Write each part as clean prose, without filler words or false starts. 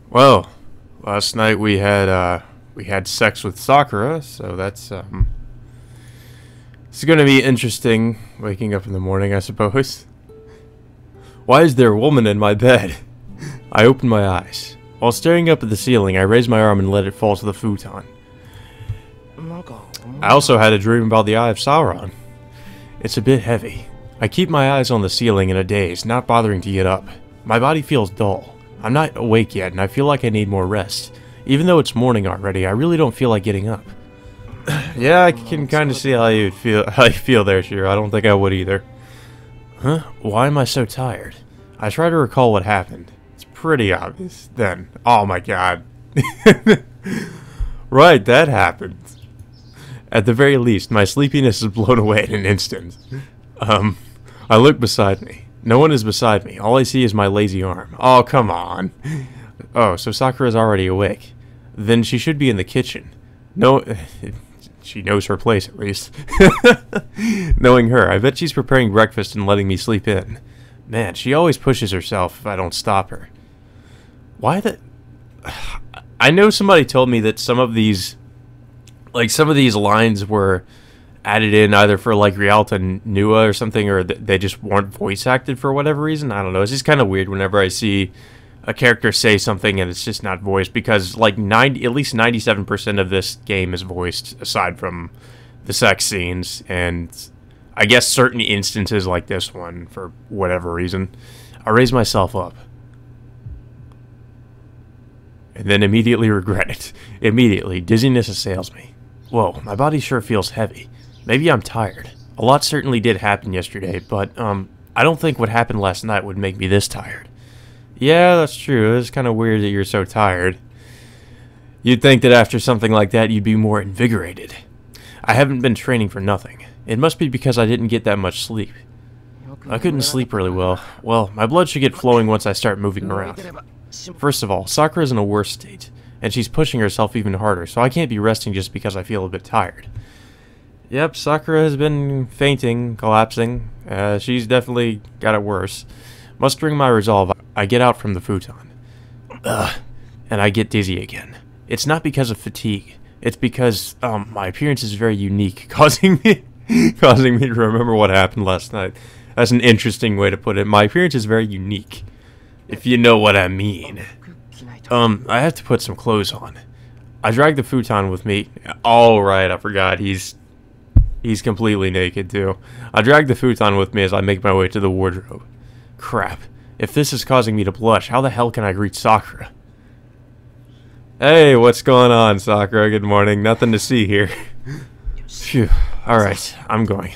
Well, last night we had sex with Sakura, so that's it's gonna be interesting waking up in the morning, I suppose. Why is there a woman in my bed? I opened my eyes. While staring up at the ceiling, I raised my arm and let it fall to the futon. I also had a dream about the Eye of Sauron. It's a bit heavy. I keep my eyes on the ceiling in a daze, not bothering to get up. My body feels dull. I'm not awake yet, and I feel like I need more rest. Even though it's morning already, I really don't feel like getting up. Yeah, I can kind of see how you feel there, Shiro. I don't think I would either. Huh? Why am I so tired? I try to recall what happened. It's pretty obvious, then. Oh my god. Right, that happened. At the very least, my sleepiness is blown away in an instant. I look beside me. No one is beside me. All I see is my lazy arm. Oh, come on. Oh, so Sakura's already awake. Then she should be in the kitchen. No, she knows her place at least. Knowing her, I bet she's preparing breakfast and letting me sleep in. Man, she always pushes herself if I don't stop her. Why the... I know somebody told me that some of these lines were added in either for like Rialta and Nua or something, or they just weren't voice acted for whatever reason. I don't know. It's just kind of weird whenever I see a character say something and it's just not voiced, because like at least 97% of this game is voiced, aside from the sex scenes and I guess certain instances like this one for whatever reason. I raise myself up and then immediately regret it. Immediately, dizziness assails me. Whoa, my body sure feels heavy. Maybe I'm tired. A lot certainly did happen yesterday, but, I don't think what happened last night would make me this tired. Yeah, that's true. It's kind of weird that you're so tired. You'd think that after something like that, you'd be more invigorated. I haven't been training for nothing. It must be because I didn't get that much sleep. I couldn't sleep really well. Well, my blood should get flowing once I start moving around. First of all, Sakura's in a worse state, and she's pushing herself even harder, so I can't be resting just because I feel a bit tired. Yep, Sakura has been fainting, collapsing. She's definitely got it worse. Mustering my resolve, I get out from the futon. And I get dizzy again. It's not because of fatigue. It's because, my appearance is very unique, causing me to remember what happened last night. That's an interesting way to put it. My appearance is very unique, if you know what I mean. I have to put some clothes on. I drag the futon with me. All right, I forgot. He's completely naked, too. I drag the futon with me as I make my way to the wardrobe. Crap. If this is causing me to blush, how the hell can I greet Sakura? Hey, what's going on, Sakura? Good morning. Nothing to see here. Phew. Alright, I'm going.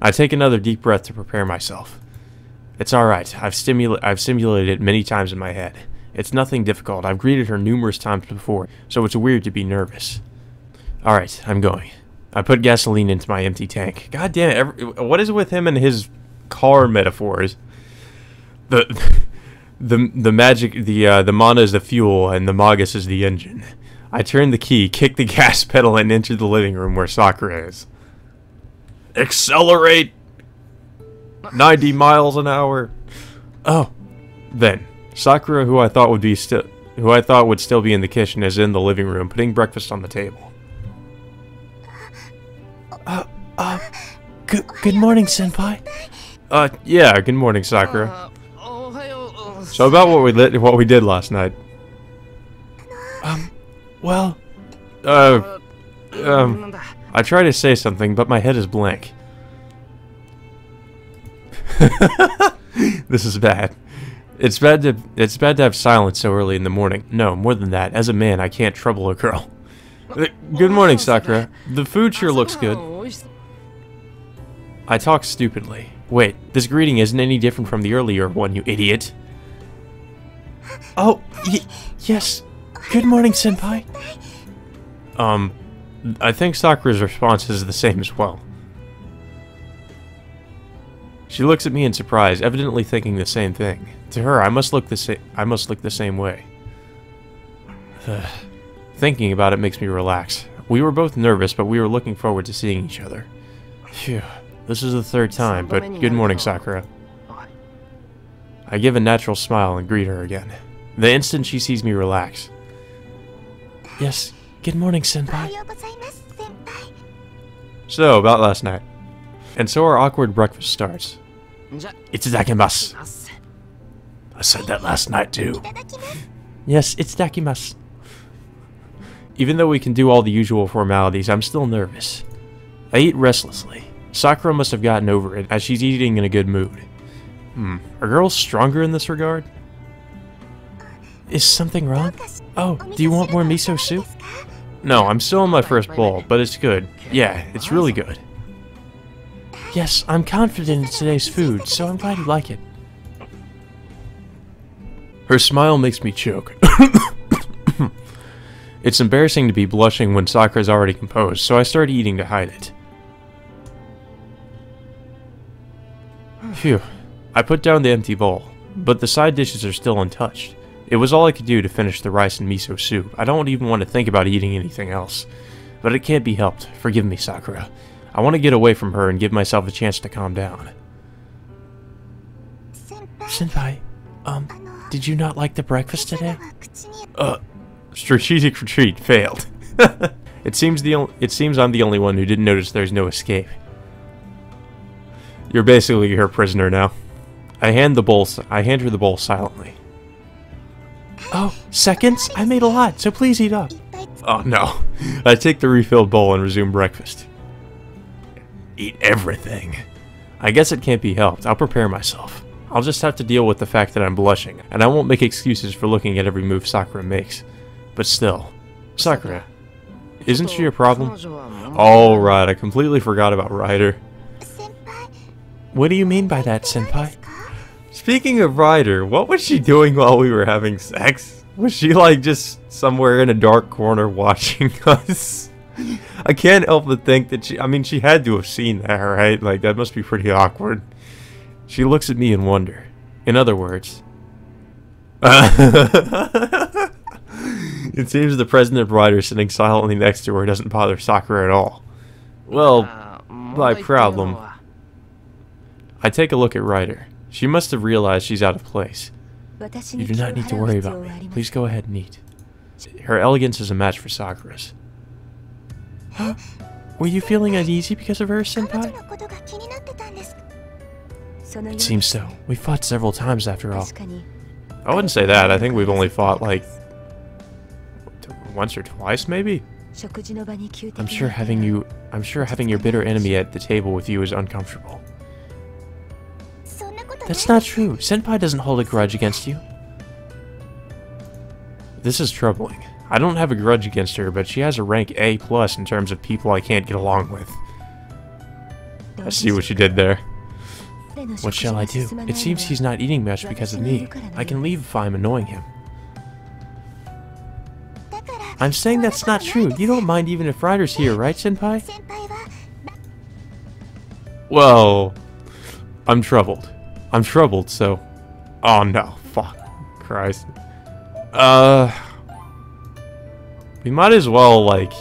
I take another deep breath to prepare myself. It's alright. I've simulated it many times in my head. It's nothing difficult. I've greeted her numerous times before, so it's weird to be nervous. Alright, I'm going. I put gasoline into my empty tank. God damn it, what is it with him and his car metaphors? The mana is the fuel and the magus is the engine. I turn the key, kick the gas pedal, and enter the living room where Sakura is. Accelerate! 90 miles an hour. Oh, then Sakura, who I thought would still be in the kitchen, is in the living room putting breakfast on the table. Good morning, senpai. Yeah, good morning, Sakura. So about what we did last night. Well... I try to say something, but my head is blank. This is bad. It's bad to have silence so early in the morning. No, more than that. As a man, I can't trouble a girl. Good morning, Sakura. The food sure looks good. I talk stupidly. Wait, this greeting isn't any different from the earlier one, you idiot. Oh, yes. Good morning, senpai. I think Sakura's response is the same as well. She looks at me in surprise, evidently thinking the same thing. To her, I must look the same way. Thinking about it makes me relax. We were both nervous, but we were looking forward to seeing each other. Phew. This is the third time, but good morning, Sakura. I give a natural smile and greet her again. the instant she sees me relax. Yes, good morning, Senpai. So, about last night. And so our awkward breakfast starts. Itadakimasu. I said that last night too. Yes, itadakimasu. Even though we can do all the usual formalities, I'm still nervous. I eat restlessly. Sakura must have gotten over it, as she's eating in a good mood. Are girls stronger in this regard? Is something wrong? Oh, do you want more miso soup? No, I'm still in my first bowl, but it's good. Yeah, it's really good. Yes, I'm confident in today's food, so I'm glad you like it. Her smile makes me choke. It's embarrassing to be blushing when Sakura's already composed, so I start eating to hide it. Phew. I put down the empty bowl, but the side dishes are still untouched. It was all I could do to finish the rice and miso soup. I don't even want to think about eating anything else. But it can't be helped. Forgive me, Sakura. I want to get away from her and give myself a chance to calm down. Senpai, did you not like the breakfast today? Strategic retreat failed. It seems I'm the only one who didn't notice there's no escape. You're basically her prisoner now. I hand her the bowl silently. Oh, seconds? I made a lot, so please eat up. Oh no. I take the refilled bowl and resume breakfast. Eat everything. I guess it can't be helped. I'll prepare myself. I'll just have to deal with the fact that I'm blushing, and I won't make excuses for looking at every move Sakura makes. But still. Sakura, isn't she a problem? Oh right, I completely forgot about Ryder. What do you mean by that, Senpai? Speaking of Ryder, what was she doing while we were having sex? Was she like just somewhere in a dark corner watching us? I can't help but think that she had to have seen that, right? Like, that must be pretty awkward. She looks at me in wonder. In other words... It seems the President of Ryder sitting silently next to her doesn't bother Sakura at all. Well, my problem... I take a look at Ryder. She must have realized she's out of place. You do not need to worry about me. Please go ahead and eat. Her elegance is a match for Sakura's. Huh? Were you feeling uneasy because of her, Senpai? It seems so. We fought several times after all. I wouldn't say that. I think we've only fought like... once or twice, maybe? I'm sure having your bitter enemy at the table with you is uncomfortable. That's not true. Senpai doesn't hold a grudge against you. This is troubling. I don't have a grudge against her, but she has a rank A+ in terms of people I can't get along with. I see what she did there. What shall I do? It seems he's not eating much because of me. I can leave if I'm annoying him. I'm saying that's not true. You don't mind even if Ryder's here, right, Senpai? Well, I'm troubled. I'm troubled, so... Oh no, fuck. Christ. We might as well, like...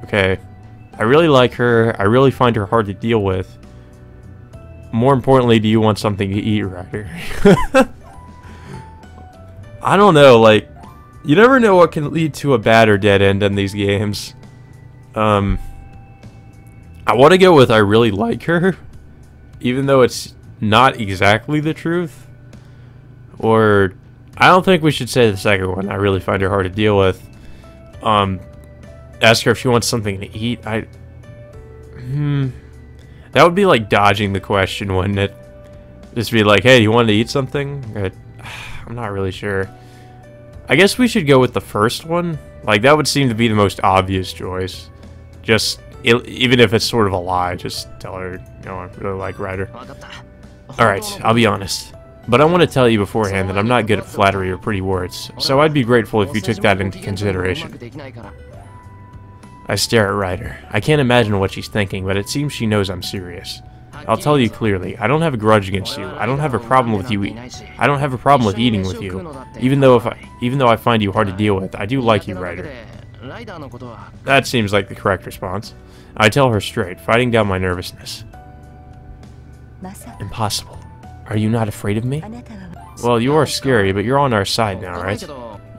Okay. I really like her. I really find her hard to deal with. More importantly, do you want something to eat, Ryder? I don't know, like... You never know what can lead to a bad or dead end in these games. I want to go with I really like her. Even though it's not exactly the truth. Or... I don't think we should say the second one. I really find her hard to deal with. Ask her if she wants something to eat. That would be like dodging the question, wouldn't it? Just be like, hey, you want to eat something? I'm not really sure. I guess we should go with the first one. Like, that would seem to be the most obvious choice. Just, even if it's sort of a lie, just tell her, you know, I really like Ryder. Alright, I'll be honest. But I want to tell you beforehand that I'm not good at flattery or pretty words, so I'd be grateful if you took that into consideration. I stare at Ryder. I can't imagine what she's thinking, but it seems she knows I'm serious. I'll tell you clearly, I don't have a grudge against you. I don't have a problem with you I don't have a problem with eating with you. Even though I find you hard to deal with, I do like you, Ryder. That seems like the correct response. I tell her straight, fighting down my nervousness. Impossible. Are you not afraid of me? Well, you are scary, but you're on our side now, right?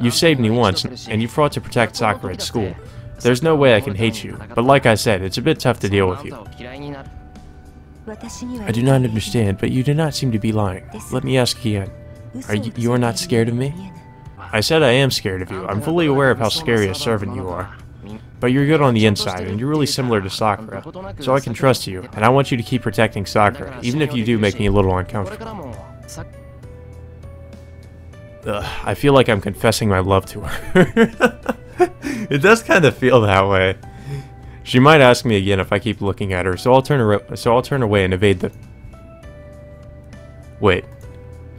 You saved me once, and you fought to protect Sakura at school. There's no way I can hate you, but like I said, it's a bit tough to deal with you. I do not understand, but you do not seem to be lying. Let me ask again. You are not scared of me? I said I am scared of you. I'm fully aware of how scary a servant you are. But you're good on the inside, and you're really similar to Sakura, so I can trust you, and I want you to keep protecting Sakura, even if you do make me a little uncomfortable. I feel like I'm confessing my love to her. It does kind of feel that way. She might ask me again if I keep looking at her, so I'll turn away and evade the... Wait.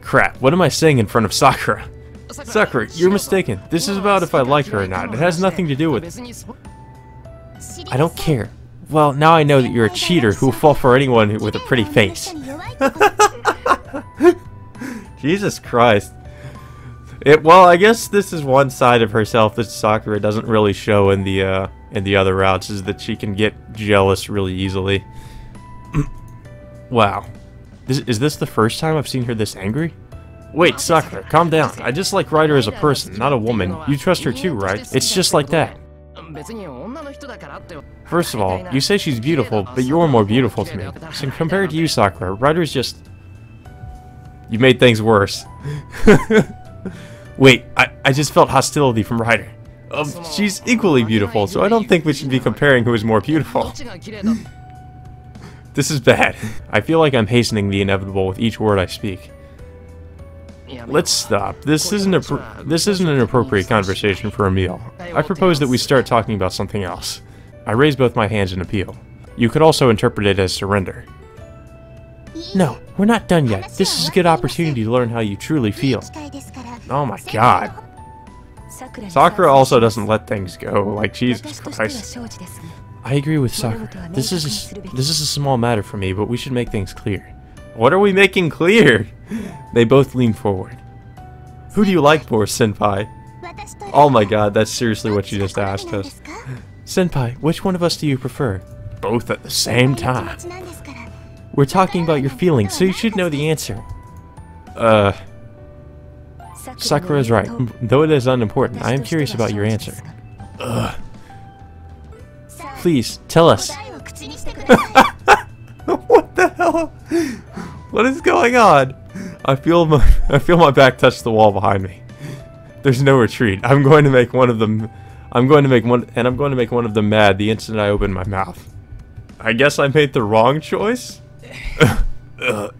Crap, what am I saying in front of Sakura? Sakura, you're mistaken. This is about if I like her or not. It has nothing to do with... I don't care. Well, now I know that you're a cheater who will fall for anyone with a pretty face. Jesus Christ. Well, I guess this is one side of herself that Sakura doesn't really show in the other routes, is that she can get jealous really easily. Wow. Is this the first time I've seen her this angry? Wait, Sakura, calm down. I just like Ryder as a person, not a woman. You trust her too, right? It's just like that. First of all, you say she's beautiful, but you're more beautiful to me. So compared to you, Sakura, Ryder's just... You made things worse. Wait, I just felt hostility from Ryder. She's equally beautiful, so I don't think we should be comparing who is more beautiful. This is bad. I feel like I'm hastening the inevitable with each word I speak. Let's stop. This isn't an appropriate conversation for a meal. I propose that we start talking about something else. I raise both my hands in appeal. You could also interpret it as surrender. No, we're not done yet. This is a good opportunity to learn how you truly feel. Oh my god. Sakura also doesn't let things go, like Jesus Christ. I agree with Sakura. This is a small matter for me, but we should make things clear. What are we making clear? They both lean forward. Who do you like more, Senpai? Oh my god, that's seriously what you just asked us. Senpai, which one of us do you prefer? Both at the same time. We're talking about your feelings, so you should know the answer. Sakura is right. Though it is unimportant, I am curious about your answer. Please, tell us. What the hell? What is going on? I feel my back touch the wall behind me. There's no retreat. I'm going to make one of them mad the instant I open my mouth. I guess I made the wrong choice? But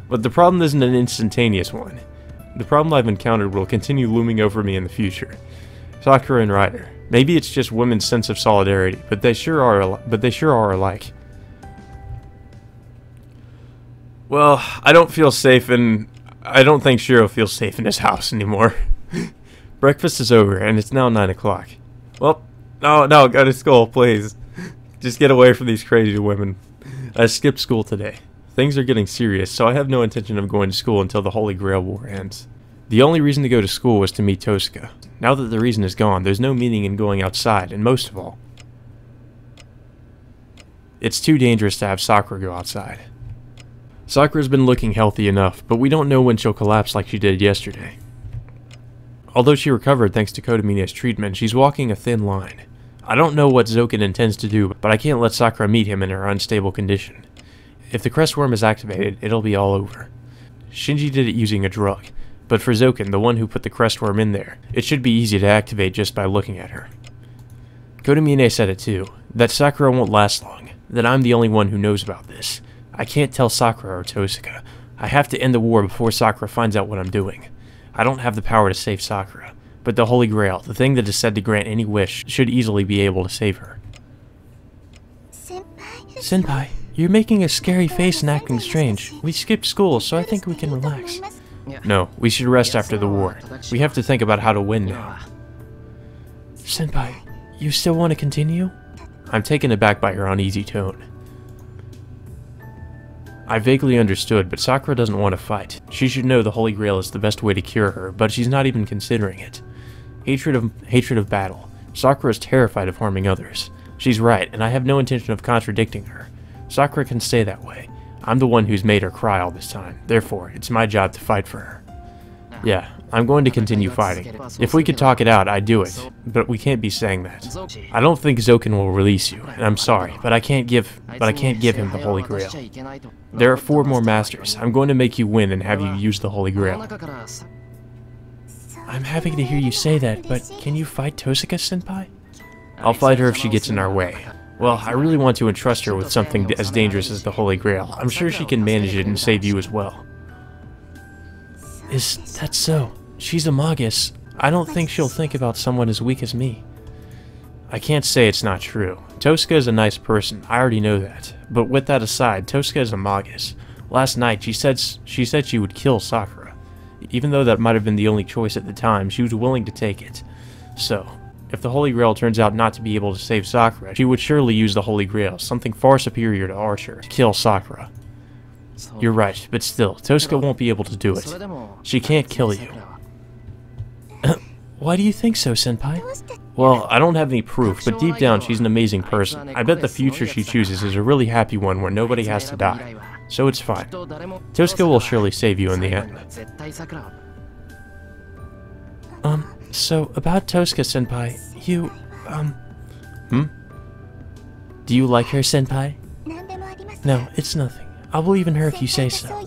the problem isn't an instantaneous one. The problem I've encountered will continue looming over me in the future. Sakura and Ryder. Maybe it's just women's sense of solidarity, but they sure are alike. Well, I don't think Shiro feels safe in his house anymore. Breakfast is over, and it's now 9 o'clock. Well, no, go to school, please. Just get away from these crazy women. I skipped school today. Things are getting serious, so I have no intention of going to school until the Holy Grail War ends. The only reason to go to school was to meet Tosuka. Now that the reason is gone, there's no meaning in going outside, and most of all, it's too dangerous to have Sakura go outside. Sakura's been looking healthy enough, but we don't know when she'll collapse like she did yesterday. Although she recovered thanks to Kotomine's treatment, she's walking a thin line. I don't know what Zoken intends to do, but I can't let Sakura meet him in her unstable condition. If the crest worm is activated, it'll be all over. Shinji did it using a drug, but for Zoken, the one who put the crest worm in there, it should be easy to activate just by looking at her. Kotomine said it too, that Sakura won't last long, that I'm the only one who knows about this. I can't tell Sakura or Tosuka. I have to end the war before Sakura finds out what I'm doing. I don't have the power to save Sakura, but the Holy Grail, the thing that is said to grant any wish, should easily be able to save her. Senpai, you're making a scary face and acting strange. We skipped school, so I think we can relax. No, we should rest after the war. We have to think about how to win now. Senpai, you still want to continue? I'm taken aback by her uneasy tone. I vaguely understood, but Sakura doesn't want to fight. She should know the Holy Grail is the best way to cure her, but she's not even considering it. Hatred of battle. Sakura is terrified of harming others. She's right, and I have no intention of contradicting her. Sakura can stay that way. I'm the one who's made her cry all this time. Therefore, it's my job to fight for her. Yeah, I'm going to continue fighting. If we could talk it out, I'd do it. But we can't be saying that. I don't think Zoken will release you, and I'm sorry, but I can't give him the Holy Grail. There are 4 more masters. I'm going to make you win and have you use the Holy Grail. I'm happy to hear you say that, but can you fight Tosaka-senpai? I'll fight her if she gets in our way. Well, I really want to entrust her with something as dangerous as the Holy Grail. I'm sure she can manage it and save you as well. Is that so? She's a Magus. I don't think she'll think about someone as weak as me. I can't say it's not true. Tosaka is a nice person, I already know that. But with that aside, Tosaka is a Magus. Last night, she said she would kill Sakura. Even though that might have been the only choice at the time, she was willing to take it. So, if the Holy Grail turns out not to be able to save Sakura, she would surely use the Holy Grail, something far superior to Archer, to kill Sakura. You're right, but still, Tosaka won't be able to do it. She can't kill you. Why do you think so, Senpai? Well, I don't have any proof, but deep down she's an amazing person. I bet the future she chooses is a really happy one where nobody has to die. So it's fine. Tosaka will surely save you in the end. So about Tosaka-senpai, you, Do you like her, Senpai? No, it's nothing. I'll believe in her if you say so.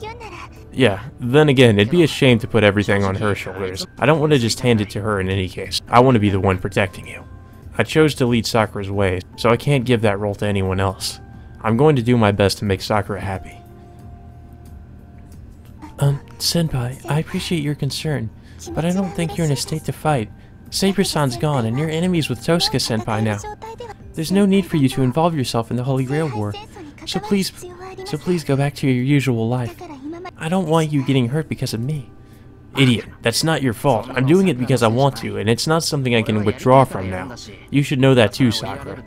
Yeah, then again, it'd be a shame to put everything on her shoulders. I don't want to just hand it to her in any case. I want to be the one protecting you. I chose to lead Sakura's way, so I can't give that role to anyone else. I'm going to do my best to make Sakura happy. Senpai, I appreciate your concern, but I don't think you're in a state to fight. Saber-san's gone, and you're enemies with Tosaka-senpai now. There's no need for you to involve yourself in the Holy Grail War, so please go back to your usual life. I don't want you getting hurt because of me. Idiot, that's not your fault. I'm doing it because I want to, and it's not something I can withdraw from now. You should know that too, Sakura.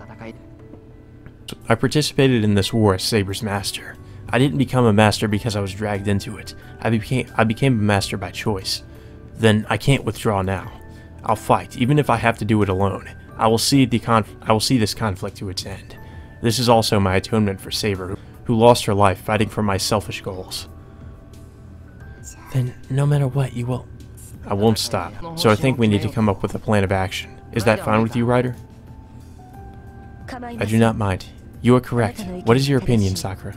I participated in this war as Saber's master. I didn't become a master because I was dragged into it. I became a master by choice. Then I can't withdraw now. I'll fight, even if I have to do it alone. I will see this conflict to its end. This is also my atonement for Saber, who lost her life fighting for my selfish goals. Then, no matter what, you will... I won't stop, so I think we need to come up with a plan of action. Is that fine with you, Ryder? I do not mind. You are correct. What is your opinion, Sakura?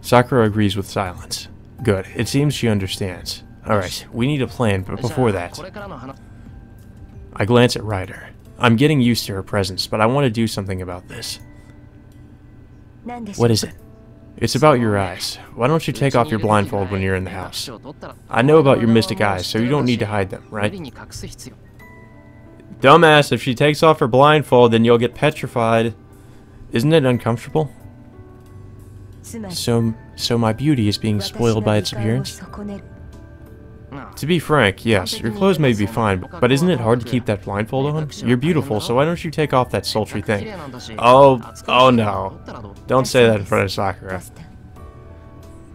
Sakura agrees with silence. Good. It seems she understands. Alright, we need a plan, but before that... I glance at Ryder. I'm getting used to her presence, but I want to do something about this. What is it? It's about your eyes. Why don't you take off your blindfold when you're in the house? I know about your mystic eyes, so you don't need to hide them, right? Dumbass, if she takes off her blindfold, then you'll get petrified. Isn't it uncomfortable? So my beauty is being spoiled by its appearance? To be frank, yes, your clothes may be fine, but isn't it hard to keep that blindfold on? You're beautiful, so why don't you take off that sultry thing? Oh no. Don't say that in front of Sakura.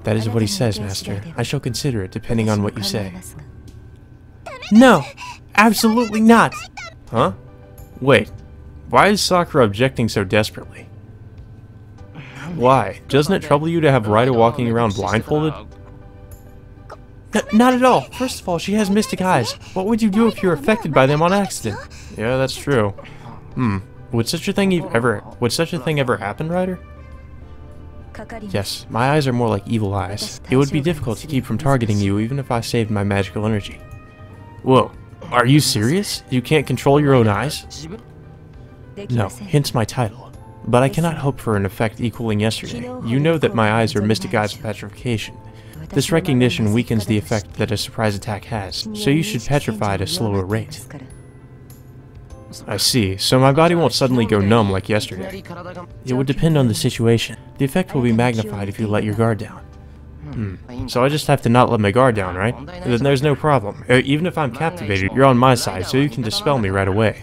That is what he says, Master. I shall consider it, depending on what you say. No! Absolutely not! Huh? Wait, why is Sakura objecting so desperately? Why? Doesn't it trouble you to have Ryder walking around blindfolded? Not at all. First of all, she has mystic eyes. What would you do if you were affected by them on accident? Yeah, that's true. Would such a thing ever happen, Ryder? Yes, my eyes are more like evil eyes. It would be difficult to keep from targeting you even if I saved my magical energy. Whoa, are you serious? You can't control your own eyes? No, hence my title. But I cannot hope for an effect equaling yesterday. You know that my eyes are mystic eyes of petrification. This recognition weakens the effect that a surprise attack has, so you should petrify at a slower rate. I see, so my body won't suddenly go numb like yesterday. It would depend on the situation. The effect will be magnified if you let your guard down. So I just have to not let my guard down, right? Then there's no problem. Even if I'm captivated, you're on my side, so you can dispel me right away.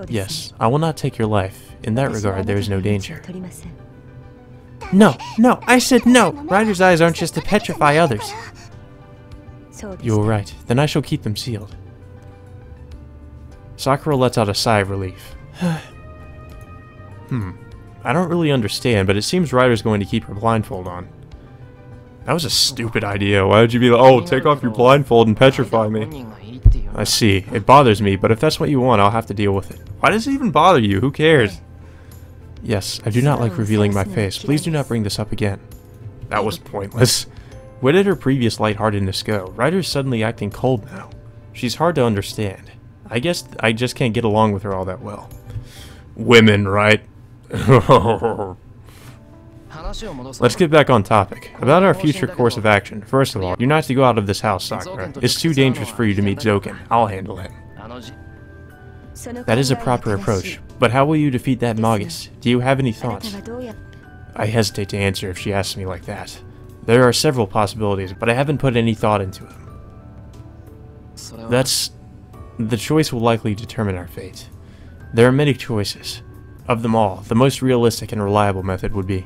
Yes, I will not take your life. In that regard, there is no danger. No, I said no! Ryder's eyes aren't just to petrify others. You are right. Then I shall keep them sealed. Sakura lets out a sigh of relief. I don't really understand, but it seems Ryder's going to keep her blindfold on. That was a stupid idea. Why would you be like, oh, take off your blindfold and petrify me? I see. It bothers me, but if that's what you want, I'll have to deal with it. Why does it even bother you? Who cares? Yes, I do not like revealing my face. Please do not bring this up again. That was pointless. Where did her previous lightheartedness go? Ryder's suddenly acting cold now. She's hard to understand. I guess I just can't get along with her all that well. Women, right? Let's get back on topic. About our future course of action. First of all, you're not to go out of this house, Sakura. It's too dangerous for you to meet Zoken. I'll handle him. That is a proper approach. But how will you defeat that Magus? Do you have any thoughts? I hesitate to answer if she asks me like that. There are several possibilities, but I haven't put any thought into them. The choice will likely determine our fate. There are many choices. Of them all, the most realistic and reliable method would be...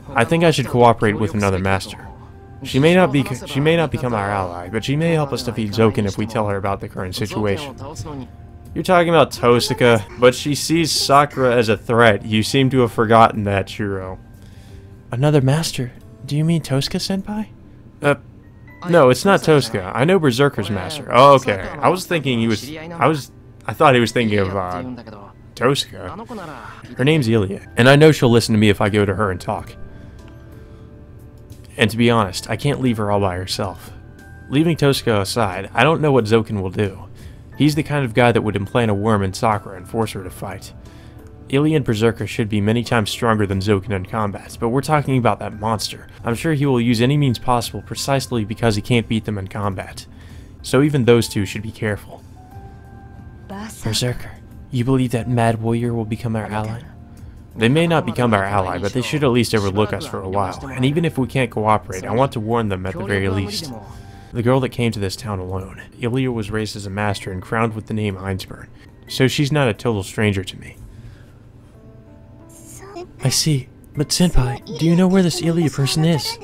I think I should cooperate with another master. She may not become our ally, but she may help us defeat Zoken if we tell her about the current situation. You're talking about Tosaka, but she sees Sakura as a threat. You seem to have forgotten that, Shiro. Another master? Do you mean Tosaka-senpai? No, it's not Tosaka. I know Berserker's master. Oh, okay. I was thinking he was... I thought he was thinking of, Tosaka. Her name's Ilya, and I know she'll listen to me if I go to her and talk. And to be honest, I can't leave her all by herself. Leaving Tosaka aside, I don't know what Zoken will do. He's the kind of guy that would implant a worm in Sakura and force her to fight. Ilya and Berserker should be many times stronger than Zoken in combat, but we're talking about that monster. I'm sure he will use any means possible precisely because he can't beat them in combat. So even those two should be careful. Berserker, you believe that Mad Warrior will become our ally? They may not become our ally, but they should at least overlook us for a while, and even if we can't cooperate, I want to warn them at the very least. The girl that came to this town alone, Ilya was raised as a master and crowned with the name Heinsberg, so she's not a total stranger to me. I see, but senpai, do you know where this Ilya person is?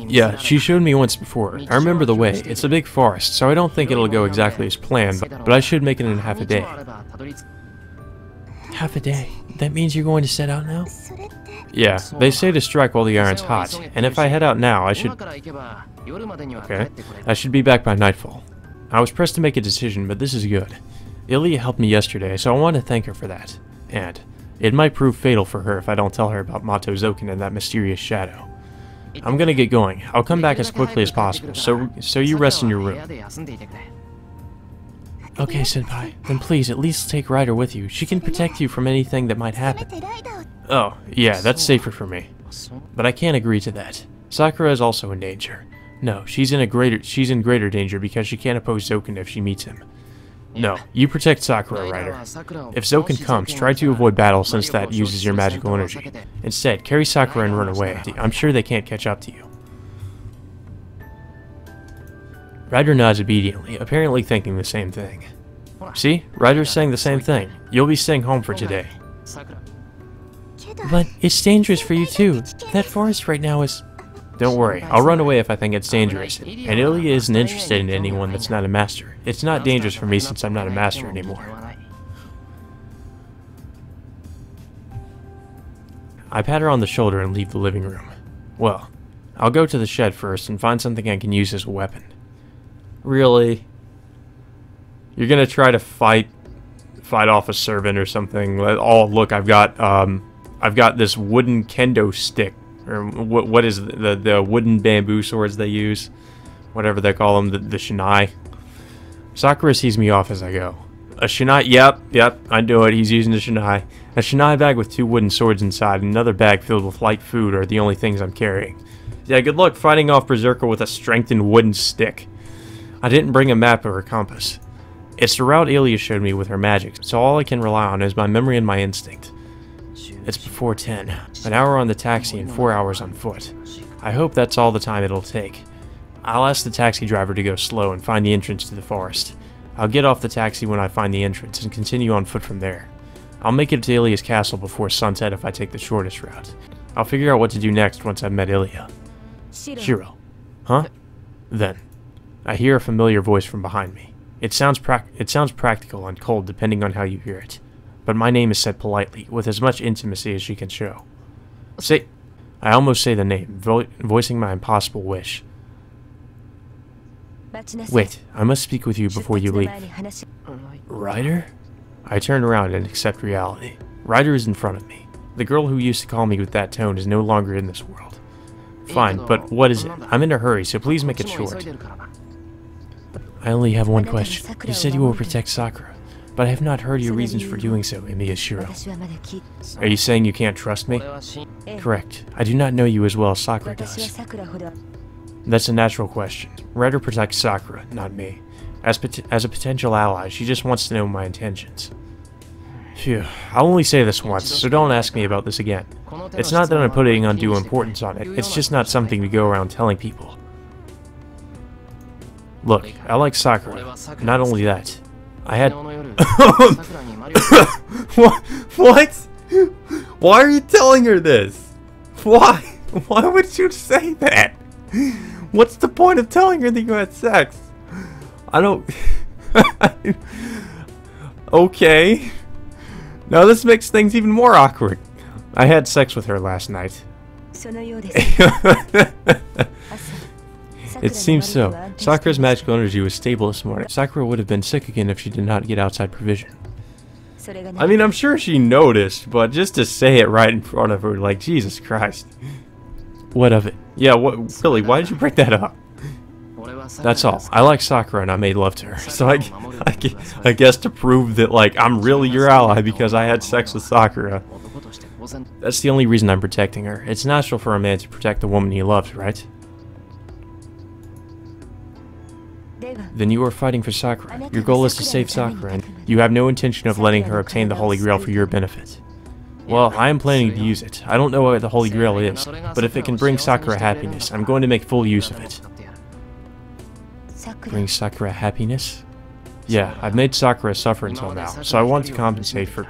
Yeah, she showed me once before. I remember the way. It's a big forest, so I don't think it'll go exactly as planned, but I should make it in half a day. Half a day? That means you're going to set out now? Yeah, they say to strike while the iron's hot, and if I head out now, I should... Okay, I should be back by nightfall. I was pressed to make a decision, but this is good. Ilya helped me yesterday, so I want to thank her for that. And it might prove fatal for her if I don't tell her about Mato Zoken and that mysterious shadow. I'm gonna get going. I'll come back as quickly as possible, so you rest in your room. Okay, senpai. Then please, at least take Ryder with you. She can protect you from anything that might happen. Oh, yeah, that's safer for me. But I can't agree to that. Sakura is also in danger. No, she's in greater danger because she can't oppose Zoken if she meets him. No, you protect Sakura, Ryder. If Zoken comes, try to avoid battle since that uses your magical energy. Instead, carry Sakura and run away. I'm sure they can't catch up to you. Ryder nods obediently, apparently thinking the same thing. See? Ryder's saying the same thing. You'll be staying home for today. But it's dangerous for you too. That forest right now is... Don't worry, I'll run away if I think it's dangerous. And Ilya isn't interested in anyone that's not a master. It's not dangerous for me since I'm not a master anymore. I pat her on the shoulder and leave the living room. Well, I'll go to the shed first and find something I can use as a weapon. Really? You're gonna try to fight off a servant or something? Oh, look, I've got this wooden kendo stick. Or what is the wooden bamboo swords they use? Whatever they call them, the shinai. Sakura sees me off as I go. A shinai, yep, I know it, he's using a shinai. A shinai bag with 2 wooden swords inside and another bag filled with light food are the only things I'm carrying. Yeah, good luck fighting off Berserker with a strengthened wooden stick. I didn't bring a map or a compass. It's the route Ilya showed me with her magic, so all I can rely on is my memory and my instinct. It's before 10. An hour on the taxi and 4 hours on foot. I hope that's all the time it'll take. I'll ask the taxi driver to go slow and find the entrance to the forest. I'll get off the taxi when I find the entrance and continue on foot from there. I'll make it to Ilya's castle before sunset if I take the shortest route. I'll figure out what to do next once I've met Ilya. Shiro. Huh? Then. I hear a familiar voice from behind me. It sounds practical and cold depending on how you hear it. but my name is said politely, with as much intimacy as she can show. I almost say the name, voicing my impossible wish. Wait, I must speak with you before you leave. Ryder? I turn around and accept reality. Ryder is in front of me. The girl who used to call me with that tone is no longer in this world. Fine, but what is it? I'm in a hurry, so please make it short. I only have one question. You said you will protect Sakura, but I have not heard your reasons for doing so, Miyashiro. Are you saying you can't trust me? Correct. I do not know you as well as Sakura does. That's a natural question. Ryder protects Sakura, not me. As a potential ally, she just wants to know my intentions. Phew, I'll only say this once, so don't ask me about this again. It's not that I'm putting undue importance on it, it's just not something to go around telling people. Look, I like Sakura. Not only that, I had... What? Why are you telling her this? Why? Why would you say that? What's the point of telling her that you had sex? I don't... Okay. Now this makes things even more awkward. I had sex with her last night. It seems so. Sakura's magical energy was stable this morning. Sakura would have been sick again if she did not get outside provision. I mean, I'm sure she noticed, but just to say it right in front of her, like, Jesus Christ. What of it? Yeah, what? Really, why did you bring that up? That's all. I like Sakura and I made love to her. So I guess to prove that, like, I'm really your ally because I had sex with Sakura. That's the only reason I'm protecting her. It's natural for a man to protect the woman he loves, right? Then you are fighting for Sakura. Your goal is to save Sakura, and you have no intention of letting her obtain the Holy Grail for your benefit. Well, I am planning to use it. I don't know what the Holy Grail is, but if it can bring Sakura happiness, I'm going to make full use of it. Bring Sakura happiness? Yeah, I've made Sakura suffer until now, so I want to compensate for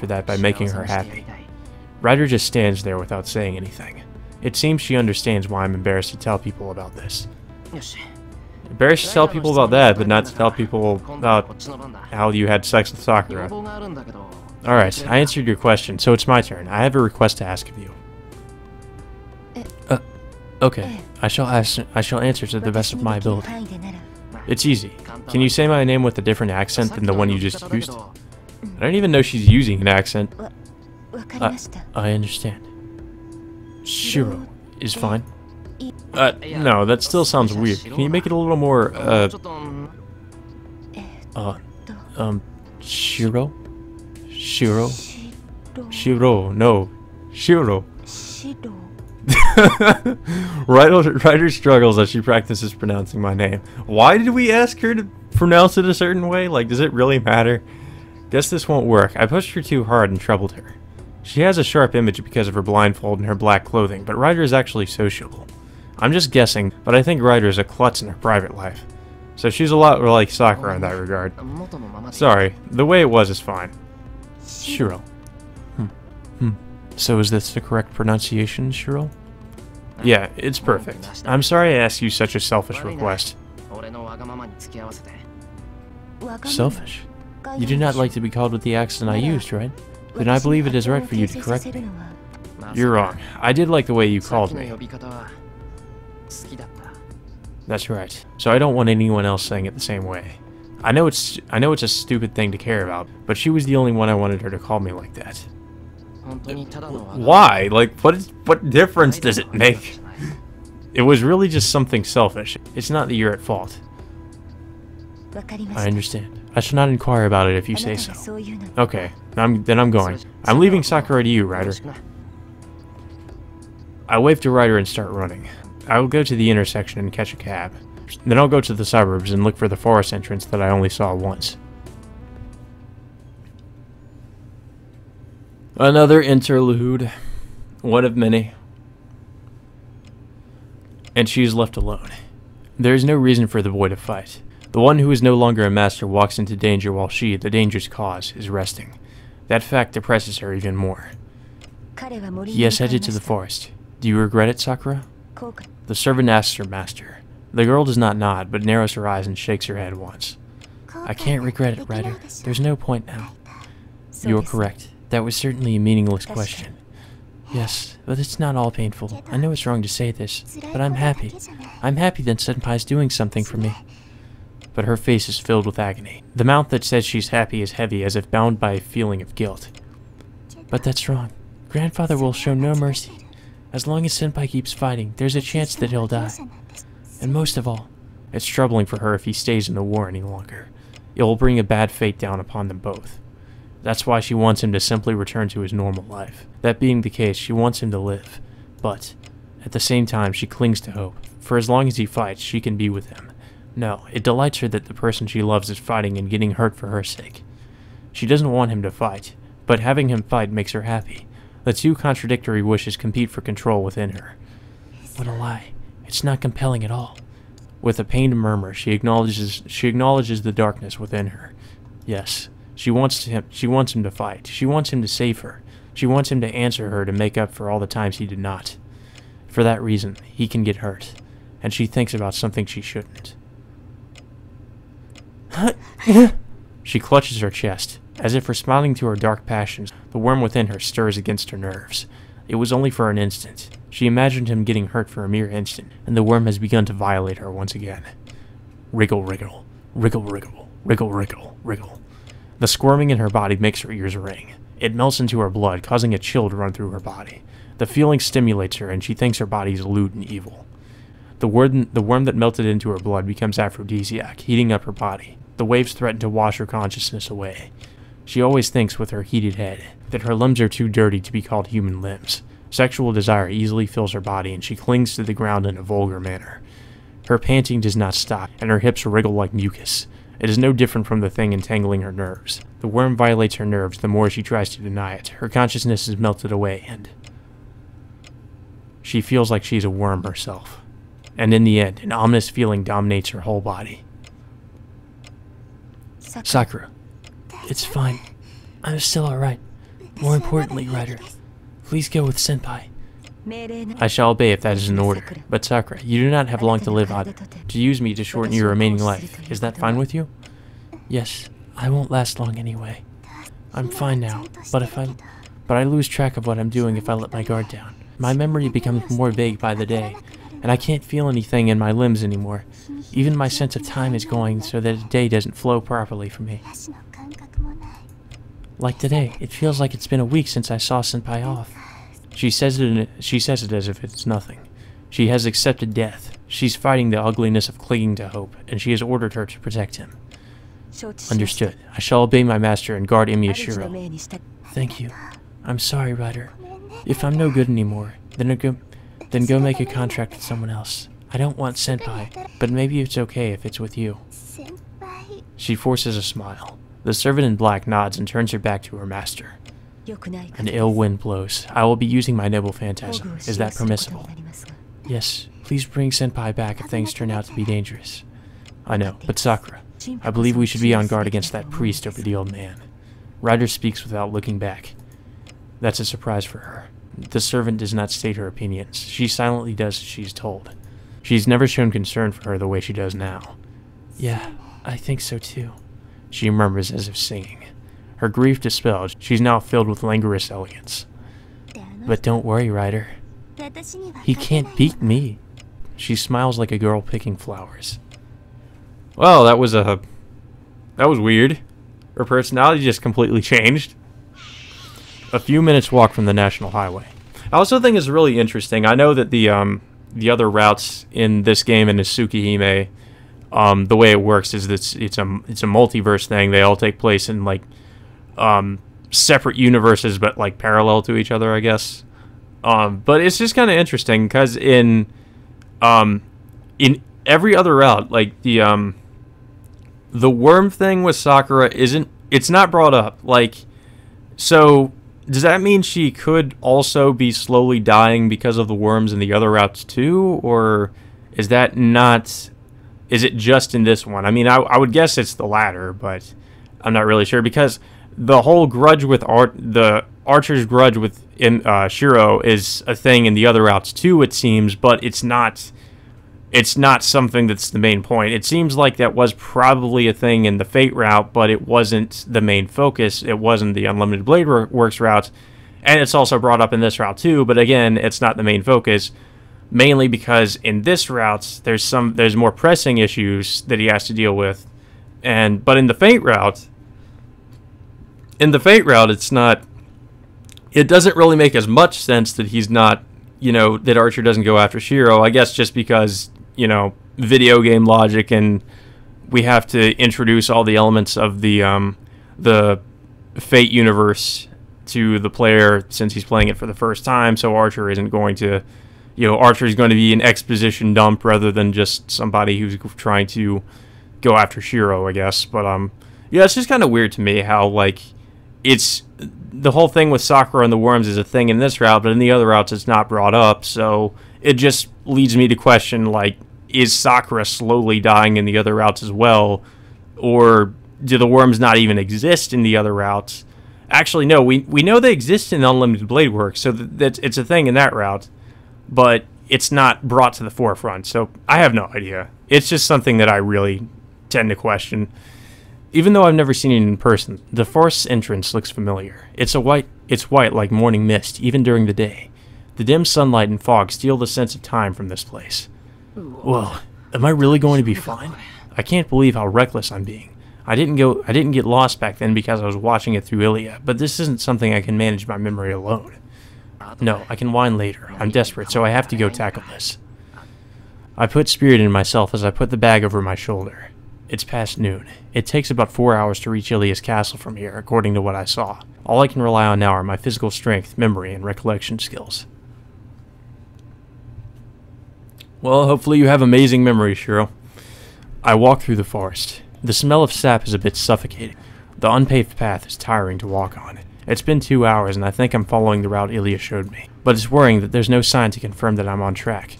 that by making her happy. Ryder just stands there without saying anything. It seems she understands why I'm embarrassed to tell people about this. Embarrassed to tell people about that, but not to tell people about how you had sex with Sakura. Alright, I answered your question, so it's my turn. I have a request to ask of you. Okay, I shall answer to the best of my ability. It's easy. Can you say my name with a different accent than the one you just used? I don't even know she's using an accent. I understand. Shiro is fine. No, that still sounds weird. Can you make it a little more, Shiro? Shiro, no. Shiro. Ryder struggles as she practices pronouncing my name. Why did we ask her to pronounce it a certain way? Like, does it really matter? Guess this won't work. I pushed her too hard and troubled her. She has a sharp image because of her blindfold and her black clothing, but Ryder is actually sociable. I'm just guessing, but I think Ryder is a klutz in her private life. So she's a lot like Sakura in that regard. Sorry, the way it was is fine. Shiro. So is this the correct pronunciation, Shiro? Yeah, it's perfect. I'm sorry I asked you such a selfish request. Selfish? You do not like to be called with the accent I used, right? Then I believe it is right for you to correct me. You're wrong. I did like the way you called me. That's right. So I don't want anyone else saying it the same way. I know it's a stupid thing to care about, but she was the only one I wanted her to call me like that. Why? Like, what difference does it make? It was really just something selfish. It's not that you're at fault. I understand. I shall not inquire about it if you say so. Okay, then I'm going. I'm leaving Sakura to you, Ryder. I wave to Ryder and start running. I will go to the intersection and catch a cab. Then I'll go to the suburbs and look for the forest entrance that I only saw once. Another interlude. One of many. And she is left alone. There is no reason for the boy to fight. The one who is no longer a master walks into danger while she, the danger's cause, is resting. That fact depresses her even more. He has headed to the forest. Do you regret it, Sakura? The servant asks her master. The girl does not nod, but narrows her eyes and shakes her head once. I can't regret it, Ryder. There's no point now. You are correct. That was certainly a meaningless question. Yes, but it's not all painful. I know it's wrong to say this, but I'm happy. I'm happy that Senpai's doing something for me. But her face is filled with agony. The mouth that says she's happy is heavy, as if bound by a feeling of guilt. But that's wrong. Grandfather will show no mercy. As long as Senpai keeps fighting, there's a chance that he'll die. And most of all, it's troubling for her if he stays in the war any longer. It will bring a bad fate down upon them both. That's why she wants him to simply return to his normal life. That being the case, she wants him to live. But, at the same time, she clings to hope. For as long as he fights, she can be with him. No, it delights her that the person she loves is fighting and getting hurt for her sake. She doesn't want him to fight, but having him fight makes her happy. The two contradictory wishes compete for control within her. What a lie. It's not compelling at all. With a pained murmur, she acknowledges the darkness within her. Yes, she wants him to fight. She wants him to save her. She wants him to answer her to make up for all the times he did not. For that reason, he can get hurt, and she thinks about something she shouldn't. She clutches her chest, as if responding to her dark passions. The worm within her stirs against her nerves. It was only for an instant. She imagined him getting hurt for a mere instant, and the worm has begun to violate her once again. Wriggle, wriggle, wriggle, wriggle, wriggle, wriggle, wriggle. The squirming in her body makes her ears ring. It melts into her blood, causing a chill to run through her body. The feeling stimulates her, and she thinks her body is lewd and evil. The worm that melted into her blood becomes aphrodisiac, heating up her body. The waves threaten to wash her consciousness away. She always thinks with her heated head that her limbs are too dirty to be called human limbs. Sexual desire easily fills her body, and she clings to the ground in a vulgar manner. Her panting does not stop, and her hips wriggle like mucus. It is no different from the thing entangling her nerves. The worm violates her nerves the more she tries to deny it. Her consciousness is melted away, and she feels like she's a worm herself. And in the end, an ominous feeling dominates her whole body. Sakura. It's fine. I'm still alright. More importantly, Ryder, please go with Senpai. I shall obey if that is an order. But Sakura, you do not have long to live either. To use me to shorten your remaining life, is that fine with you? Yes, I won't last long anyway. I'm fine now, but I lose track of what I'm doing if I let my guard down. My memory becomes more vague by the day, and I can't feel anything in my limbs anymore. Even my sense of time is going so that a day doesn't flow properly for me. Like today, it feels like it's been a week since I saw Senpai off. She says it as if it's nothing. She has accepted death. She's fighting the ugliness of clinging to hope, and she has ordered her to protect him. Understood. I shall obey my master and guard Imiyashiro. Thank you. I'm sorry, Ryder. If I'm no good anymore, then go make a contract with someone else. I don't want Senpai, but maybe it's okay if it's with you. She forces a smile. The servant in black nods and turns her back to her master. An ill wind blows. I will be using my noble phantasm. Is that permissible? Yes, please bring Senpai back if things turn out to be dangerous. I know, but Sakura, I believe we should be on guard against that priest over the old man. Ryder speaks without looking back. That's a surprise for her. The servant does not state her opinions. She silently does as she's told. She's never shown concern for her the way she does now. Yeah, I think so too. She murmurs as if singing. Her grief dispelled, she's now filled with languorous elegance. But don't worry, Ryder. He can't beat me. She smiles like a girl picking flowers. Well, that was weird. Her personality just completely changed. A few minutes walk from the national highway. I also think it's really interesting. I know that the other routes in this game in Tsukihime, the way it works is that it's a multiverse thing. They all take place in like separate universes, but like parallel to each other, I guess. But it's just kind of interesting because in every other route, like the worm thing with Sakura it's not brought up. Like, so does that mean she could also be slowly dying because of the worms in the other routes too, or is that not? Is it just in this one? I mean, I would guess it's the latter, but I'm not really sure because the whole grudge with the Archer's grudge with Shiro is a thing in the other routes too, it seems, but it's not it's not something that's the main point. It seems like that was probably a thing in the Fate route, but it wasn't the main focus. It wasn't the Unlimited Blade Works route, and it's also brought up in this route too, but again, it's not the main focus, mainly because in this route, there's more pressing issues that he has to deal with, but in the Fate route, it's not, it doesn't really make as much sense that he's not, that Archer doesn't go after Shiro, I guess just because, video game logic, and we have to introduce all the elements of the Fate universe to the player since he's playing it for the first time, so Archer isn't going to, Archer is going to be an exposition dump rather than just somebody who's trying to go after Shiro, I guess. But, yeah, it's just kind of weird to me how, like, it's, the whole thing with Sakura and the worms is a thing in this route, but in the other routes it's not brought up, so it just leads me to question, like, is Sakura slowly dying in the other routes as well, or do the worms not even exist in the other routes? Actually, no, we know they exist in Unlimited Blade Works, so it's a thing in that route, but it's not brought to the forefront, so I have no idea. It's just something that I really tend to question. Even though I've never seen it in person, the forest's entrance looks familiar. It's white like morning mist, even during the day. The dim sunlight and fog steal the sense of time from this place. Whoa, am I really going to be fine? I can't believe how reckless I'm being. I didn't get lost back then because I was watching it through Ilya, but this isn't something I can manage by memory alone. No, I can whine later. I'm desperate, so I have to go tackle this. I put spirit in myself as I put the bag over my shoulder. It's past noon. It takes about 4 hours to reach Ilya's castle from here, according to what I saw. All I can rely on now are my physical strength, memory, and recollection skills. Well, hopefully you have amazing memory, Shiro. I walk through the forest. The smell of sap is a bit suffocating. The unpaved path is tiring to walk on. It's been 2 hours, and I think I'm following the route Ilya showed me. But it's worrying that there's no sign to confirm that I'm on track.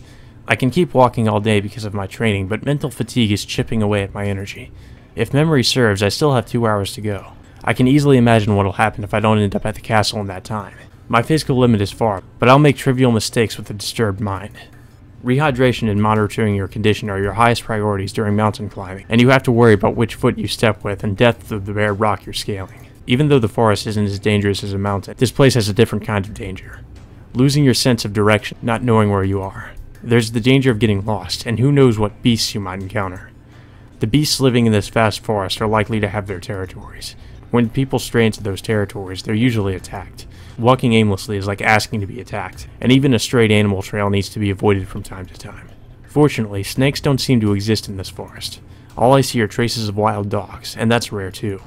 I can keep walking all day because of my training, but mental fatigue is chipping away at my energy. If memory serves, I still have 2 hours to go. I can easily imagine what'll happen if I don't end up at the castle in that time. My physical limit is far, but I'll make trivial mistakes with a disturbed mind. Rehydration and monitoring your condition are your highest priorities during mountain climbing, and you have to worry about which foot you step with and depth of the bare rock you're scaling. Even though the forest isn't as dangerous as a mountain, this place has a different kind of danger. Losing your sense of direction, not knowing where you are. There's the danger of getting lost, and who knows what beasts you might encounter. The beasts living in this vast forest are likely to have their territories. When people stray into those territories, they're usually attacked. Walking aimlessly is like asking to be attacked, and even a strayed animal trail needs to be avoided from time to time. Fortunately, snakes don't seem to exist in this forest. All I see are traces of wild dogs, and that's rare too.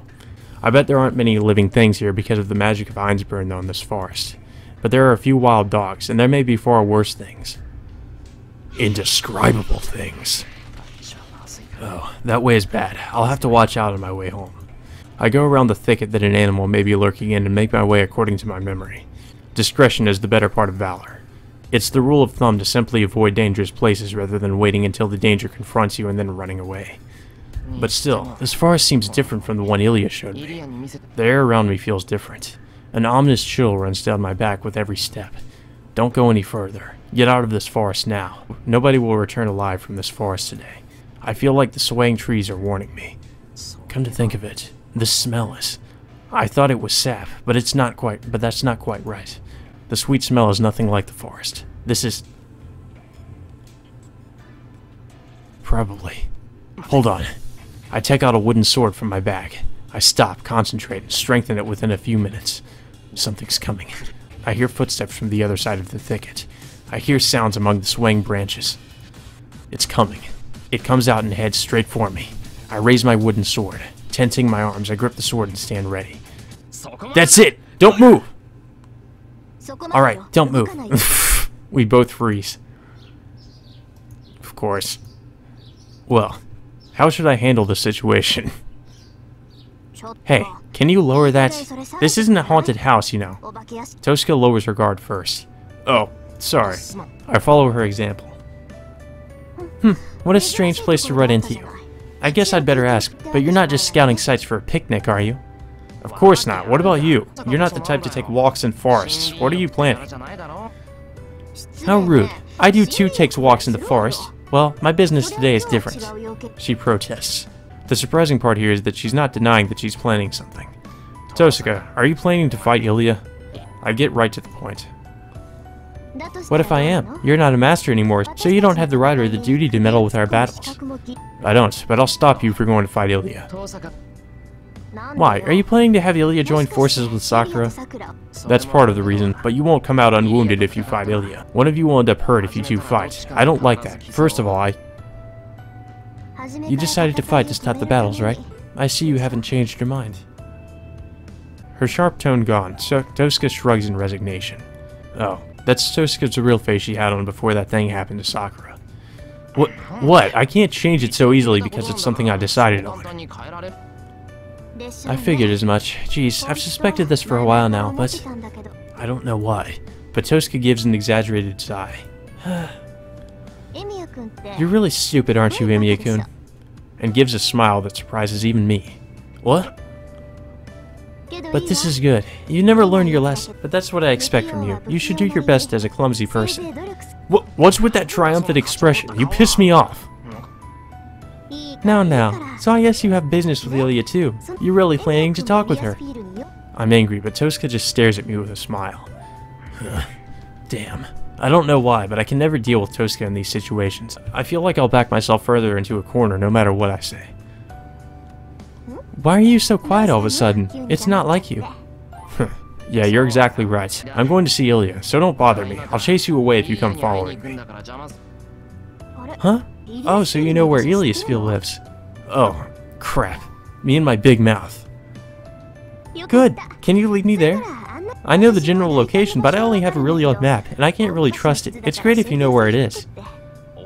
I bet there aren't many living things here because of the magic of Ainsburn though in this forest. But there are a few wild dogs, and there may be far worse things. Indescribable things. Oh, that way is bad. I'll have to watch out on my way home. I go around the thicket that an animal may be lurking in and make my way according to my memory. Discretion is the better part of valor. It's the rule of thumb to simply avoid dangerous places rather than waiting until the danger confronts you and then running away. But still, this forest seems different from the one Ilya showed me. The air around me feels different. An ominous chill runs down my back with every step. Don't go any further. Get out of this forest now. Nobody will return alive from this forest today. I feel like the swaying trees are warning me. Come to think of it, this smell is... I thought it was sap, but that's not quite right. The sweet smell is nothing like the forest. This is... Probably. Hold on. I take out a wooden sword from my bag. I stop, concentrate, and strengthen it within a few minutes. Something's coming. I hear footsteps from the other side of the thicket. I hear sounds among the swaying branches. It's coming. It comes out and heads straight for me. I raise my wooden sword. Tensing my arms, I grip the sword and stand ready. That's it! Don't move! Alright, don't move. We both freeze. Of course. Well, how should I handle the situation? Hey, can you lower that? This isn't a haunted house, you know. Tosca lowers her guard first. Oh, sorry. I follow her example. What a strange place to run into you. I guess I'd better ask, but you're not just scouting sites for a picnic, are you? Of course not. What about you? You're not the type to take walks in forests. What are you planning? How rude. I do too takes walks in the forest. Well, my business today is different. She protests. The surprising part here is that she's not denying that she's planning something. Tosuka, are you planning to fight Ilya? I get right to the point. What if I am? You're not a master anymore, so you don't have the right or the duty to meddle with our battles. I don't, but I'll stop you for going to fight Ilya. Why? Are you planning to have Ilya join forces with Sakura? That's part of the reason, but you won't come out unwounded if you fight Ilya. One of you will end up hurt if you two fight. I don't like that. First of all, You decided to fight to stop the battles, right? I see you haven't changed your mind. Her sharp tone gone, Tosuka shrugs in resignation. Oh, that's Tosuka's real face she had on before that thing happened to Sakura. What? I can't change it so easily because it's something I decided on. I figured as much. Geez, I've suspected this for a while now, but I don't know why. But Tosuka gives an exaggerated sigh. You're really stupid, aren't you, Emiya-kun? And gives a smile that surprises even me. What? But this is good. You never learn your lesson. But that's what I expect from you. You should do your best as a clumsy person. What's with that triumphant expression? You piss me off. Now. So I guess you have business with Ilya too. You're really planning to talk with her. I'm angry, but Tosuka just stares at me with a smile. Damn. I don't know why, but I can never deal with Tosuka in these situations. I feel like I'll back myself further into a corner no matter what I say. Why are you so quiet all of a sudden? It's not like you. Yeah, you're exactly right. I'm going to see Ilya, so don't bother me. I'll chase you away if you come following me. Huh? Oh, so you know where Ilya's field lives. Oh, crap. Me and my big mouth. Good. Can you lead me there? I know the general location, but I only have a really old map, and I can't really trust it. It's great if you know where it is.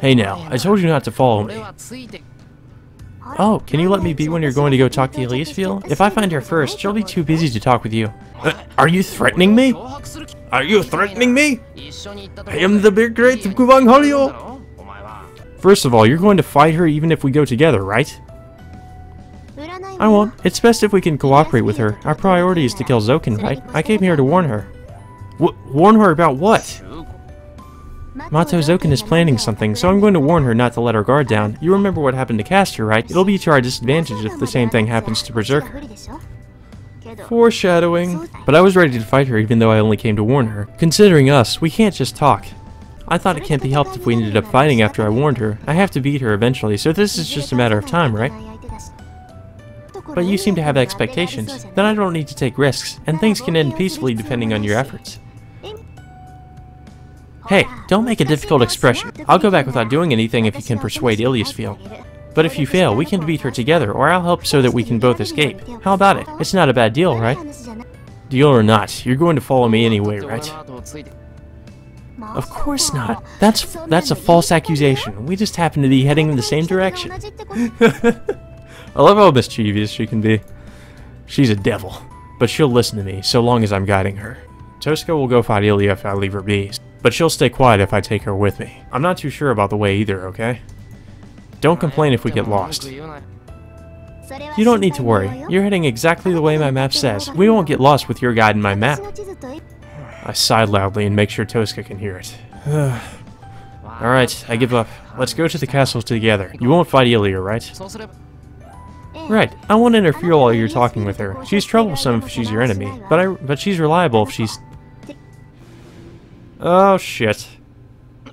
Hey now, I told you not to follow me. Oh, can you let me be when you're going to go talk to Ilya's field? If I find her first, she'll be too busy to talk with you. Are you threatening me? Are you threatening me? I am the big great Kubang Halio! First of all, you're going to fight her even if we go together, right? I won't. It's best if we can cooperate with her. Our priority is to kill Zoken, right? I came here to warn her. Warn her about what? Mato Zoken is planning something, so I'm going to warn her not to let her guard down. You remember what happened to Caster, right? It'll be to our disadvantage if the same thing happens to Berserker. Foreshadowing. But I was ready to fight her even though I only came to warn her. Considering us, we can't just talk. I thought it can't be helped if we ended up fighting after I warned her. I have to beat her eventually, so this is just a matter of time, right? But you seem to have expectations. Then I don't need to take risks, and things can end peacefully depending on your efforts. Hey, don't make a difficult expression. I'll go back without doing anything if you can persuade Ilya's field. But if you fail, we can beat her together, or I'll help so that we can both escape. How about it? It's not a bad deal, right? Deal or not, you're going to follow me anyway, right? Of course not. That's a false accusation. We just happen to be heading in the same direction. I love how mischievous she can be. She's a devil, but she'll listen to me so long as I'm guiding her. Tosuka will go fight Ilya if I leave her be, but she'll stay quiet if I take her with me. I'm not too sure about the way either, okay? Don't complain if we get lost. You don't need to worry. You're heading exactly the way my map says. We won't get lost with your guide and my map. I sigh loudly and make sure Tosuka can hear it. Alright, I give up. Let's go to the castle together. You won't fight Ilya, right? Right. I won't interfere while you're talking with her. She's troublesome if she's your enemy, but she's reliable if she's... Oh, shit.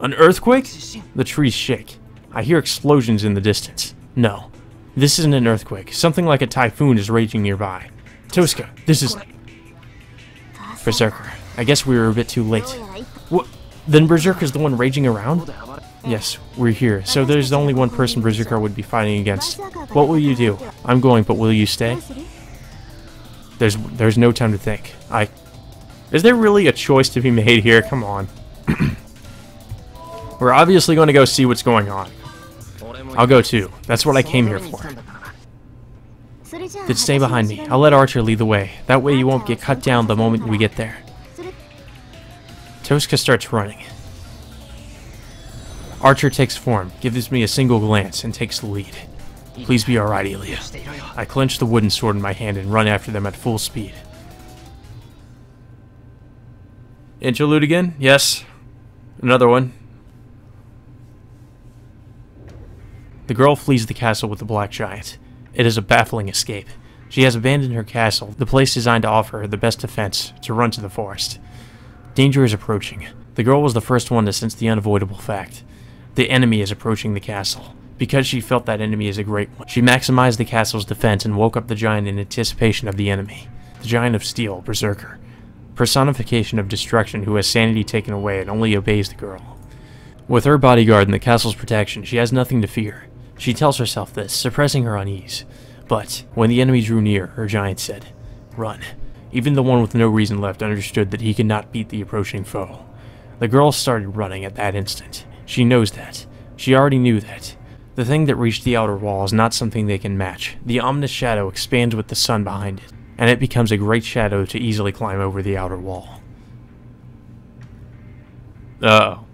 An earthquake? The trees shake. I hear explosions in the distance. No. This isn't an earthquake. Something like a typhoon is raging nearby. Tosuka, this is... Berserker. I guess we were a bit too late. What? Then Berserker's the one raging around? Yes, we're here, so there's only one person Berserker would be fighting against. What will you do? I'm going, but will you stay? There's no time to think. Is there really a choice to be made here? Come on. We're obviously going to go see what's going on. I'll go too. That's what I came here for. Then stay behind me. I'll let Archer lead the way. That way you won't get cut down the moment we get there. Tosuka starts running. Archer takes form, gives me a single glance, and takes the lead. Please be alright, Ilya. I clench the wooden sword in my hand and run after them at full speed. Interlude again? Yes. Another one. The girl flees the castle with the Black Giant. It is a baffling escape. She has abandoned her castle, the place designed to offer her the best defense, to run to the forest. Danger is approaching. The girl was the first one to sense the unavoidable fact. The enemy is approaching the castle. Because she felt that enemy is a great one, she maximized the castle's defense and woke up the giant in anticipation of the enemy. The Giant of Steel, Berserker. Personification of destruction who has sanity taken away and only obeys the girl. With her bodyguard and the castle's protection, she has nothing to fear. She tells herself this, suppressing her unease. But, when the enemy drew near, her giant said, "Run." Even the one with no reason left understood that he could not beat the approaching foe. The girl started running at that instant. She knows that. She already knew that. The thing that reached the outer wall is not something they can match. The ominous shadow expands with the sun behind it, and it becomes a great shadow to easily climb over the outer wall. Uh-oh.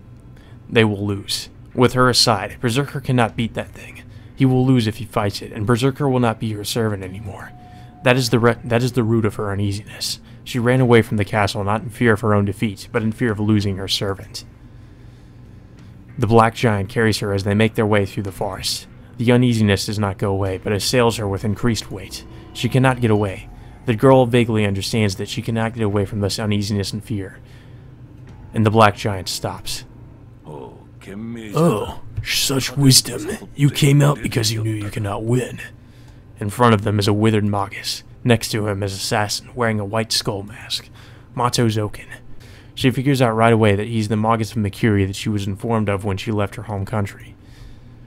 They will lose. With her aside, Berserker cannot beat that thing. He will lose if he fights it, and Berserker will not be her servant anymore. That is the root of her uneasiness. She ran away from the castle not in fear of her own defeat, but in fear of losing her servant. The Black Giant carries her as they make their way through the forest. The uneasiness does not go away, but assails her with increased weight. She cannot get away. The girl vaguely understands that she cannot get away from this uneasiness and fear. And the Black Giant stops. Oh, such wisdom. You came out because you knew you cannot win. In front of them is a withered Magus. Next to him is an assassin wearing a white skull mask. Mato Zoken. She figures out right away that he's the Magus of Mercury that she was informed of when she left her home country.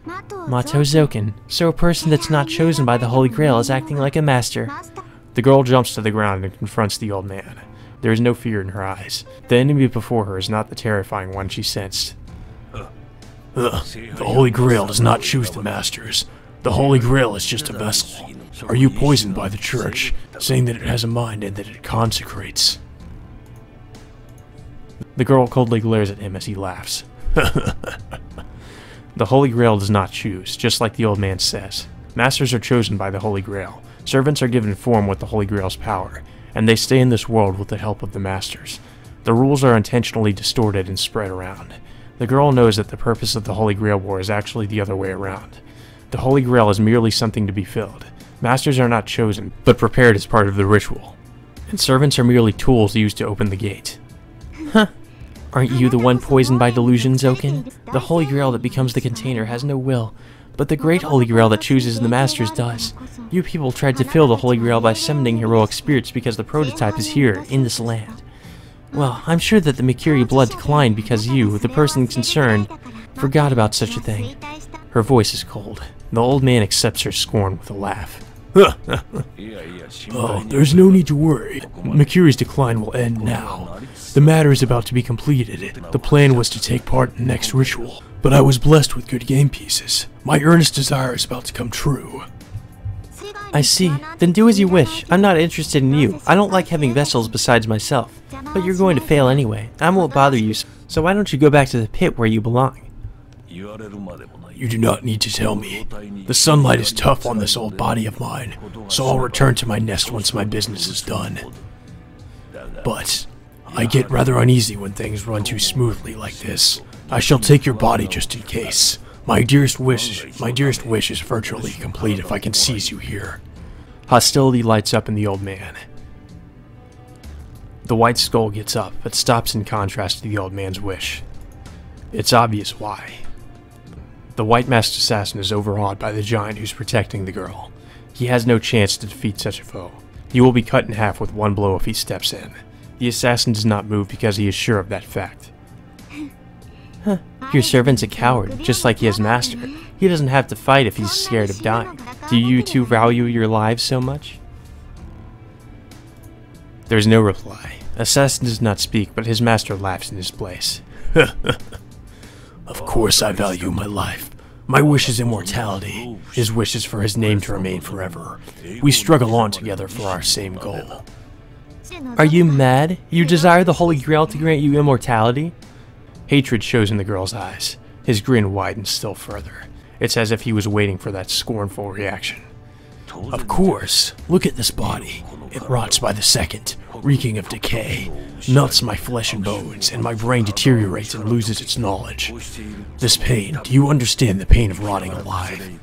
Mato Zoken, so a person that's not chosen by the Holy Grail is acting like a master. The girl jumps to the ground and confronts the old man. There is no fear in her eyes. The enemy before her is not the terrifying one she sensed. The Holy Grail does not choose the masters. The Holy Grail is just a vessel. Are you poisoned by the church, saying that it has a mind and that it consecrates? The girl coldly glares at him as he laughs. The Holy Grail does not choose, just like the old man says. Masters are chosen by the Holy Grail. Servants are given form with the Holy Grail's power, and they stay in this world with the help of the masters. The rules are intentionally distorted and spread around. The girl knows that the purpose of the Holy Grail War is actually the other way around. The Holy Grail is merely something to be filled. Masters are not chosen, but prepared as part of the ritual. And servants are merely tools used to open the gate. Huh. Aren't you the one poisoned by delusion, Zoken? The Holy Grail that becomes the container has no will, but the great Holy Grail that chooses the Masters does. You people tried to fill the Holy Grail by summoning heroic spirits because the prototype is here, in this land. Well, I'm sure that the Mercury blood declined because you, the person concerned, forgot about such a thing. Her voice is cold. The old man accepts her scorn with a laugh. Oh, there's no need to worry. Mercury's decline will end now. The matter is about to be completed. The plan was to take part in the next ritual, but I was blessed with good game pieces. My earnest desire is about to come true. I see. Then do as you wish. I'm not interested in you. I don't like having vessels besides myself. But you're going to fail anyway. I won't bother you, so why don't you go back to the pit where you belong? You do not need to tell me. The sunlight is tough on this old body of mine, so I'll return to my nest once my business is done. But I get rather uneasy when things run too smoothly like this. I shall take your body just in case. My dearest wish is virtually complete if I can seize you here. Hostility lights up in the old man. The white skull gets up, but stops in contrast to the old man's wish. It's obvious why. The white masked assassin is overawed by the giant who's protecting the girl. He has no chance to defeat such a foe. He will be cut in half with one blow if he steps in. The assassin does not move because he is sure of that fact. Huh. Your servant's a coward, just like his master. He doesn't have to fight if he's scared of dying. Do you two value your lives so much? There's no reply. Assassin does not speak, but his master laughs in his place. Of course I value my life. My wish is immortality. His wish is for his name to remain forever. We struggle on together for our same goal. Are you mad? You desire the Holy Grail to grant you immortality? Hatred shows in the girl's eyes. His grin widens still further. It's as if he was waiting for that scornful reaction. Of course. Look at this body. It rots by the second, reeking of decay, melts my flesh and bones, and my brain deteriorates and loses its knowledge. This pain, do you understand the pain of rotting alive?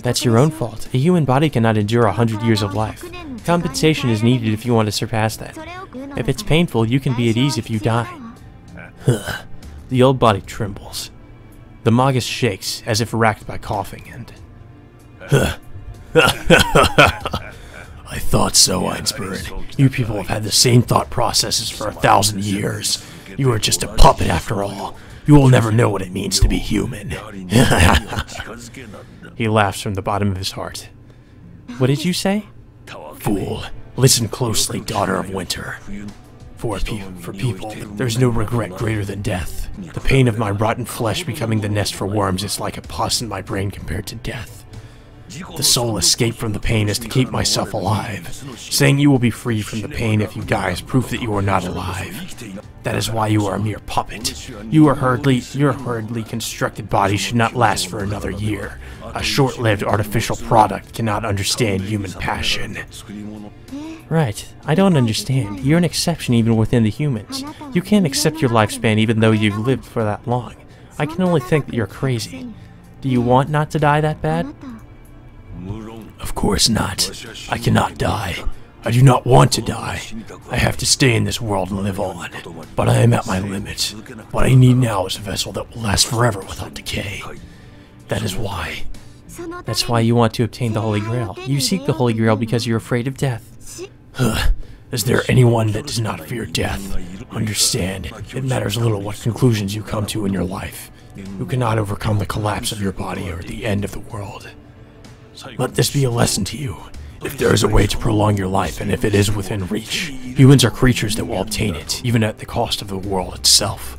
That's your own fault. A human body cannot endure 100 years of life. Compensation is needed if you want to surpass that. If it's painful, you can be at ease if you die. The old body trembles. The magus shakes, as if racked by coughing, and... I thought so, Einsberg. You people have had the same thought processes for 1,000 years. You are just a puppet after all. You will never know what it means to be human. He laughs from the bottom of his heart. What did you say? Fool, listen closely, daughter of winter. For people, there's no regret greater than death. The pain of my rotten flesh becoming the nest for worms is like a pus in my brain compared to death. The sole escape from the pain is to keep myself alive. Saying you will be free from the pain if you die is proof that you are not alive. That is why you are a mere puppet. Your hurriedly constructed body should not last for another year. A short-lived artificial product cannot understand human passion. Right. I don't understand. You're an exception even within the humans. You can't accept your lifespan even though you've lived for that long. I can only think that you're crazy. Do you want not to die that bad? Of course not. I cannot die. I do not want to die. I have to stay in this world and live on. But I am at my limit. What I need now is a vessel that will last forever without decay. That is why. That's why you want to obtain the Holy Grail. You seek the Holy Grail because you're afraid of death. Is there anyone that does not fear death? Understand, it matters little what conclusions you come to in your life. You cannot overcome the collapse of your body or the end of the world. Let this be a lesson to you. If there is a way to prolong your life, and if it is within reach, humans are creatures that will obtain it, even at the cost of the world itself.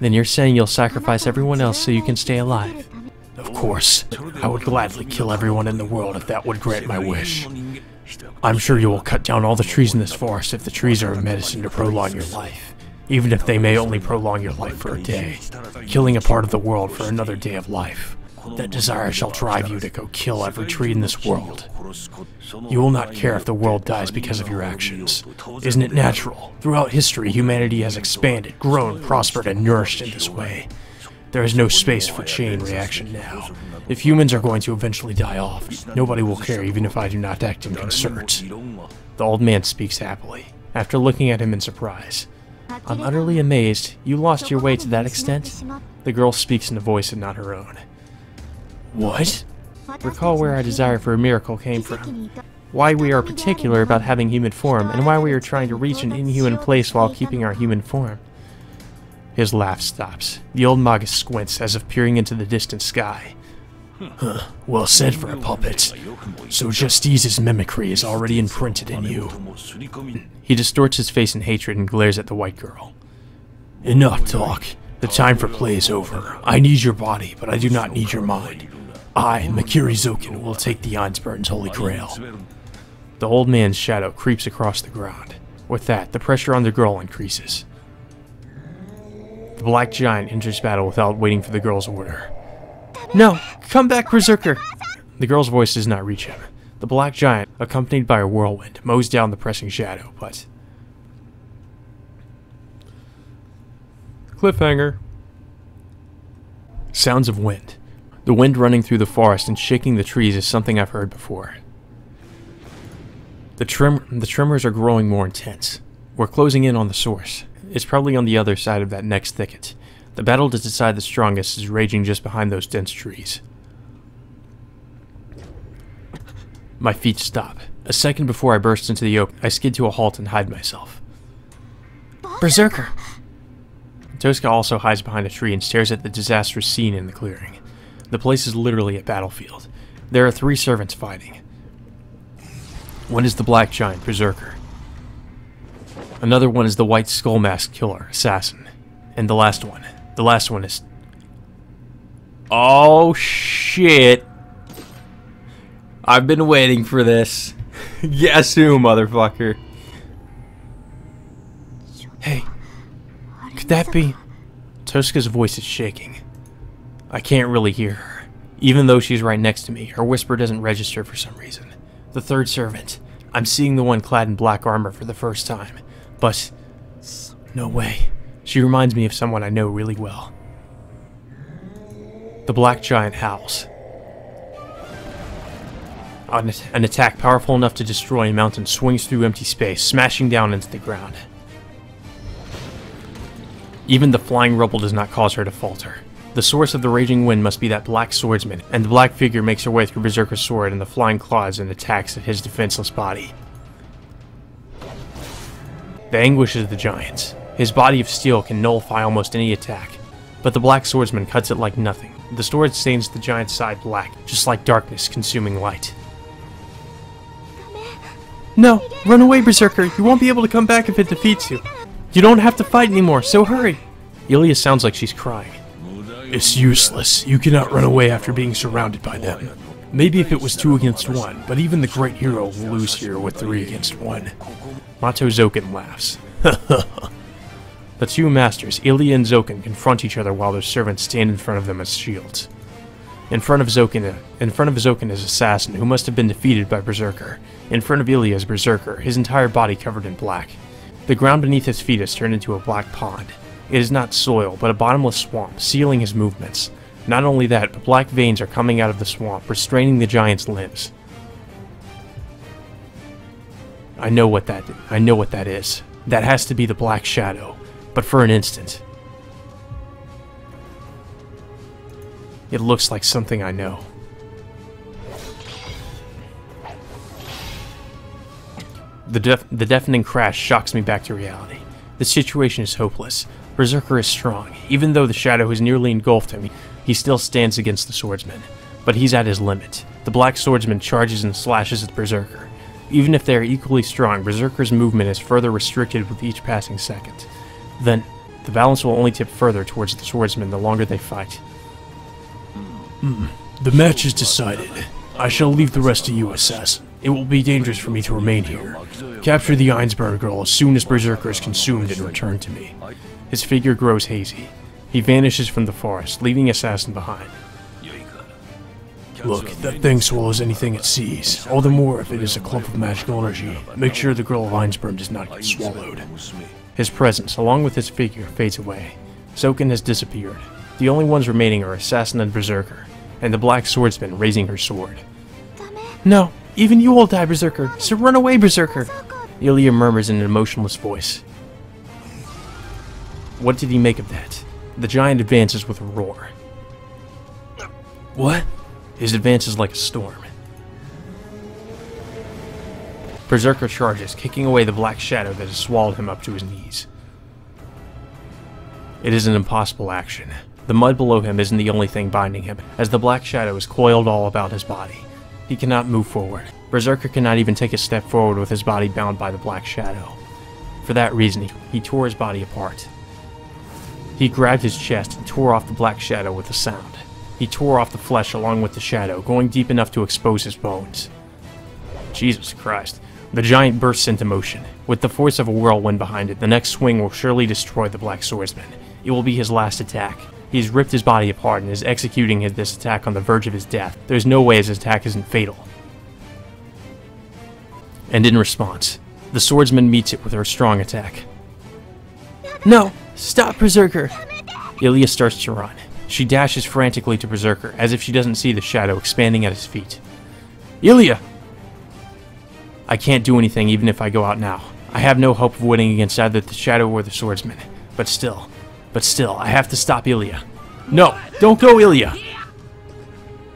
Then you're saying you'll sacrifice everyone else so you can stay alive? Of course. I would gladly kill everyone in the world if that would grant my wish. I'm sure you will cut down all the trees in this forest if the trees are a medicine to prolong your life, even if they may only prolong your life for a day, killing a part of the world for another day of life. That desire shall drive you to go kill every tree in this world. You will not care if the world dies because of your actions. Isn't it natural? Throughout history, humanity has expanded, grown, prospered, and nourished in this way. There is no space for chain reaction now. If humans are going to eventually die off, nobody will care even if I do not act in concert. The old man speaks happily, after looking at him in surprise. I'm utterly amazed. You lost your way to that extent? The girl speaks in a voice not her own. What? Recall where our desire for a miracle came from. Why we are particular about having human form, and why we are trying to reach an inhuman place while keeping our human form. His laugh stops. The old magus squints as if peering into the distant sky. Well said for a puppet. So Justice's mimicry is already imprinted in you. He distorts his face in hatred and glares at the white girl. Enough talk. The time for play is over. I need your body, but I do not need your mind. I, Makiri Zokin, will take the Einsberg's Holy Grail. The old man's shadow creeps across the ground. With that, the pressure on the girl increases. The black giant enters battle without waiting for the girl's order. No! Come back, Berserker! The girl's voice does not reach him. The black giant, accompanied by a whirlwind, mows down the pressing shadow, but... Cliffhanger. Sounds of wind. The wind running through the forest and shaking the trees is something I've heard before. The tremors are growing more intense. We're closing in on the source. It's probably on the other side of that next thicket. The battle to decide the strongest is raging just behind those dense trees. My feet stop. A second before I burst into the open, I skid to a halt and hide myself. Berserker! Tosca also hides behind a tree and stares at the disastrous scene in the clearing. The place is literally a battlefield. There are 3 servants fighting. One is the black giant, Berserker. Another one is the white skull mask killer, Assassin. And the last one is... Oh shit! I've been waiting for this. Guess who, motherfucker? Hey, could that be... Tosca's voice is shaking. I can't really hear her. Even though she's right next to me, her whisper doesn't register for some reason. The third servant. I'm seeing the one clad in black armor for the first time. But, no way. She reminds me of someone I know really well. The black giant howls. An attack powerful enough to destroy a mountain swings through empty space, smashing down into the ground. Even the flying rubble does not cause her to falter. The source of the raging wind must be that black swordsman, and the black figure makes her way through Berserker's sword and the flying claws and attacks at his defenseless body. The anguish of the giants. His body of steel can nullify almost any attack, but the black swordsman cuts it like nothing. The sword stains the giant's side black, just like darkness consuming light. No, run away, Berserker. You won't be able to come back if it defeats you. You don't have to fight anymore, so hurry. Ilya sounds like she's crying. It's useless. You cannot run away after being surrounded by them. Maybe if it was 2 against 1, but even the great hero will lose here with 3 against 1. Mato Zoken laughs. The two masters, Ilya and Zoken, confront each other while their servants stand in front of them as shields. In front of Zoken is Assassin, who must have been defeated by Berserker. In front of Ilya is Berserker, his entire body covered in black. The ground beneath his feet has turned into a black pond. It is not soil, but a bottomless swamp, sealing his movements. Not only that, but black veins are coming out of the swamp, restraining the giant's limbs. I know what that is. That has to be the Black Shadow. But for an instant, it looks like something I know. The deafening crash shocks me back to reality. The situation is hopeless. Berserker is strong. Even though the shadow has nearly engulfed him, he still stands against the swordsman. But he's at his limit. The black swordsman charges and slashes at Berserker. Even if they are equally strong, Berserker's movement is further restricted with each passing second. Then, the balance will only tip further towards the swordsman the longer they fight. The match is decided. I shall leave the rest to you, Assassin. It will be dangerous for me to remain here. Capture the Einsberg girl as soon as Berserker is consumed and return to me. His figure grows hazy. He vanishes from the forest, leaving Assassin behind. Look, that thing swallows anything it sees. All the more if it is a clump of magical energy. Make sure the girl of Einsberg does not get swallowed. His presence, along with his figure, fades away. Zoken has disappeared. The only ones remaining are Assassin and Berserker, and the black swordsman raising her sword. No, even you will die, Berserker, so run away, Berserker. Ilya murmurs in an emotionless voice. What did he make of that? The giant advances with a roar. What? His advance is like a storm. Berserker charges, kicking away the black shadow that has swallowed him up to his knees. It is an impossible action. The mud below him isn't the only thing binding him, as the black shadow is coiled all about his body. He cannot move forward. Berserker cannot even take a step forward with his body bound by the black shadow. For that reason, he tore his body apart. He grabbed his chest and tore off the black shadow with a sound. He tore off the flesh along with the shadow, going deep enough to expose his bones. Jesus Christ. The giant bursts into motion. With the force of a whirlwind behind it, the next swing will surely destroy the black swordsman. It will be his last attack. He's ripped his body apart and is executing this attack on the verge of his death. There's no way his attack isn't fatal. And in response, the swordsman meets it with her strong attack. No! Stop, Berserker! Ilya starts to run. She dashes frantically to Berserker, as if she doesn't see the shadow expanding at his feet. Ilya! I can't do anything even if I go out now. I have no hope of winning against either the shadow or the swordsman. But still, I have to stop Ilya. No, don't go, Ilya!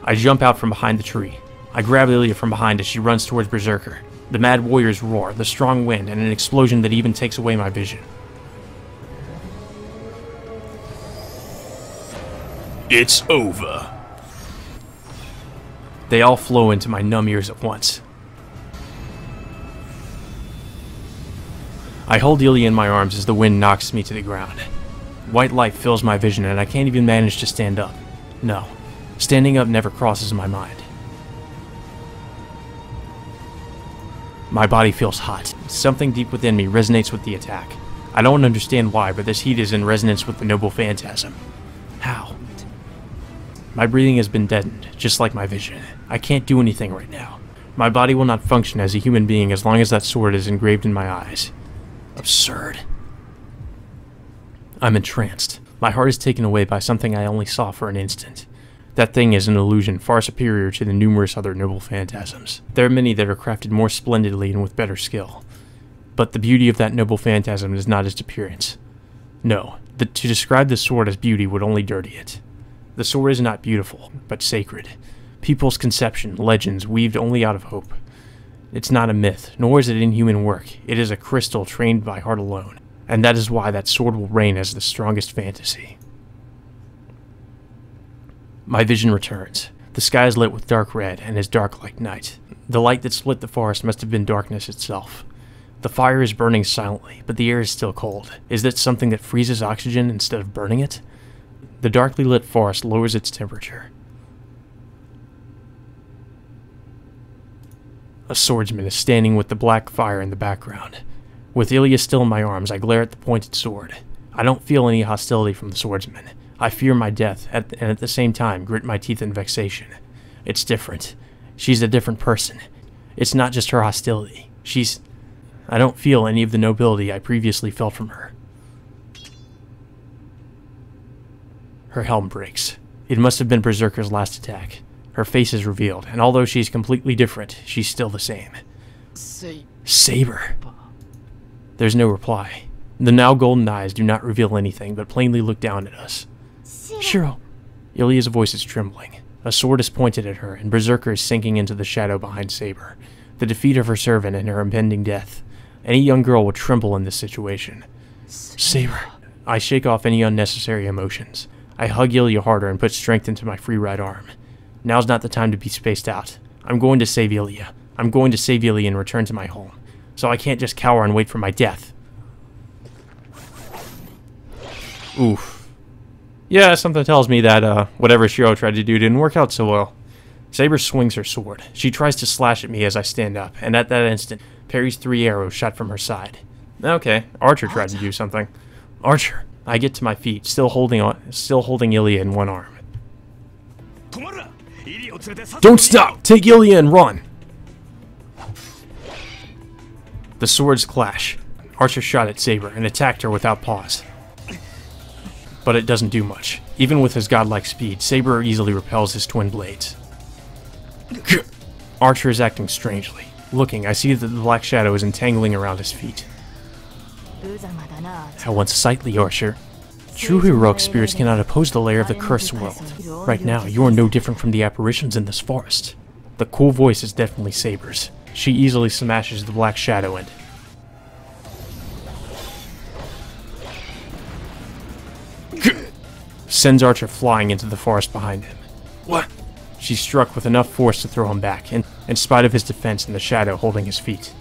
I jump out from behind the tree. I grab Ilya from behind as she runs towards Berserker. The mad warriors roar, the strong wind, and an explosion that even takes away my vision. It's over. They all flow into my numb ears at once. I hold Ilya in my arms as the wind knocks me to the ground. White light fills my vision and I can't even manage to stand up. No, standing up never crosses my mind. My body feels hot. Something deep within me resonates with the attack. I don't understand why, but this heat is in resonance with the noble phantasm. How? My breathing has been deadened, just like my vision. I can't do anything right now. My body will not function as a human being as long as that sword is engraved in my eyes. Absurd. I'm entranced. My heart is taken away by something I only saw for an instant. That thing is an illusion far superior to the numerous other noble phantasms. There are many that are crafted more splendidly and with better skill. But the beauty of that noble phantasm is not its appearance. No, to describe the sword as beauty would only dirty it. The sword is not beautiful, but sacred. People's conception, legends, weaved only out of hope. It's not a myth, nor is it inhuman work. It is a crystal trained by heart alone. And that is why that sword will reign as the strongest fantasy. My vision returns. The sky is lit with dark red and is dark like night. The light that split the forest must have been darkness itself. The fire is burning silently, but the air is still cold. Is that something that freezes oxygen instead of burning it? The darkly lit forest lowers its temperature. A swordsman is standing with the black fire in the background. With Ilya still in my arms, I glare at the pointed sword. I don't feel any hostility from the swordsman. I fear my death, and at the same time grit my teeth in vexation. It's different. She's a different person. It's not just her hostility. I don't feel any of the nobility I previously felt from her. Her helm breaks. It must have been Berserker's last attack. Her face is revealed, and although she's completely different, she's still the same. Saber! There's no reply. The now golden eyes do not reveal anything, but plainly look down at us. Shiro. Ilya's voice is trembling. A sword is pointed at her, and Berserker is sinking into the shadow behind Saber. The defeat of her servant and her impending death. Any young girl would tremble in this situation. Saber. I shake off any unnecessary emotions. I hug Ilya harder and put strength into my free right arm. Now's not the time to be spaced out. I'm going to save Ilya. I'm going to save Ilya and return to my home. So I can't just cower and wait for my death. Oof. Yeah, something tells me that whatever Shiro tried to do didn't work out so well. Saber swings her sword. She tries to slash at me as I stand up, and at that instant, parries 3 arrows shot from her side. Okay, Archer tried to do something. Archer. I get to my feet, still holding Ilya in one arm. Don't stop! Take Ilya and run! The swords clash. Archer shot at Saber and attacked her without pause. But it doesn't do much. Even with his godlike speed, Saber easily repels his twin blades. Archer is acting strangely. Looking, I see that the black shadow is entangling around his feet. How unsightly, Archer. True heroic spirits cannot oppose the lair of the cursed world. Right now, you are no different from the apparitions in this forest. The cool voice is definitely Saber's. She easily smashes the black shadow and... sends Archer flying into the forest behind him. What? She struck with enough force to throw him back, in spite of his defense and the shadow holding his feet.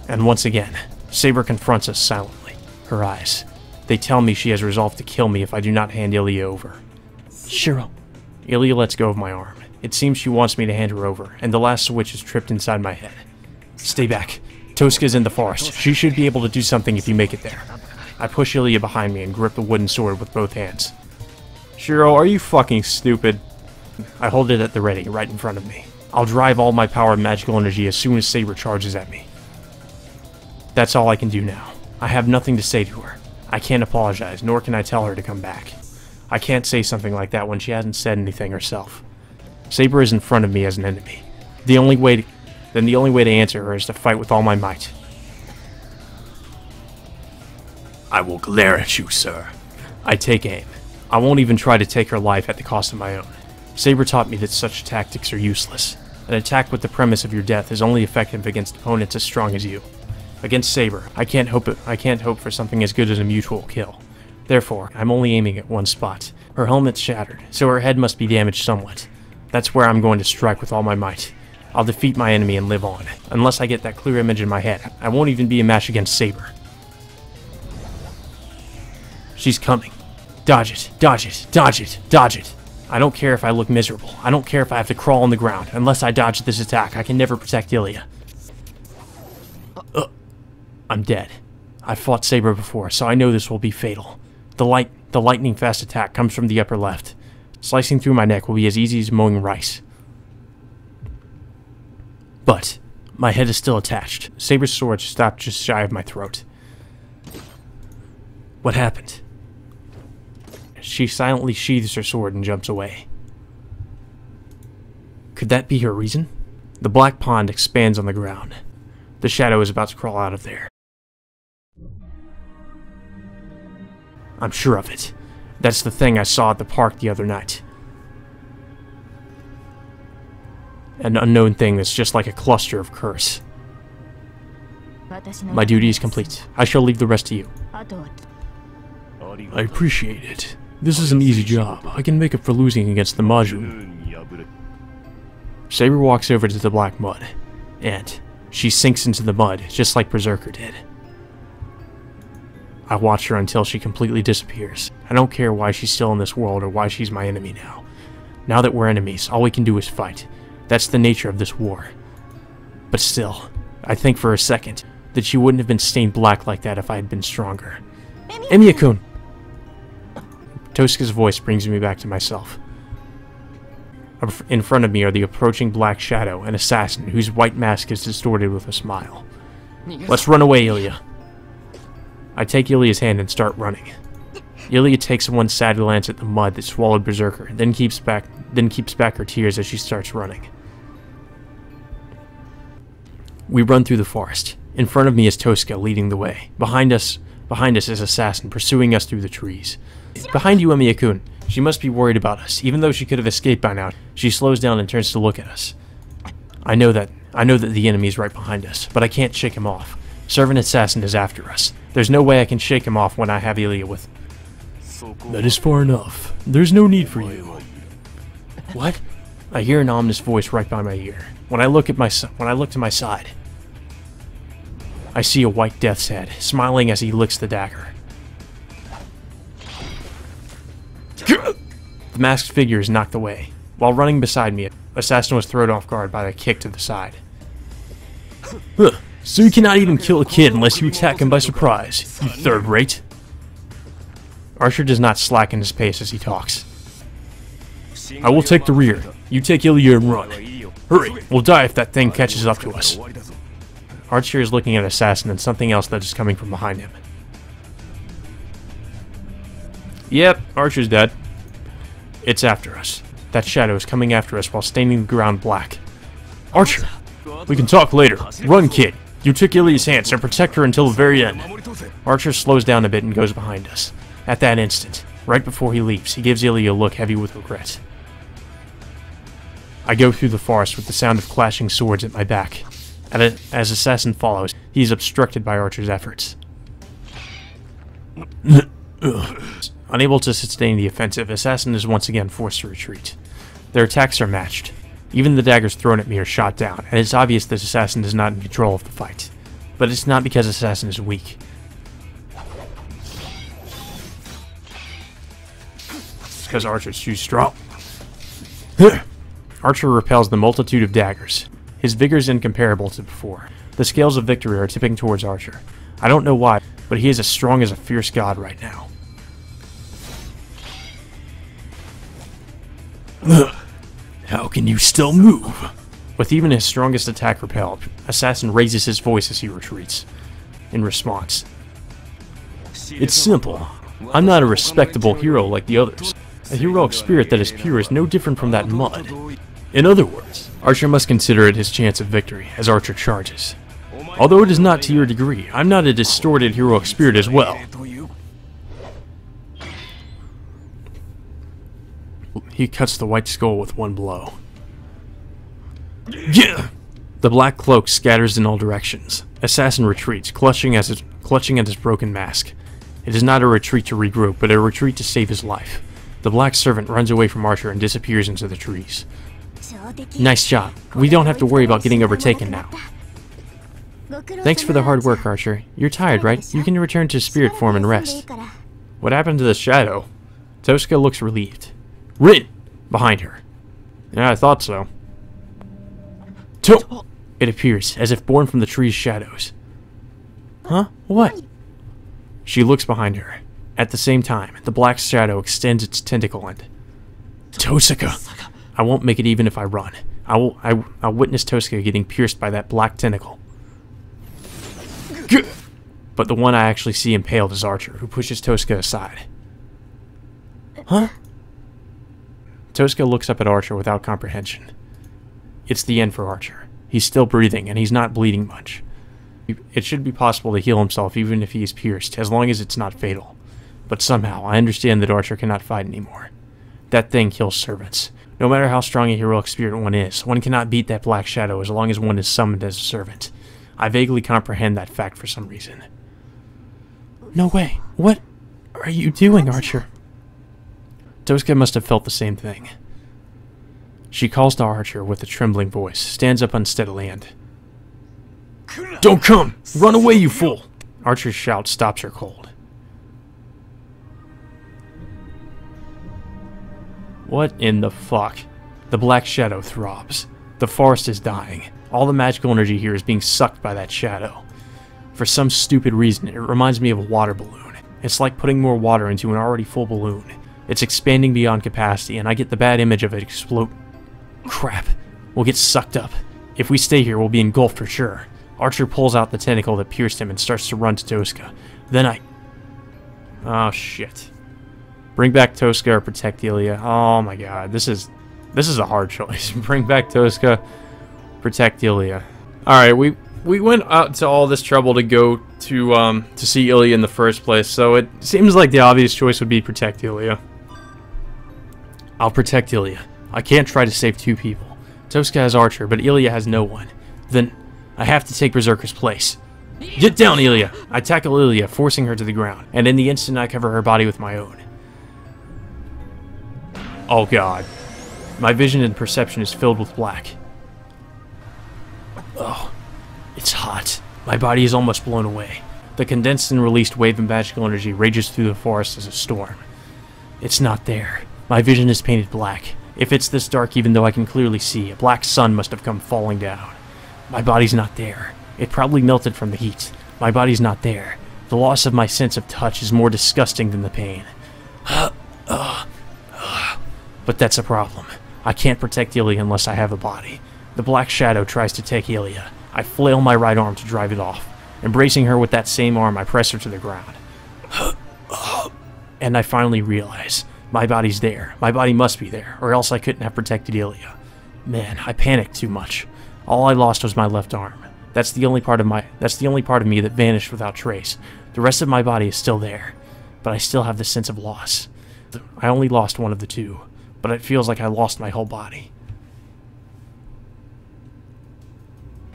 And once again, Saber confronts us silently. Her eyes. They tell me she has resolved to kill me if I do not hand Ilya over. Shiro. Ilya lets go of my arm. It seems she wants me to hand her over, and the last switch is tripped inside my head. Stay back. Toska's in the forest. She should be able to do something if you make it there. I push Ilya behind me and grip the wooden sword with both hands. Shiro, are you fucking stupid? I hold it at the ready, right in front of me. I'll drive all my power and magical energy as soon as Saber charges at me. That's all I can do now. I have nothing to say to her. I can't apologize, nor can I tell her to come back. I can't say something like that when she hasn't said anything herself. Saber is in front of me as an enemy. The only way to answer her is to fight with all my might. I will glare at you, sir. I take aim. I won't even try to take her life at the cost of my own. Saber taught me that such tactics are useless. An attack with the premise of your death is only effective against opponents as strong as you. Against Saber, I can't hope for something as good as a mutual kill. Therefore, I'm only aiming at one spot. Her helmet's shattered, so her head must be damaged somewhat. That's where I'm going to strike with all my might. I'll defeat my enemy and live on. Unless I get that clear image in my head, I won't even be a match against Saber. She's coming. Dodge it, dodge it, dodge it, dodge it. I don't care if I look miserable. I don't care if I have to crawl on the ground. Unless I dodge this attack, I can never protect Ilya. I'm dead. I've fought Saber before, so I know this will be fatal. The lightning-fast attack comes from the upper left. Slicing through my neck will be as easy as mowing rice. But my head is still attached. Saber's sword stopped just shy of my throat. What happened? She silently sheathes her sword and jumps away. Could that be her reason? The black pond expands on the ground. The shadow is about to crawl out of there. I'm sure of it. That's the thing I saw at the park the other night. An unknown thing that's just like a cluster of curse. My duty is complete. I shall leave the rest to you. I appreciate it. This is an easy job. I can make up for losing against the Maju. Saber walks over to the black mud, and she sinks into the mud just like Berserker did. I watch her until she completely disappears. I don't care why she's still in this world or why she's my enemy now. Now that we're enemies, all we can do is fight. That's the nature of this war. But still, I think for a second that she wouldn't have been stained black like that if I had been stronger. Emiya-kun! Tosuke's voice brings me back to myself. In front of me are the approaching black shadow, an assassin whose white mask is distorted with a smile. Let's run away, Ilya. I take Ilya's hand and start running. Ilya takes one sad glance at the mud that swallowed Berserker, then keeps back her tears as she starts running. We run through the forest. In front of me is Tosuke leading the way. Behind us is Assassin pursuing us through the trees. Behind you, Emiya-kun. She must be worried about us. Even though she could have escaped by now, she slows down and turns to look at us. I know that the enemy is right behind us, but I can't shake him off. Servant Assassin is after us. There's no way I can shake him off when I have Ilya with me. That is far enough. There's no need for you. What? I hear an ominous voice right by my ear. When I look to my side, I see a white death's head, smiling as he licks the dagger. The masked figure is knocked away. While running beside me, Assassin was thrown off guard by a kick to the side. So you cannot even kill a kid unless you attack him by surprise, you third-rate. Archer does not slacken his pace as he talks. I will take the rear. You take Ilya and run. Hurry, we'll die if that thing catches up to us. Archer is looking at Assassin and something else that is coming from behind him. Yep, Archer's dead. It's after us. That shadow is coming after us while staining the ground black. Archer, we can talk later. Run, kid. You took Ilya's hand, so protect her until the very end. Archer slows down a bit and goes behind us. At that instant, right before he leaves, he gives Ilya a look heavy with regret. I go through the forest with the sound of clashing swords at my back. As Assassin follows, he is obstructed by Archer's efforts. Unable to sustain the offensive, Assassin is once again forced to retreat. Their attacks are matched. Even the daggers thrown at me are shot down, and it's obvious that Assassin is not in control of the fight. But it's not because Assassin is weak. It's because Archer's too strong. Archer repels the multitude of daggers. His vigor is incomparable to before. The scales of victory are tipping towards Archer. I don't know why, but he is as strong as a fierce god right now. How can you still move? With even his strongest attack repelled, Assassin raises his voice as he retreats. In response, it's simple. I'm not a respectable hero like the others. A heroic spirit that is pure is no different from that mud. In other words, Archer must consider it his chance of victory as Archer charges. Although it is not to your degree, I'm not a distorted heroic spirit as well. He cuts the white skull with one blow. Yeah! The black cloak scatters in all directions. Assassin retreats, clutching at his broken mask. It is not a retreat to regroup, but a retreat to save his life. The black servant runs away from Archer and disappears into the trees. Nice job. We don't have to worry about getting overtaken now. Thanks for the hard work, Archer. You're tired, right? You can return to spirit form and rest. What happened to the shadow? Tosuke looks relieved. Rin! Behind her. Yeah, I thought so. It appears, as if born from the tree's shadows. Huh? What? She looks behind her. At the same time, the black shadow extends its tentacle end. Tosuke! I won't make it even if I run. I'll witness Tosca getting pierced by that black tentacle. But the one I actually see impaled is Archer, who pushes Tosca aside. Huh? Tosca looks up at Archer without comprehension. It's the end for Archer. He's still breathing, and he's not bleeding much. It should be possible to heal himself even if he is pierced, as long as it's not fatal. But somehow, I understand that Archer cannot fight anymore. That thing kills servants. No matter how strong a heroic spirit one is, one cannot beat that black shadow as long as one is summoned as a servant. I vaguely comprehend that fact for some reason. No way. What are you doing, Archer? Tosca must have felt the same thing. She calls to Archer with a trembling voice, stands up unsteadily and... "Don't come! Run away, you fool!" Archer's shout stops her cold. What in the fuck? The black shadow throbs. The forest is dying. All the magical energy here is being sucked by that shadow. For some stupid reason, it reminds me of a water balloon. It's like putting more water into an already full balloon. It's expanding beyond capacity, and I get the bad image of it explode. Crap. We'll get sucked up. If we stay here, we'll be engulfed for sure. Archer pulls out the tentacle that pierced him and starts to run to Tosca. Then oh, shit. Bring back Tosca or protect Ilya. Oh my god, this is a hard choice. Bring back Tosca, protect Ilya. Alright, we went out to all this trouble to go to see Ilya in the first place, so it seems like the obvious choice would be protect Ilya. I'll protect Ilya. I can't try to save two people. Tosca has Archer, but Ilya has no one. Then I have to take Berserker's place. Get down, Ilya! I tackle Ilya, forcing her to the ground, and in the instant I cover her body with my own. Oh god. My vision and perception is filled with black. Oh, it's hot. My body is almost blown away. The condensed and released wave of magical energy rages through the forest as a storm. It's not there. My vision is painted black. If it's this dark, even though I can clearly see, a black sun must have come falling down. My body's not there. It probably melted from the heat. My body's not there. The loss of my sense of touch is more disgusting than the pain. But that's a problem. I can't protect Ilya unless I have a body. The black shadow tries to take Ilya. I flail my right arm to drive it off. Embracing her with that same arm, I press her to the ground. And I finally realize, my body's there. My body must be there, or else I couldn't have protected Ilya. Man, I panicked too much. All I lost was my left arm. That's the only part of me that vanished without trace. The rest of my body is still there, but I still have the sense of loss. I only lost one of the two, but it feels like I lost my whole body.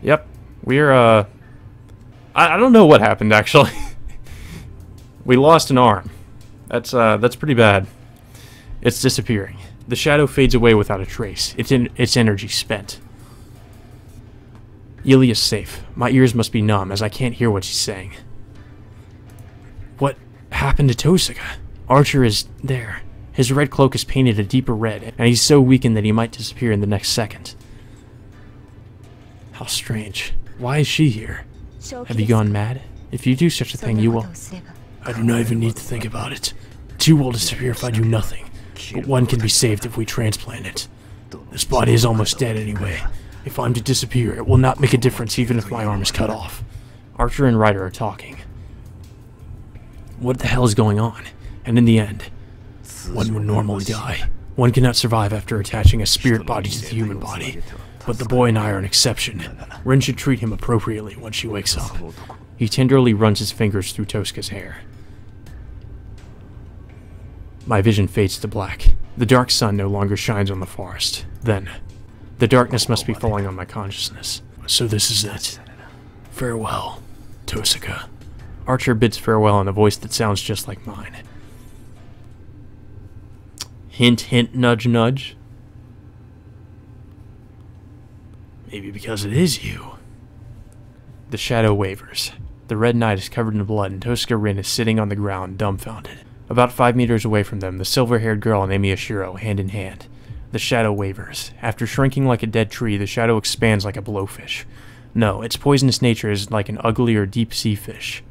Yep, we're I don't know what happened actually. We lost an arm. That's pretty bad. It's disappearing. The shadow fades away without a trace. Its energy spent. Ilya's safe. My ears must be numb as I can't hear what she's saying. What happened to Tosca? Archer is there. His red cloak is painted a deeper red, and he's so weakened that he might disappear in the next second. How strange. Why is she here? Have you gone mad? If you do such a thing, you will... I do not even need to think about it. Two will disappear if I do nothing, but one can be saved if we transplant it. This body is almost dead anyway. If I'm to disappear, it will not make a difference even if my arm is cut off. Archer and Ryder are talking. What the hell is going on? And in the end, one would normally die. One cannot survive after attaching a spirit body to the human body. But the boy and I are an exception. Ren should treat him appropriately when she wakes up. He tenderly runs his fingers through Tosca's hair. My vision fades to black. The dark sun no longer shines on the forest. Then, the darkness must be falling on my consciousness. So this is it. Farewell, Tosca. Archer bids farewell in a voice that sounds just like mine. Hint, hint, nudge, nudge. Maybe because it is you. The shadow wavers. The red night is covered in blood, and Tosca Rin is sitting on the ground, dumbfounded. About 5 meters away from them, the silver-haired girl and Amy Ashiro, hand in hand. The shadow wavers. After shrinking like a dead tree, the shadow expands like a blowfish. No, its poisonous nature is like an uglier deep-sea fish.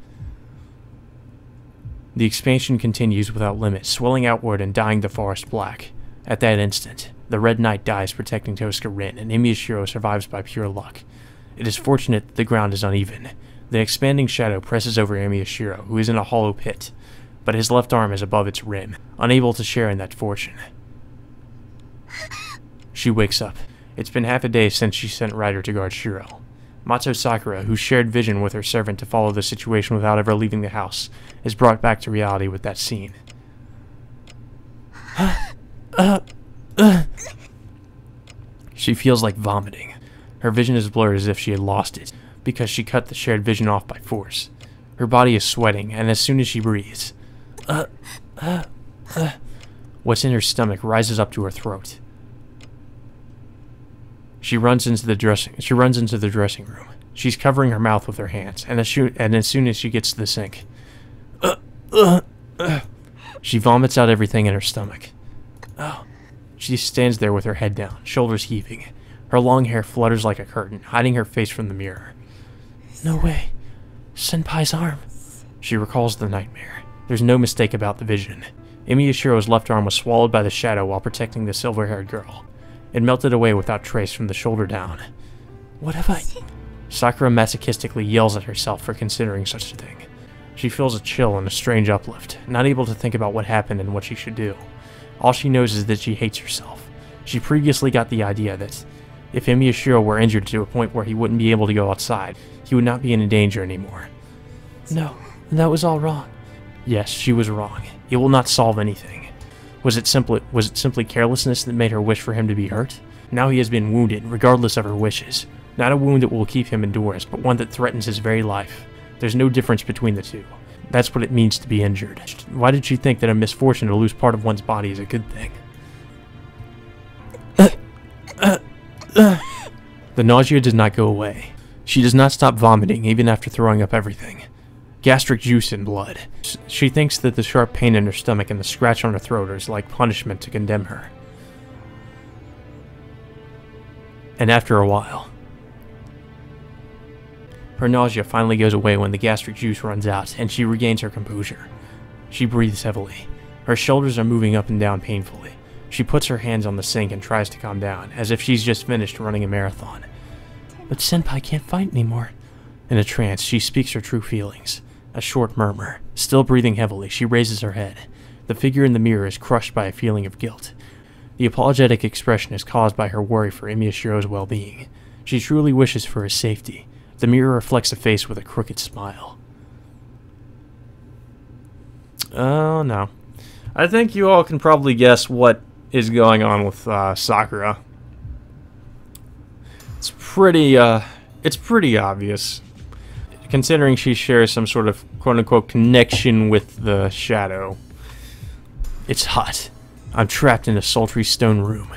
The expansion continues without limit, swelling outward and dyeing the forest black. At that instant, The Red Knight dies protecting Tosuke Rin, and Imiyashiro survives by pure luck. It is fortunate that the ground is uneven. The expanding shadow presses over Imiyashiro, who is in a hollow pit, but his left arm is above its rim, unable to share in that fortune. She wakes up. It's been half a day since she sent Ryder to guard Shiro. Mato Sakura, who shared vision with her servant to follow the situation without ever leaving the house, is brought back to reality with that scene. She feels like vomiting. Her vision is blurred as if she had lost it, because she cut the shared vision off by force. Her body is sweating, and as soon as she breathes, what's in her stomach rises up to her throat. She runs into the dressing room. She's covering her mouth with her hands, and as soon as she gets to the sink, she vomits out everything in her stomach. She stands there with her head down, shoulders heaving. Her long hair flutters like a curtain, hiding her face from the mirror. No way. Senpai's arm. She recalls the nightmare. There's no mistake about the vision. Imiyashiro's left arm was swallowed by the shadow while protecting the silver-haired girl. It melted away without trace from the shoulder down. What have I... Sakura masochistically yells at herself for considering such a thing. She feels a chill and a strange uplift, not able to think about what happened and what she should do. All she knows is that she hates herself. She previously got the idea that if Imiyashiro were injured to a point where he wouldn't be able to go outside, he would not be in danger anymore. No, that was all wrong. Yes, she was wrong. It will not solve anything. Was it simply carelessness that made her wish for him to be hurt? Now he has been wounded, regardless of her wishes. Not a wound that will keep him indoors, but one that threatens his very life. There's no difference between the two. That's what it means to be injured. Why did she think that a misfortune to lose part of one's body is a good thing? The nausea does not go away. She does not stop vomiting, even after throwing up everything. Gastric juice and blood. She thinks that the sharp pain in her stomach and the scratch on her throat is like punishment to condemn her. And after a while, her nausea finally goes away when the gastric juice runs out, and she regains her composure. She breathes heavily. Her shoulders are moving up and down painfully. She puts her hands on the sink and tries to calm down, as if she's just finished running a marathon. But Senpai can't fight anymore. In a trance, she speaks her true feelings. A short murmur. Still breathing heavily, she raises her head. The figure in the mirror is crushed by a feeling of guilt. The apologetic expression is caused by her worry for Imiyashiro's well-being. She truly wishes for his safety. The mirror reflects a face with a crooked smile. Oh, no. I think you all can probably guess what is going on with Sakura. It's pretty obvious, considering she shares some sort of quote-unquote connection with the shadow. It's hot. I'm trapped in a sultry stone room.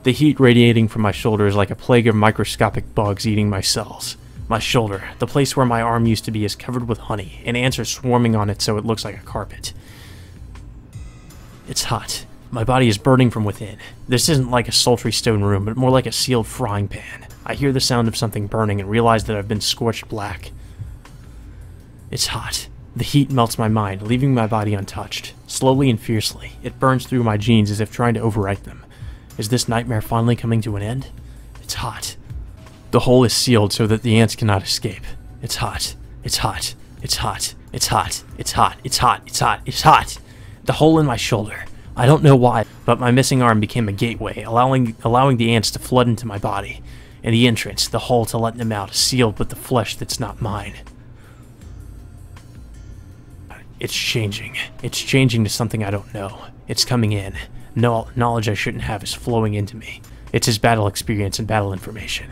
The heat radiating from my shoulder is like a plague of microscopic bugs eating my cells. My shoulder, the place where my arm used to be, is covered with honey, and ants are swarming on it so it looks like a carpet. It's hot. My body is burning from within. This isn't like a sultry stone room, but more like a sealed frying pan. I hear the sound of something burning and realize that I've been scorched black. It's hot. The heat melts my mind, leaving my body untouched. Slowly and fiercely, it burns through my genes as if trying to overwrite them. Is this nightmare finally coming to an end? It's hot. The hole is sealed so that the ants cannot escape. It's hot. It's hot. It's hot. It's hot. It's hot. It's hot. It's hot. It's hot. The hole in my shoulder. I don't know why, but my missing arm became a gateway, allowing the ants to flood into my body. And the entrance, the hole to let them out, is sealed with the flesh that's not mine. It's changing. It's changing to something I don't know. It's coming in. Knowledge I shouldn't have is flowing into me. It's his battle experience and battle information.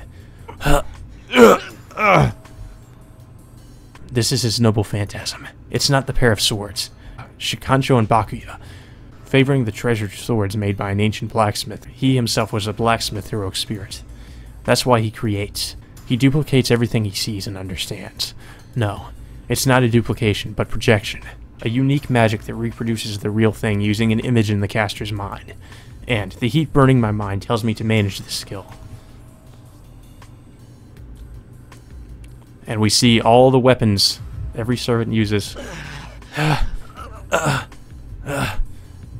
This is his noble phantasm. It's not the pair of swords. Shikancho and Bakuya. Favoring the treasured swords made by an ancient blacksmith, he himself was a blacksmith heroic spirit. That's why he creates. He duplicates everything he sees and understands. No, it's not a duplication, but projection. A unique magic that reproduces the real thing using an image in the caster's mind. And the heat burning my mind tells me to manage this skill. And we see all the weapons every servant uses.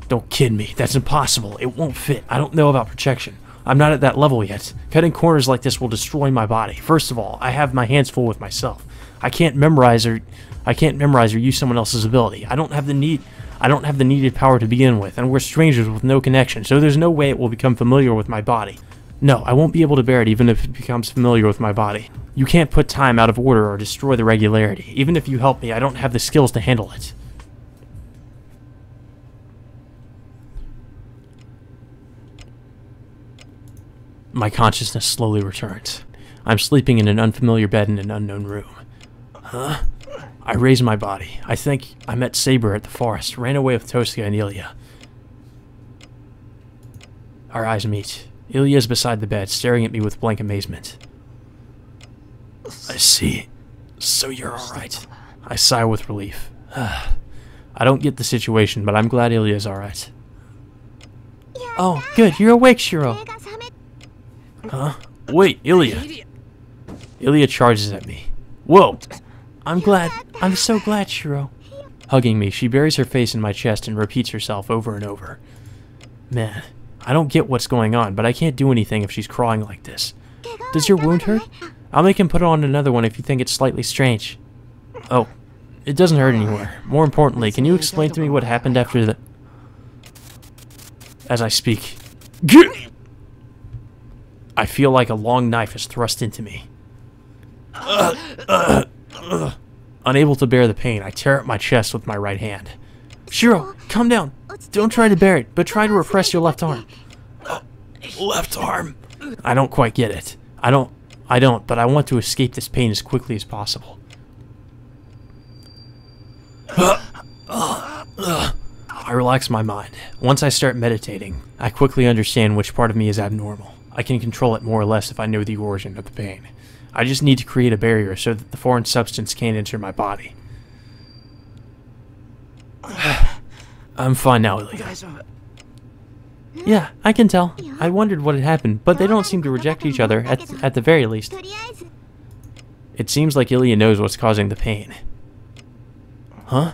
Don't kid me. That's impossible. It won't fit. I don't know about protection. I'm not at that level yet. Cutting corners like this will destroy my body. First of all, I have my hands full with myself. I can't memorize or use someone else's ability. I don't have the needed power to begin with, and we're strangers with no connection, so there's no way it will become familiar with my body. No, I won't be able to bear it even if it becomes familiar with my body. You can't put time out of order or destroy the regularity. Even if you help me, I don't have the skills to handle it. My consciousness slowly returns. I'm sleeping in an unfamiliar bed in an unknown room. Huh? I raise my body. I think I met Saber at the forest, ran away with Tosuke and Ilya. Our eyes meet. Ilya is beside the bed, staring at me with blank amazement. I see. So you're alright. I sigh with relief. I don't get the situation, but I'm glad Ilya is alright. Oh, good. You're awake, Shiro. Huh? Wait, Ilya. Ilya charges at me. Whoa! I'm glad. I'm so glad, Shiro. Hugging me, she buries her face in my chest and repeats herself over and over. Man, I don't get what's going on, but I can't do anything if she's crying like this. Does your wound hurt? I'll make him put on another one if you think it's slightly strange. Oh, it doesn't hurt anywhere. More importantly, can you explain to me what happened after the... As I speak. I feel like a long knife is thrust into me. Unable to bear the pain, I tear at my chest with my right hand. Shiro, calm down. Don't try to bear it, but try to repress your left arm. Left arm? I don't quite get it. I don't, but I want to escape this pain as quickly as possible. I relax my mind. Once I start meditating, I quickly understand which part of me is abnormal. I can control it more or less if I know the origin of the pain. I just need to create a barrier so that the foreign substance can't enter my body. I'm fine now, Ilya. Yeah, I can tell. I wondered what had happened, but they don't seem to reject each other, at the very least. It seems like Ilya knows what's causing the pain. Huh?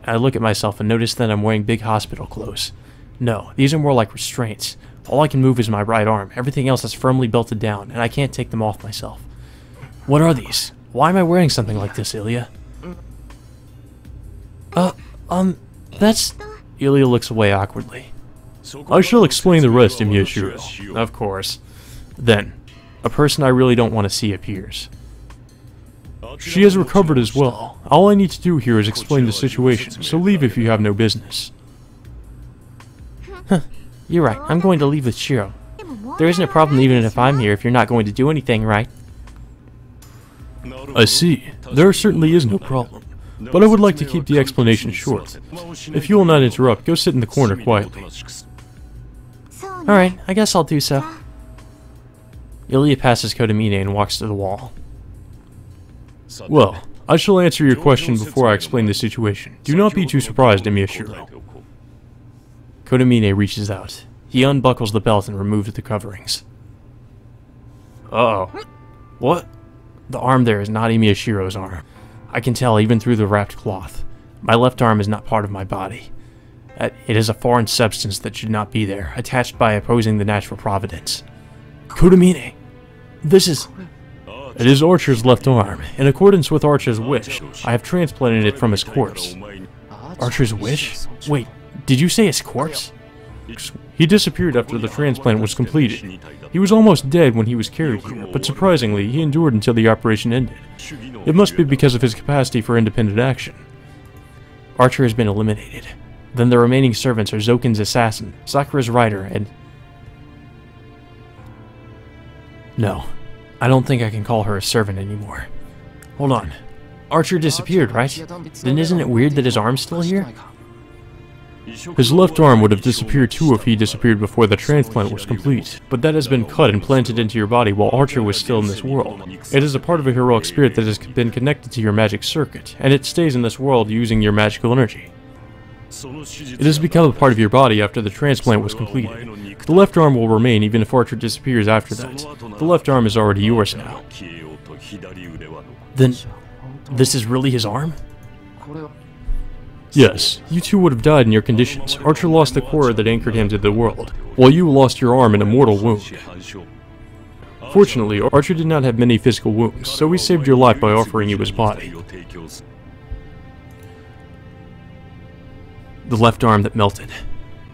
I look at myself and notice that I'm wearing big hospital clothes. No, these are more like restraints. All I can move is my right arm. Everything else is firmly belted down, and I can't take them off myself. What are these? Why am I wearing something like this, Ilya? That's... Ilya looks away awkwardly. I shall explain the rest, Miyashiro. Of course. Then, a person I really don't want to see appears. She has recovered as well. All I need to do here is explain the situation, so leave if you have no business. You're right. I'm going to leave with Shiro. There isn't a problem even if I'm here if you're not going to do anything, right? I see. There certainly is no problem. But I would like to keep the explanation short. If you will not interrupt, go sit in the corner quietly. Alright, I guess I'll do so. Ilya passes Kotomine and walks to the wall. Well, I shall answer your question before I explain the situation. Do not be too surprised, Miyashiro. Kotomine reaches out. He unbuckles the belt and removes the coverings. Uh-oh. What? The arm there is not Miyashiro's arm. I can tell even through the wrapped cloth. My left arm is not part of my body. It is a foreign substance that should not be there, attached by opposing the natural providence. Kotomine! This is... It is Archer's left arm. In accordance with Archer's wish, I have transplanted it from his corpse. Archer's wish? Wait, did you say his corpse? He disappeared after the transplant was completed. He was almost dead when he was carried here, but surprisingly, he endured until the operation ended. It must be because of his capacity for independent action. Archer has been eliminated. Then the remaining servants are Zokin's assassin, Sakura's rider, and... No, I don't think I can call her a servant anymore. Hold on. Archer disappeared, right? Then isn't it weird that his arm's still here? His left arm would have disappeared too if he disappeared before the transplant was complete, but that has been cut and planted into your body while Archer was still in this world. It is a part of a heroic spirit that has been connected to your magic circuit, and it stays in this world using your magical energy. It has become a part of your body after the transplant was completed. The left arm will remain even if Archer disappears after that. The left arm is already yours now. Then, this is really his arm? Yes, you two would have died in your conditions. Archer lost the core that anchored him to the world, while you lost your arm in a mortal wound. Fortunately, Archer did not have many physical wounds, so he saved your life by offering you his body. The left arm that melted.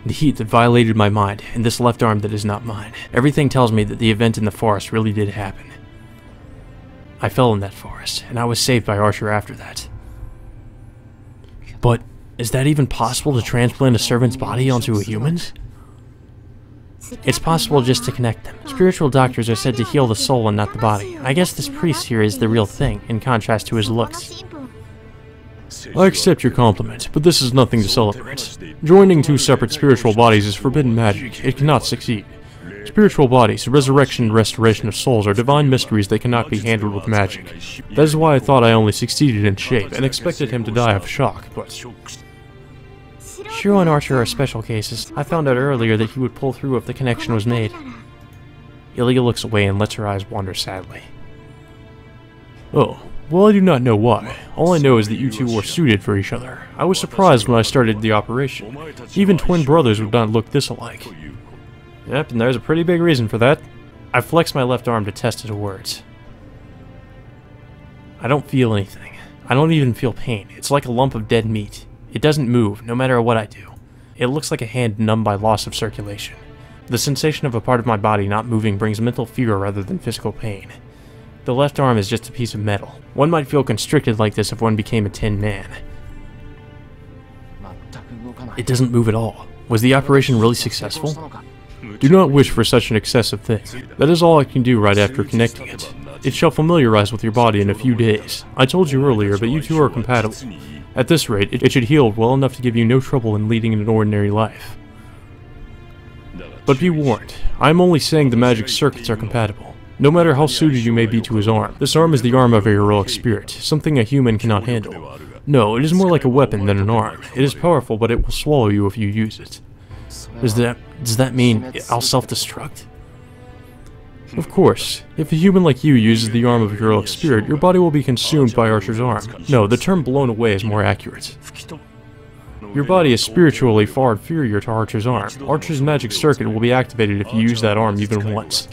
The heat that violated my mind, and this left arm that is not mine. Everything tells me that the event in the forest really did happen. I fell in that forest, and I was saved by Archer after that. But, is that even possible to transplant a servant's body onto a human's? It's possible just to connect them. Spiritual doctors are said to heal the soul and not the body. I guess this priest here is the real thing, in contrast to his looks. I accept your compliment, but this is nothing to celebrate. Joining two separate spiritual bodies is forbidden magic. It cannot succeed. Spiritual bodies, resurrection and restoration of souls are divine mysteries that cannot be handled with magic. That is why I thought I only succeeded in shape, and expected him to die of shock, but... Shiro and Archer are special cases. I found out earlier that he would pull through if the connection was made. Ilya looks away and lets her eyes wander sadly. Oh, well, I do not know why. All I know is that you two were suited for each other. I was surprised when I started the operation. Even twin brothers would not look this alike. Yep, and there's a pretty big reason for that. I flex my left arm to test his words. I don't feel anything. I don't even feel pain. It's like a lump of dead meat. It doesn't move, no matter what I do. It looks like a hand numbed by loss of circulation. The sensation of a part of my body not moving brings mental fear rather than physical pain. The left arm is just a piece of metal. One might feel constricted like this if one became a tin man. It doesn't move at all. Was the operation really successful? Do not wish for such an excessive thing. That is all I can do right after connecting it. It shall familiarize with your body in a few days. I told you earlier, but you two are compatible. At this rate, it should heal well enough to give you no trouble in leading an ordinary life. But be warned, I am only saying the magic circuits are compatible. No matter how suited you may be to his arm, this arm is the arm of a heroic spirit, something a human cannot handle. No, it is more like a weapon than an arm. It is powerful, but it will swallow you if you use it. Does that mean I'll self-destruct? Of course. If a human like you uses the arm of a heroic spirit, your body will be consumed by Archer's arm. No, the term blown away is more accurate. Your body is spiritually far inferior to Archer's arm. Archer's magic circuit will be activated if you use that arm even once.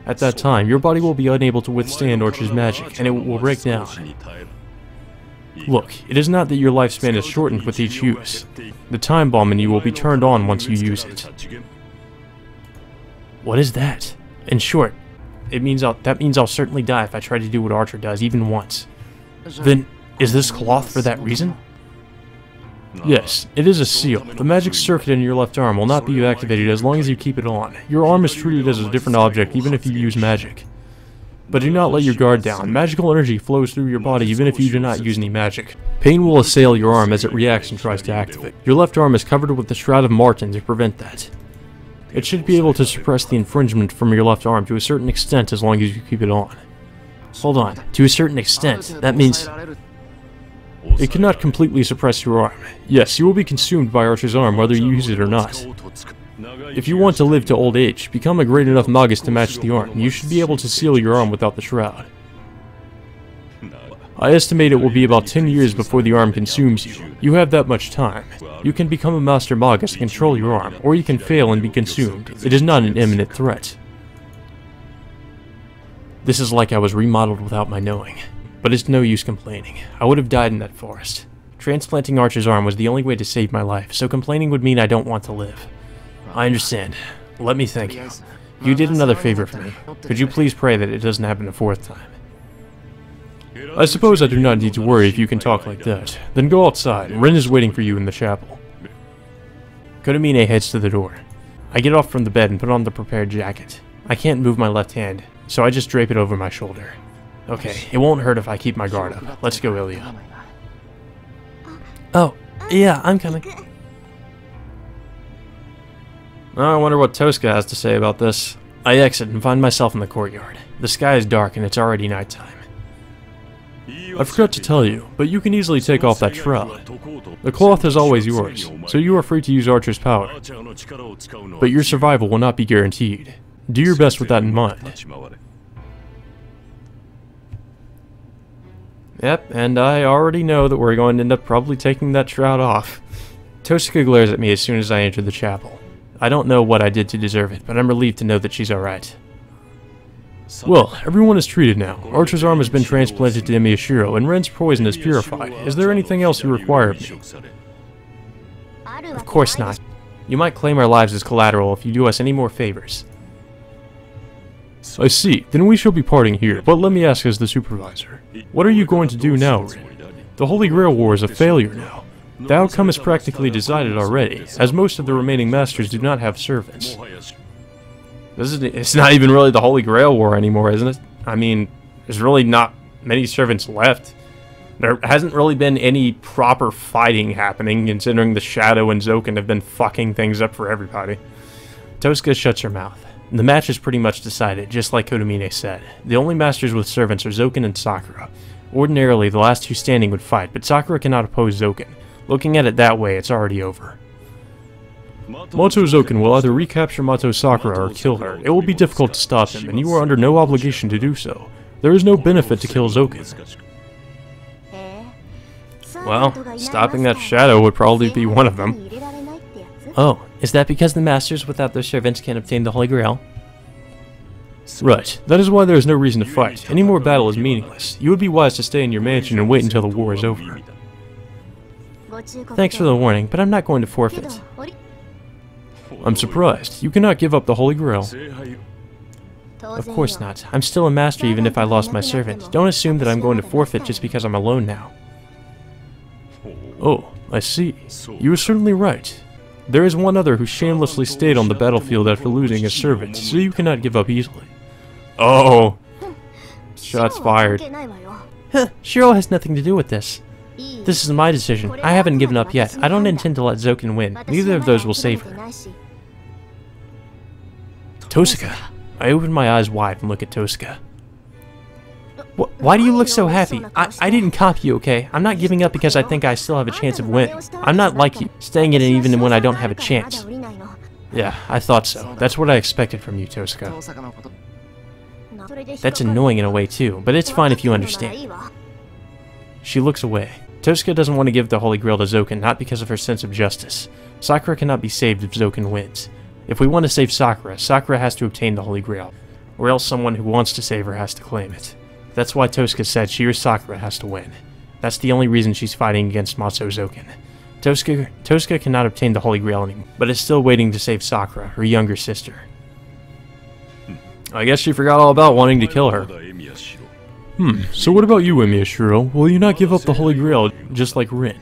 At that time, your body will be unable to withstand Archer's magic, and it will break down. Look, it is not that your lifespan is shortened with each use. The time bomb in you will be turned on once you use it. What is that? In short, that means I'll certainly die if I try to do what Archer does, even once. Then, is this cloth for that reason? Yes, it is a seal. The magic circuit in your left arm will not be activated as long as you keep it on. Your arm is treated as a different object even if you use magic. But do not let your guard down. Magical energy flows through your body even if you do not use any magic. Pain will assail your arm as it reacts and tries to activate. Your left arm is covered with the Shroud of Martin to prevent that. It should be able to suppress the infringement from your left arm to a certain extent as long as you keep it on. Hold on, to a certain extent, that means... It cannot completely suppress your arm. Yes, you will be consumed by Archer's arm whether you use it or not. If you want to live to old age, become a great enough magus to match the arm. You should be able to seal your arm without the shroud. I estimate it will be about 10 years before the arm consumes you. You have that much time. You can become a master magus to control your arm, or you can fail and be consumed. It is not an imminent threat. This is like I was remodeled without my knowing. But it's no use complaining. I would have died in that forest. Transplanting Archer's arm was the only way to save my life, so complaining would mean I don't want to live. I understand. Let me thank you. You did another favor for me. Could you please pray that it doesn't happen a fourth time? I suppose I do not need to worry if you can talk like that. Then go outside. Rin is waiting for you in the chapel. Kodamine heads to the door. I get off from the bed and put on the prepared jacket. I can't move my left hand, so I just drape it over my shoulder. Okay, it won't hurt if I keep my guard up. Let's go, Ilya. Oh, yeah, I'm coming. I wonder what Tosca has to say about this. I exit and find myself in the courtyard. The sky is dark and it's already nighttime. I forgot to tell you, but you can easily take off that shroud. The cloth is always yours, so you are free to use Archer's power. But your survival will not be guaranteed. Do your best with that in mind. Yep, and I already know that we're going to end up probably taking that shroud off. Tosuka glares at me as soon as I enter the chapel. I don't know what I did to deserve it, but I'm relieved to know that she's alright. Well, everyone is treated now. Archer's arm has been transplanted to Miyashiro, and Ren's poison is purified. Is there anything else you require of me? Of course not. You might claim our lives as collateral if you do us any more favors. I see. Then we shall be parting here, but let me ask as the supervisor. What are you going to do now, Ren? The Holy Grail War is a failure now. The outcome is practically decided already, as most of the remaining masters do not have servants. It's not even really the Holy Grail War anymore, isn't it? I mean, there's really not many servants left. There hasn't really been any proper fighting happening, considering the Shadow and Zoken have been fucking things up for everybody. Tosuka shuts her mouth. The match is pretty much decided, just like Kodomine said. The only masters with servants are Zoken and Sakura. Ordinarily, the last two standing would fight, but Sakura cannot oppose Zoken. Looking at it that way, it's already over. Mato Zoken will either recapture Mato Sakura or kill her. It will be difficult to stop him, and you are under no obligation to do so. There is no benefit to kill Zoken. Well, stopping that Shadow would probably be one of them. Oh, is that because the masters without their servants can't obtain the Holy Grail? Right. That is why there is no reason to fight. Any more battle is meaningless. You would be wise to stay in your mansion and wait until the war is over. Thanks for the warning, but I'm not going to forfeit. I'm surprised. You cannot give up the Holy Grail. Of course not. I'm still a master even if I lost my servant. Don't assume that I'm going to forfeit just because I'm alone now. Oh, I see. You are certainly right. There is one other who shamelessly stayed on the battlefield after losing his servant, so you cannot give up easily. Oh! Shots fired. Huh, Shiro has nothing to do with this. This is my decision. I haven't given up yet. I don't intend to let Zoken win. Neither of those will save her. Tosuka. I open my eyes wide and look at Tosuka. Why do you look so happy? I didn't copy you, okay? I'm not giving up because I think I still have a chance of winning. I'm not like you, staying in it even when I don't have a chance. Yeah, I thought so. That's what I expected from you, Tosuka. That's annoying in a way too, but it's fine if you understand. She looks away. Tosuka doesn't want to give the Holy Grail to Zoken, not because of her sense of justice. Sakura cannot be saved if Zoken wins. If we want to save Sakura, Sakura has to obtain the Holy Grail, or else someone who wants to save her has to claim it. That's why Tosuka said she or Sakura has to win. That's the only reason she's fighting against Matsuo Zoken. Tosuka cannot obtain the Holy Grail anymore, but is still waiting to save Sakura, her younger sister. I guess she forgot all about wanting to kill her. So what about you, Miyashiro? Will you not give up the Holy Grail just like Rin?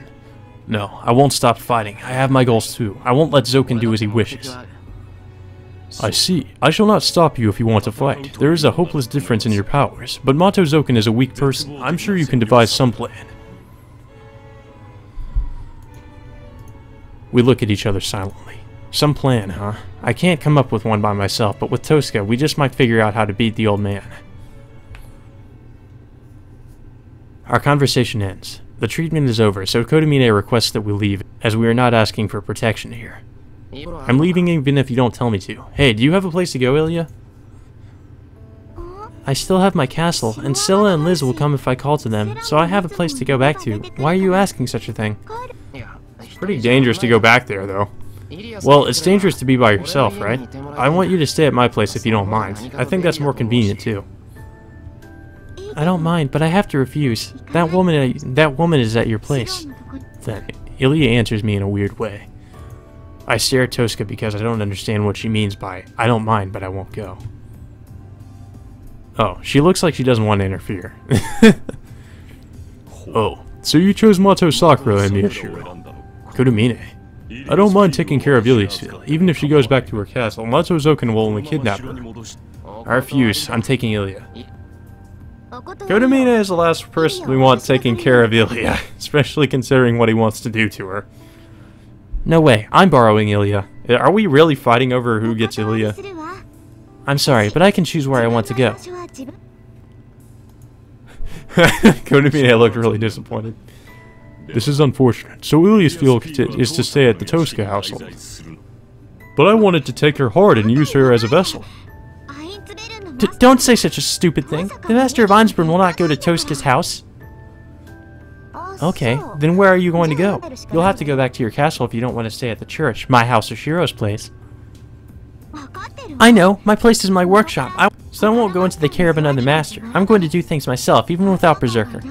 No, I won't stop fighting. I have my goals too. I won't let Zoken do as he wishes. I see. I shall not stop you if you want to fight. There is a hopeless difference in your powers, but Mato Zoken is a weak person. I'm sure you can devise some plan. We look at each other silently. Some plan, huh? I can't come up with one by myself, but with Tosuka, we just might figure out how to beat the old man. Our conversation ends. The treatment is over, so Kodomine requests that we leave, as we are not asking for protection here. I'm leaving even if you don't tell me to. Hey, do you have a place to go, Ilya? I still have my castle, and Scylla and Liz will come if I call to them, so I have a place to go back to. Why are you asking such a thing? It's pretty dangerous to go back there, though. Well, it's dangerous to be by yourself, right? I want you to stay at my place if you don't mind. I think that's more convenient, too. I don't mind, but I have to refuse. That woman is at your place. Then, Ilya answers me in a weird way. I stare at Tosuka because I don't understand what she means by, I don't mind, but I won't go. Oh, she looks like she doesn't want to interfere. Oh, so you chose Mato Sakura and Miyashiro. Kodomine. I don't mind taking care of Ilya still. Even if she goes back to her castle, Mato Zoken will only kidnap her. I refuse. I'm taking Ilya. Kodomine is the last person we want taking care of Ilya, especially considering what he wants to do to her. No way, I'm borrowing Ilya. Are we really fighting over who gets Ilya? I'm sorry, but I can choose where I want to go. Kodomine looked really disappointed. This is unfortunate. So Ilya's feel is to stay at the Tosuka household. But I wanted to take her heart and use her as a vessel. Don't say such a stupid thing. The Master of Ainsburn will not go to Tosuka's house. Okay, then where are you going to go? You'll have to go back to your castle if you don't want to stay at the church, my house or Shiro's place. I know, my place is my workshop, so I won't go into the care of another master. I'm going to do things myself, even without Berserker.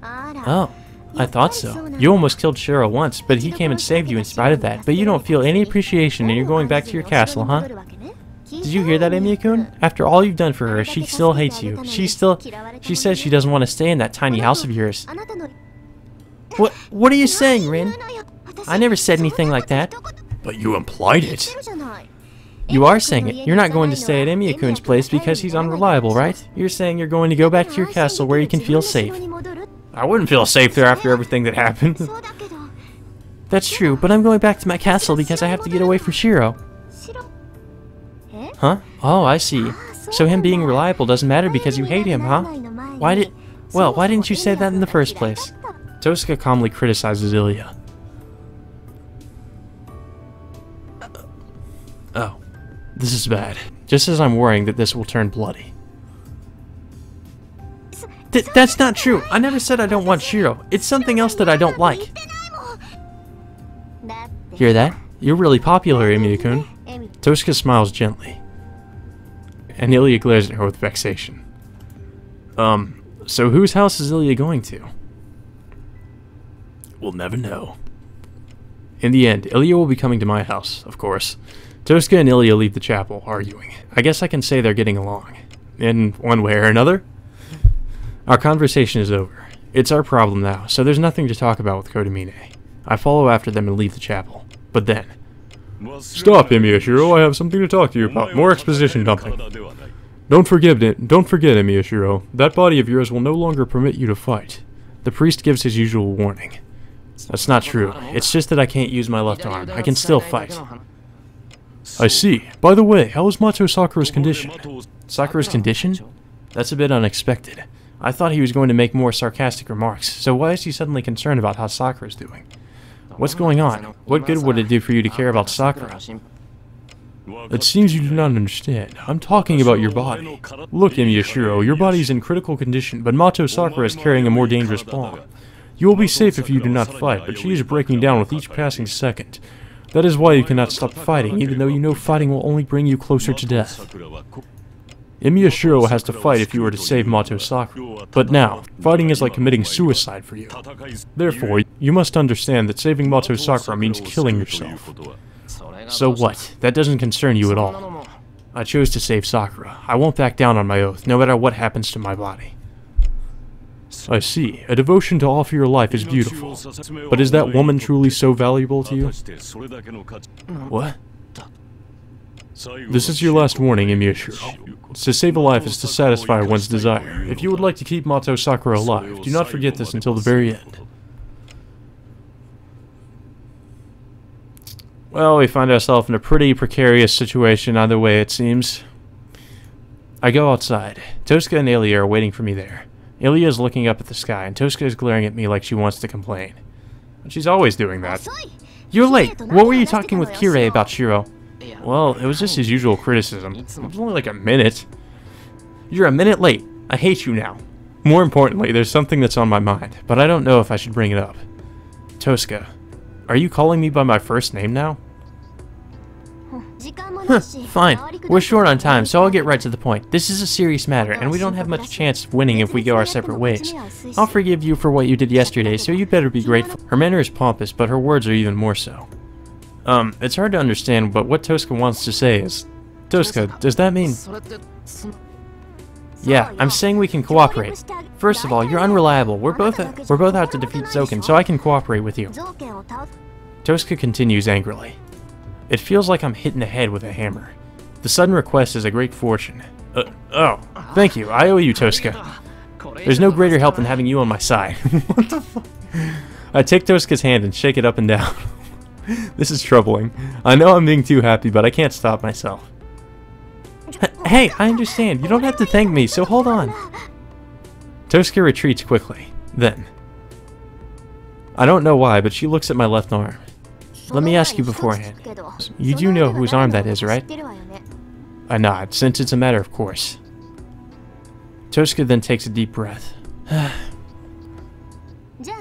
Oh, I thought so. You almost killed Shiro once, but he came and saved you in spite of that. But you don't feel any appreciation and you're going back to your castle, huh? Did you hear that, Emiya-kun? After all you've done for her, she still hates you. She says she doesn't want to stay in that tiny house of yours. What are you saying, Rin? I never said anything like that. But you implied it. You are saying it. You're not going to stay at Emiya-kun's place because he's unreliable, right? You're saying you're going to go back to your castle where you can feel safe. I wouldn't feel safe there after everything that happened. That's true, but I'm going back to my castle because I have to get away from Shiro. Huh? Oh, I see. So him being reliable doesn't matter because you hate him, huh? Why didn't you say that in the first place? Tosuke calmly criticizes Ilya. Oh, this is bad. Just as I'm worrying that this will turn bloody. That's not true. I never said I don't want Shiro. It's something else that I don't like. Hear that? You're really popular, Emiya-kun. Tosuke smiles gently. And Ilya glares at her with vexation. So whose house is Ilya going to? We'll never know. In the end, Ilya will be coming to my house, of course. Tosuke and Ilya leave the chapel, arguing. I guess I can say they're getting along. In one way or another. Our conversation is over. It's our problem now, so there's nothing to talk about with Kodamine. I follow after them and leave the chapel. But then... Stop, Emiya-shiro, I have something to talk to you about. More exposition dumping. Don't forget, Emiya-shiro. That body of yours will no longer permit you to fight. The priest gives his usual warning. That's not true. It's just that I can't use my left arm. I can still fight. I see. By the way, how is Mato Sakura's condition? Sakura's condition? That's a bit unexpected. I thought he was going to make more sarcastic remarks, so why is he suddenly concerned about how Sakura's doing? What's going on? What good would it do for you to care about Sakura? It seems you do not understand. I'm talking about your body. Look, Emiya-shiro, your body is in critical condition, but Mato Sakura is carrying a more dangerous bomb. You will be safe if you do not fight, but she is breaking down with each passing second. That is why you cannot stop fighting, even though you know fighting will only bring you closer to death. Emiya-shiro has to fight if you were to save Mato Sakura, but now, fighting is like committing suicide for you. Therefore, you must understand that saving Mato Sakura means killing yourself. So what? That doesn't concern you at all. I chose to save Sakura. I won't back down on my oath, no matter what happens to my body. I see. A devotion to offer your life is beautiful. But is that woman truly so valuable to you? What? This is your last warning, Emiya-shiro. To save a life is to satisfy one's desire. If you would like to keep Mato Sakura alive, do not forget this until the very end. Well, we find ourselves in a pretty precarious situation either way, it seems. I go outside. Tosuke and Ilya are waiting for me there. Ilya is looking up at the sky, and Tosuke is glaring at me like she wants to complain. She's always doing that. You're late. What were you talking with Kirei about Shiro? Well, it was just his usual criticism. It was only like a minute. You're a minute late. I hate you now. More importantly, there's something that's on my mind, but I don't know if I should bring it up. Tosuke, are you calling me by my first name now? Fine. We're short on time, so I'll get right to the point. This is a serious matter, and we don't have much chance of winning if we go our separate ways. I'll forgive you for what you did yesterday, so you'd better be grateful. Her manner is pompous, but her words are even more so. It's hard to understand, but what Tosuke wants to say is... Tosuke, does that mean... Yeah, I'm saying we can cooperate. First of all, you're unreliable. We're both out to defeat Zoken, so I can cooperate with you. Tosuke continues angrily. It feels like I'm hit in the head with a hammer. The sudden request is a great fortune. Oh, thank you. I owe you, Tosuke. There's no greater help than having you on my side. What the fuck? I take Tosuke's hand and shake it up and down. This is troubling. I know I'm being too happy, but I can't stop myself. Hey, I understand. You don't have to thank me, so hold on. Tosuke retreats quickly. Then, I don't know why, but she looks at my left arm. Let me ask you beforehand. You do know whose arm that is, right? I nod, since it's a matter of course. Tosuke then takes a deep breath.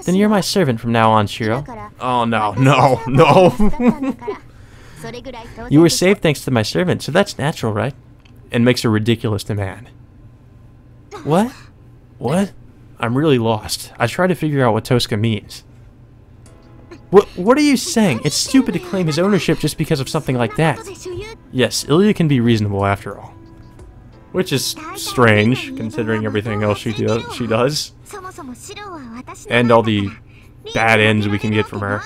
Then you're my servant from now on, Shiro. Oh no, no, no. You were saved thanks to my servant, so that's natural, right? And makes a ridiculous demand. What? What? I'm really lost. I try to figure out what Tosca means. What are you saying? It's stupid to claim his ownership just because of something like that. Yes, Ilya can be reasonable after all. Which is strange, considering everything else she does. And all the bad ends we can get from her.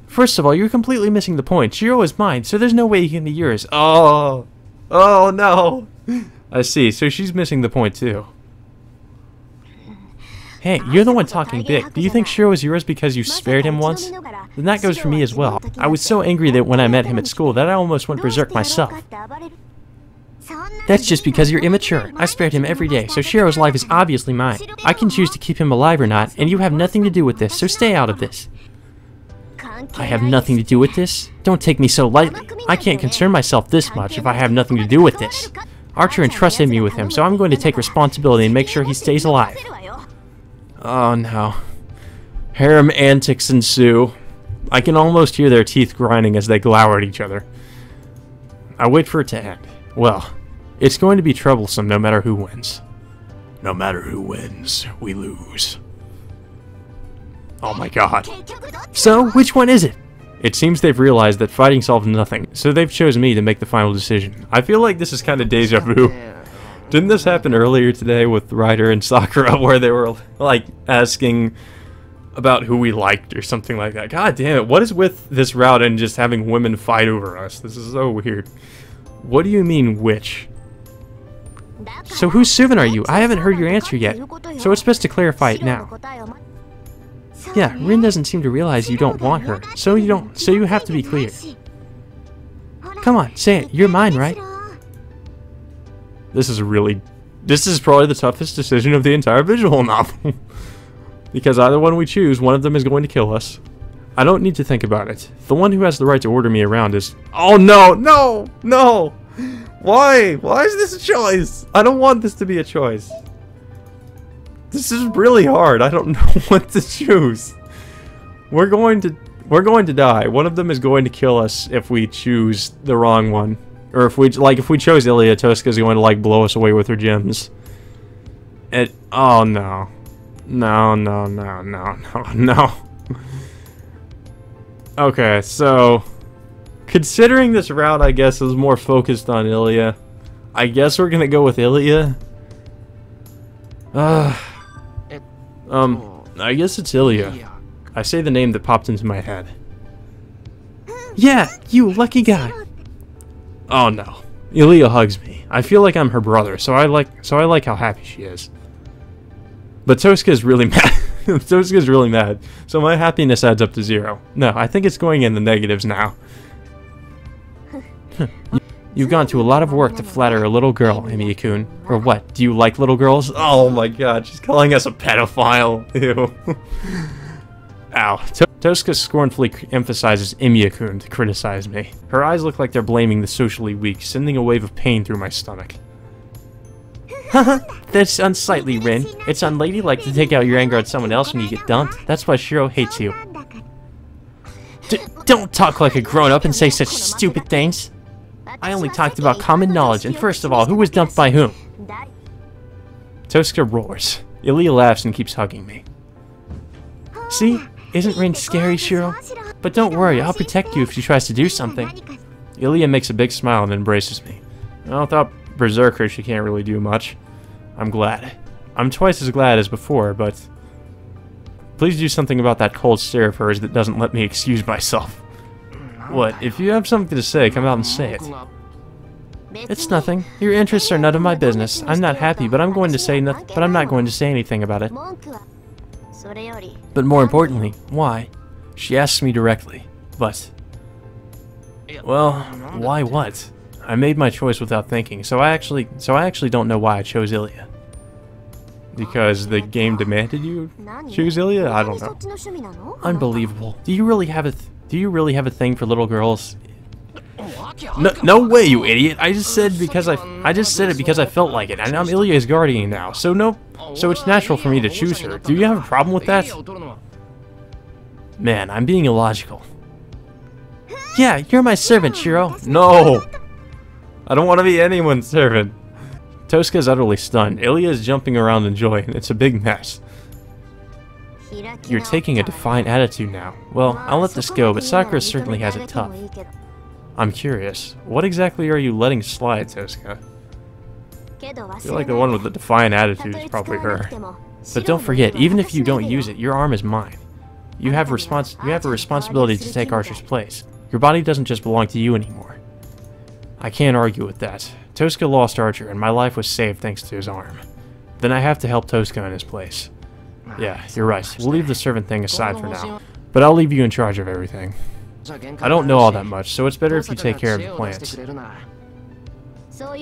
First of all, you're completely missing the point. Shiro is mine, so there's no way he can be yours. Oh! Oh no! I see, so she's missing the point too. Hey, you're the one talking big. Do you think Shiro is yours because you spared him once? Then that goes for me as well. I was so angry that when I met him at school that I almost went berserk myself. That's just because you're immature. I spared him every day, so Shiro's life is obviously mine. I can choose to keep him alive or not, and you have nothing to do with this, so stay out of this. I have nothing to do with this? Don't take me so lightly. I can't concern myself this much if I have nothing to do with this. Archer entrusted me with him, so I'm going to take responsibility and make sure he stays alive. Oh no. Harem antics ensue. I can almost hear their teeth grinding as they glower at each other. I wait for it to end. Well, it's going to be troublesome no matter who wins. No matter who wins, we lose. Oh my god. So, which one is it? It seems they've realized that fighting solves nothing, so they've chosen me to make the final decision. I feel like this is kind of deja vu. Didn't this happen earlier today with Ryder and Sakura where they were like asking about who we liked or something like that? God damn it, what is with this route and just having women fight over us? This is so weird. What do you mean, which? So whose servant are you? I haven't heard your answer yet, so it's best to clarify it now. Yeah, Rin doesn't seem to realize you don't want her, so you have to be clear. Come on, say it. You're mine, right? This is probably the toughest decision of the entire visual novel. Because either one we choose, one of them is going to kill us. I don't need to think about it. The one who has the right to order me around is... Oh no, no, no! Why? Why is this a choice? I don't want this to be a choice. This is really hard. I don't know what to choose. We're going to die. One of them is going to kill us if we choose the wrong one. Or if we chose Ilya, Tosca's going to like blow us away with her gems. Oh no. No, no, no, no, no, no. Okay, so considering this route I guess is more focused on Ilya, I guess we're gonna go with Ilya. I guess it's Ilya. I say the name that popped into my head. Yeah, you lucky guy. Oh no. Ilya hugs me. I feel like I'm her brother, so I like how happy she is. But Tosca's really mad. Tosca's really mad, so my happiness adds up to 0. No, I think it's going in the negatives now. You've gone to a lot of work to flatter a little girl, Emiya-kun. Or what, do you like little girls? Oh my god, she's calling us a pedophile. Ew. Ow. Tosca scornfully emphasizes Emiya-kun to criticize me. Her eyes look like they're blaming the socially weak, sending a wave of pain through my stomach. Haha, that's unsightly, Rin. It's unladylike to take out your anger on someone else when you get dumped. That's why Shiro hates you. Don't talk like a grown-up and say such stupid things. I only talked about common knowledge, and first of all, who was dumped by whom? Tosca roars. Ilya laughs and keeps hugging me. See? Isn't Rin scary, Shiro? But don't worry, I'll protect you if she tries to do something. Ilya makes a big smile and embraces me. Well, without Berserker, she can't really do much. I'm glad. I'm twice as glad as before, but... Please do something about that cold stare of hers that doesn't let me excuse myself. What? If you have something to say, come out and say it. It's nothing. Your interests are none of my business. I'm not happy, but I'm going to say nothing. But I'm not going to say anything about it. But more importantly, why? She asks me directly, but... Well, why what? I made my choice without thinking, so I actually don't know why I chose Ilya. Because the game demanded you choose Ilya? I don't know. Unbelievable. Do you really have a thing for little girls? No way, you idiot! I just said it because I felt like it, and I'm Ilya's guardian now. So it's natural for me to choose her. Do you have a problem with that? Man, I'm being illogical. Yeah, you're my servant, Shiro. No! I don't want to be anyone's servant. Tosca's utterly stunned. Ilya is jumping around in joy, and it's a big mess. You're taking a defiant attitude now. Well, I'll let this go, but Sakura certainly has it tough. I'm curious, what exactly are you letting slide, Tosca? I feel like the one with the defiant attitude is probably her. But don't forget, even if you don't use it, your arm is mine. You have a responsibility to take Archer's place. Your body doesn't just belong to you anymore. I can't argue with that. Tosca lost Archer, and my life was saved thanks to his arm. Then I have to help Tosca in his place. Yeah, you're right. We'll leave the servant thing aside for now. But I'll leave you in charge of everything. I don't know all that much, so it's better if you take care of the plans.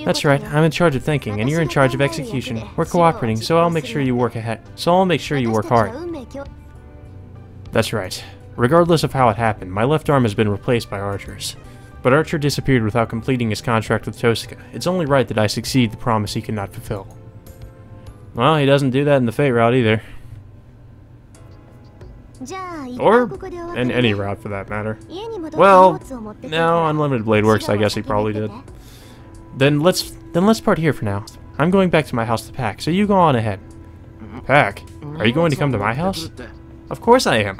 That's right, I'm in charge of thinking, and you're in charge of execution. We're cooperating, so I'll make sure you work hard. That's right. Regardless of how it happened, my left arm has been replaced by Archer's. But Archer disappeared without completing his contract with Tosca. It's only right that I succeed the promise he could not fulfill. Well, he doesn't do that in the Fate route either. Or in any route for that matter. Well, no, Unlimited Blade Works, I guess he probably did. Then let's part here for now. I'm going back to my house to pack, so you go on ahead. Pack? Are you going to come to my house? Of course I am.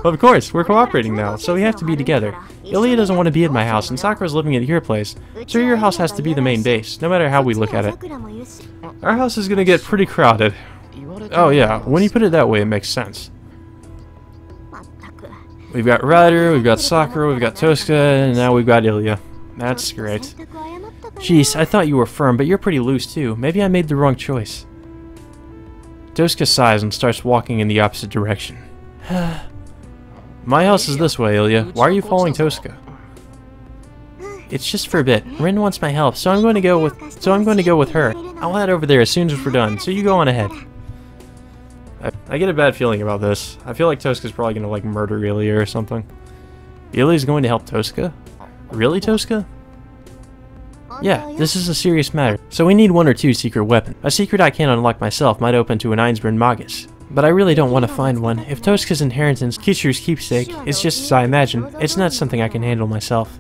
Of course, we're cooperating now, so we have to be together. Ilya doesn't want to be at my house, and Sakura's living at your place, so your house has to be the main base, no matter how we look at it. Our house is gonna get pretty crowded. Oh yeah, when you put it that way, it makes sense. We've got Ryder, we've got Sakura, we've got Tosca, and now we've got Ilya. That's great. Jeez, I thought you were firm, but you're pretty loose too. Maybe I made the wrong choice. Tosca sighs and starts walking in the opposite direction. My house is this way, Ilya. Why are you following Tosca? It's just for a bit. Rin wants my help, so I'm going to go with her. I'll head over there as soon as we're done, so you go on ahead. I get a bad feeling about this. I feel like Tosca's probably gonna like murder Ilya or something. Ilya's going to help Tosca? Really, Tosca? Yeah, this is a serious matter, so we need one or two secret weapons. A secret I can't unlock myself might open to an Einsburn Magus, but I really don't want to find one. If Tosca's inheritance, Kishu's keepsake, is just as I imagine, it's not something I can handle myself.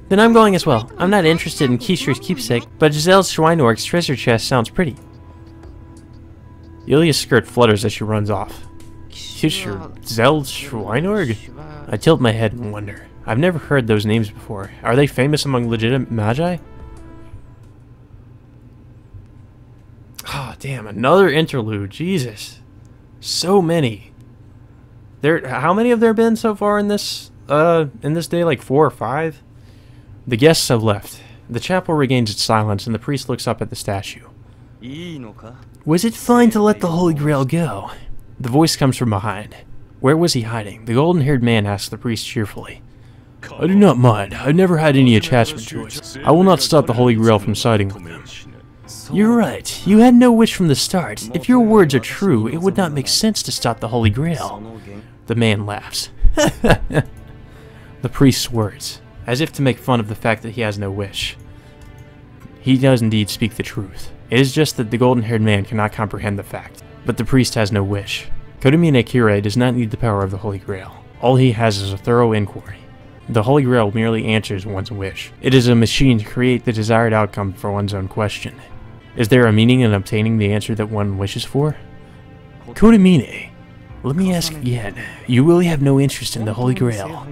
Then I'm going as well. I'm not interested in Kishu's keepsake, but Giselle's Schweinorg's treasure chest sounds pretty. Ilya's skirt flutters as she runs off. Giselle's Schweinorg? I tilt my head in wonder. I've never heard those names before. Are they famous among legitimate magi? Ah, oh, damn, another interlude. Jesus. So many. How many have there been so far in this day? Like 4 or 5? The guests have left. The chapel regains its silence and the priest looks up at the statue. Was it fine to let the Holy Grail go? The voice comes from behind. Where was he hiding? The golden-haired man asked the priest cheerfully. I do not mind. I've never had any attachment to it. I will not stop the Holy Grail from siding with them. You're right. You had no wish from the start. If your words are true, it would not make sense to stop the Holy Grail. The man laughs. The priest's words, as if to make fun of the fact that he has no wish. He does indeed speak the truth. It is just that the golden-haired man cannot comprehend the fact. But the priest has no wish. Kotomine Kirei does not need the power of the Holy Grail. All he has is a thorough inquiry. The Holy Grail merely answers one's wish. It is a machine to create the desired outcome for one's own question. Is there a meaning in obtaining the answer that one wishes for? Kotomine, let me ask again. You really have no interest in the Holy Grail?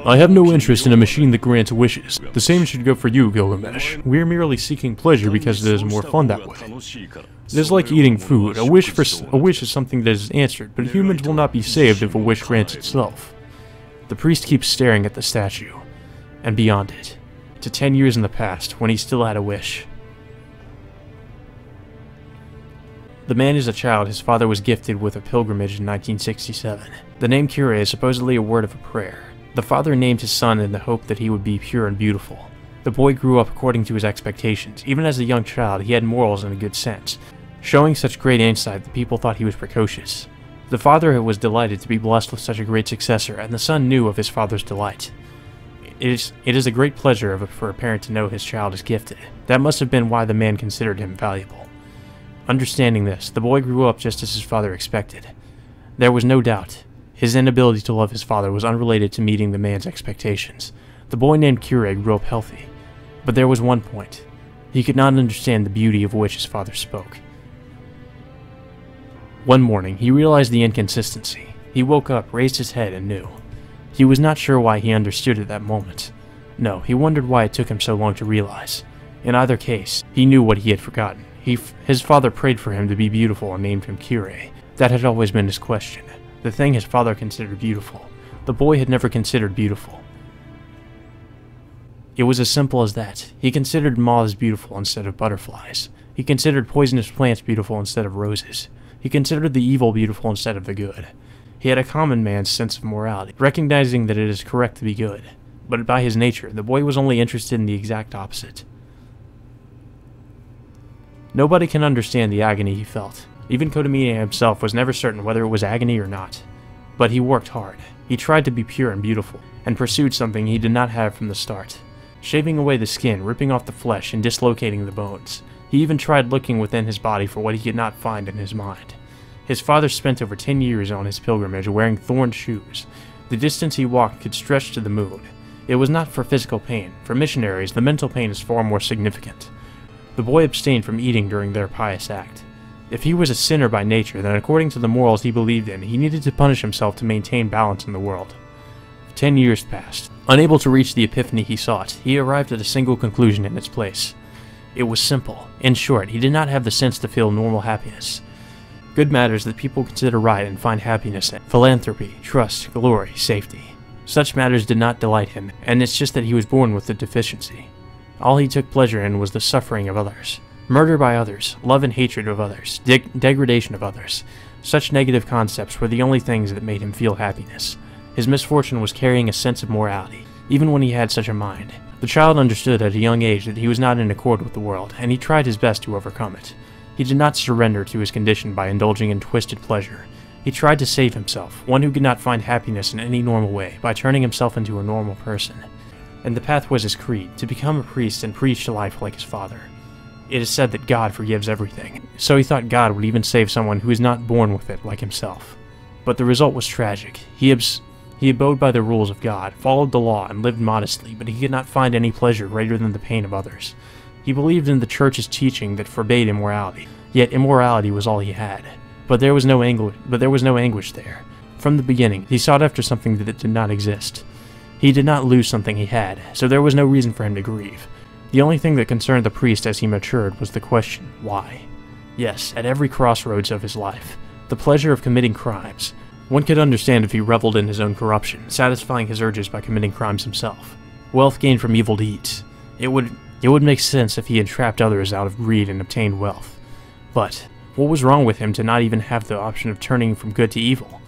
I have no interest in a machine that grants wishes. The same should go for you, Gilgamesh. We're merely seeking pleasure because it is more fun that way. It is like eating food. A wish is something that is answered, but humans will not be saved if a wish grants itself. The priest keeps staring at the statue, and beyond it, to 10 years in the past, when he still had a wish. The man is a child his father was gifted with a pilgrimage in 1967. The name Kirei is supposedly a word of a prayer. The father named his son in the hope that he would be pure and beautiful. The boy grew up according to his expectations. Even as a young child, he had morals and a good sense. Showing such great insight, the people thought he was precocious. The father was delighted to be blessed with such a great successor, and the son knew of his father's delight. It is a great pleasure for a parent to know his child is gifted. That must have been why the man considered him valuable. Understanding this, the boy grew up just as his father expected. There was no doubt. His inability to love his father was unrelated to meeting the man's expectations. The boy named Kirei grew up healthy. But there was one point. He could not understand the beauty of which his father spoke. One morning, he realized the inconsistency. He woke up, raised his head, and knew. He was not sure why he understood at that moment. No, he wondered why it took him so long to realize. In either case, he knew what he had forgotten. His father prayed for him to be beautiful and named him Kirei. That had always been his question. The thing his father considered beautiful. The boy had never considered beautiful. It was as simple as that. He considered moths beautiful instead of butterflies. He considered poisonous plants beautiful instead of roses. He considered the evil beautiful instead of the good. He had a common man's sense of morality, recognizing that it is correct to be good. But by his nature, the boy was only interested in the exact opposite. Nobody can understand the agony he felt. Even Kotomine himself was never certain whether it was agony or not. But he worked hard. He tried to be pure and beautiful, and pursued something he did not have from the start. Shaving away the skin, ripping off the flesh, and dislocating the bones. He even tried looking within his body for what he could not find in his mind. His father spent over 10 years on his pilgrimage wearing thorned shoes. The distance he walked could stretch to the moon. It was not for physical pain. For missionaries, the mental pain is far more significant. The boy abstained from eating during their pious act. If he was a sinner by nature, then according to the morals he believed in, he needed to punish himself to maintain balance in the world. 10 years passed. Unable to reach the epiphany he sought, he arrived at a single conclusion in its place. It was simple. In short, he did not have the sense to feel normal happiness. Good matters that people consider right and find happiness in. Philanthropy, trust, glory, safety. Such matters did not delight him, and it's just that he was born with the deficiency. All he took pleasure in was the suffering of others. Murder by others, love and hatred of others, degradation of others. Such negative concepts were the only things that made him feel happiness. His misfortune was carrying a sense of morality, even when he had such a mind. The child understood at a young age that he was not in accord with the world, and he tried his best to overcome it. He did not surrender to his condition by indulging in twisted pleasure. He tried to save himself, one who could not find happiness in any normal way, by turning himself into a normal person. And the path was his creed, to become a priest and preach to life like his father. It is said that God forgives everything, so he thought God would even save someone who is not born with it like himself. But the result was tragic. He abode by the rules of God, followed the law, and lived modestly, but he could not find any pleasure greater than the pain of others. He believed in the church's teaching that forbade immorality, yet immorality was all he had. But there was no anguish there. From the beginning, he sought after something that did not exist. He did not lose something he had, so there was no reason for him to grieve. The only thing that concerned the priest as he matured was the question, why? Yes, at every crossroads of his life, the pleasure of committing crimes. One could understand if he reveled in his own corruption, satisfying his urges by committing crimes himself. Wealth gained from evil deeds. It would make sense if he entrapped others out of greed and obtained wealth. But what was wrong with him to not even have the option of turning from good to evil?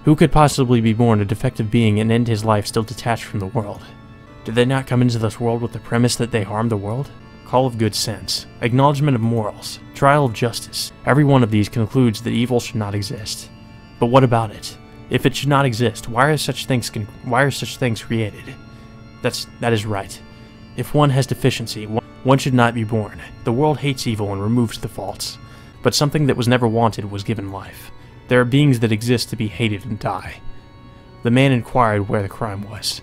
Who could possibly be born a defective being and end his life still detached from the world? Did they not come into this world with the premise that they harmed the world? Call of good sense, acknowledgement of morals, trial of justice. Every one of these concludes that evil should not exist. But what about it? If it should not exist, why are such things created? That is right. If one has deficiency, one should not be born. The world hates evil and removes the faults. But something that was never wanted was given life. There are beings that exist to be hated and die. The man inquired where the crime was.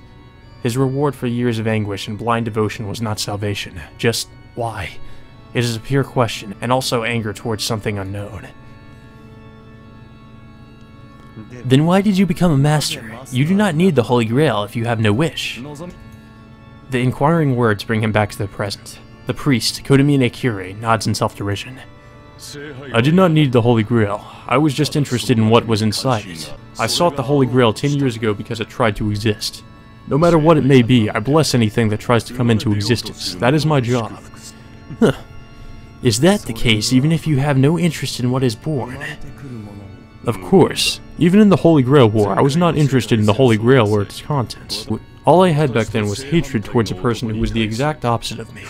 His reward for years of anguish and blind devotion was not salvation, just why? It is a pure question, and also anger towards something unknown. Then why did you become a master? You do not need the Holy Grail if you have no wish. The inquiring words bring him back to the present. The priest, Kotomine Kirei, nods in self-derision. I did not need the Holy Grail. I was just interested in what was inside it. I sought the Holy Grail 10 years ago because it tried to exist. No matter what it may be, I bless anything that tries to come into existence. That is my job. Huh. Is that the case even if you have no interest in what is born? Of course. Even in the Holy Grail War, I was not interested in the Holy Grail or its contents. All I had back then was hatred towards a person who was the exact opposite of me.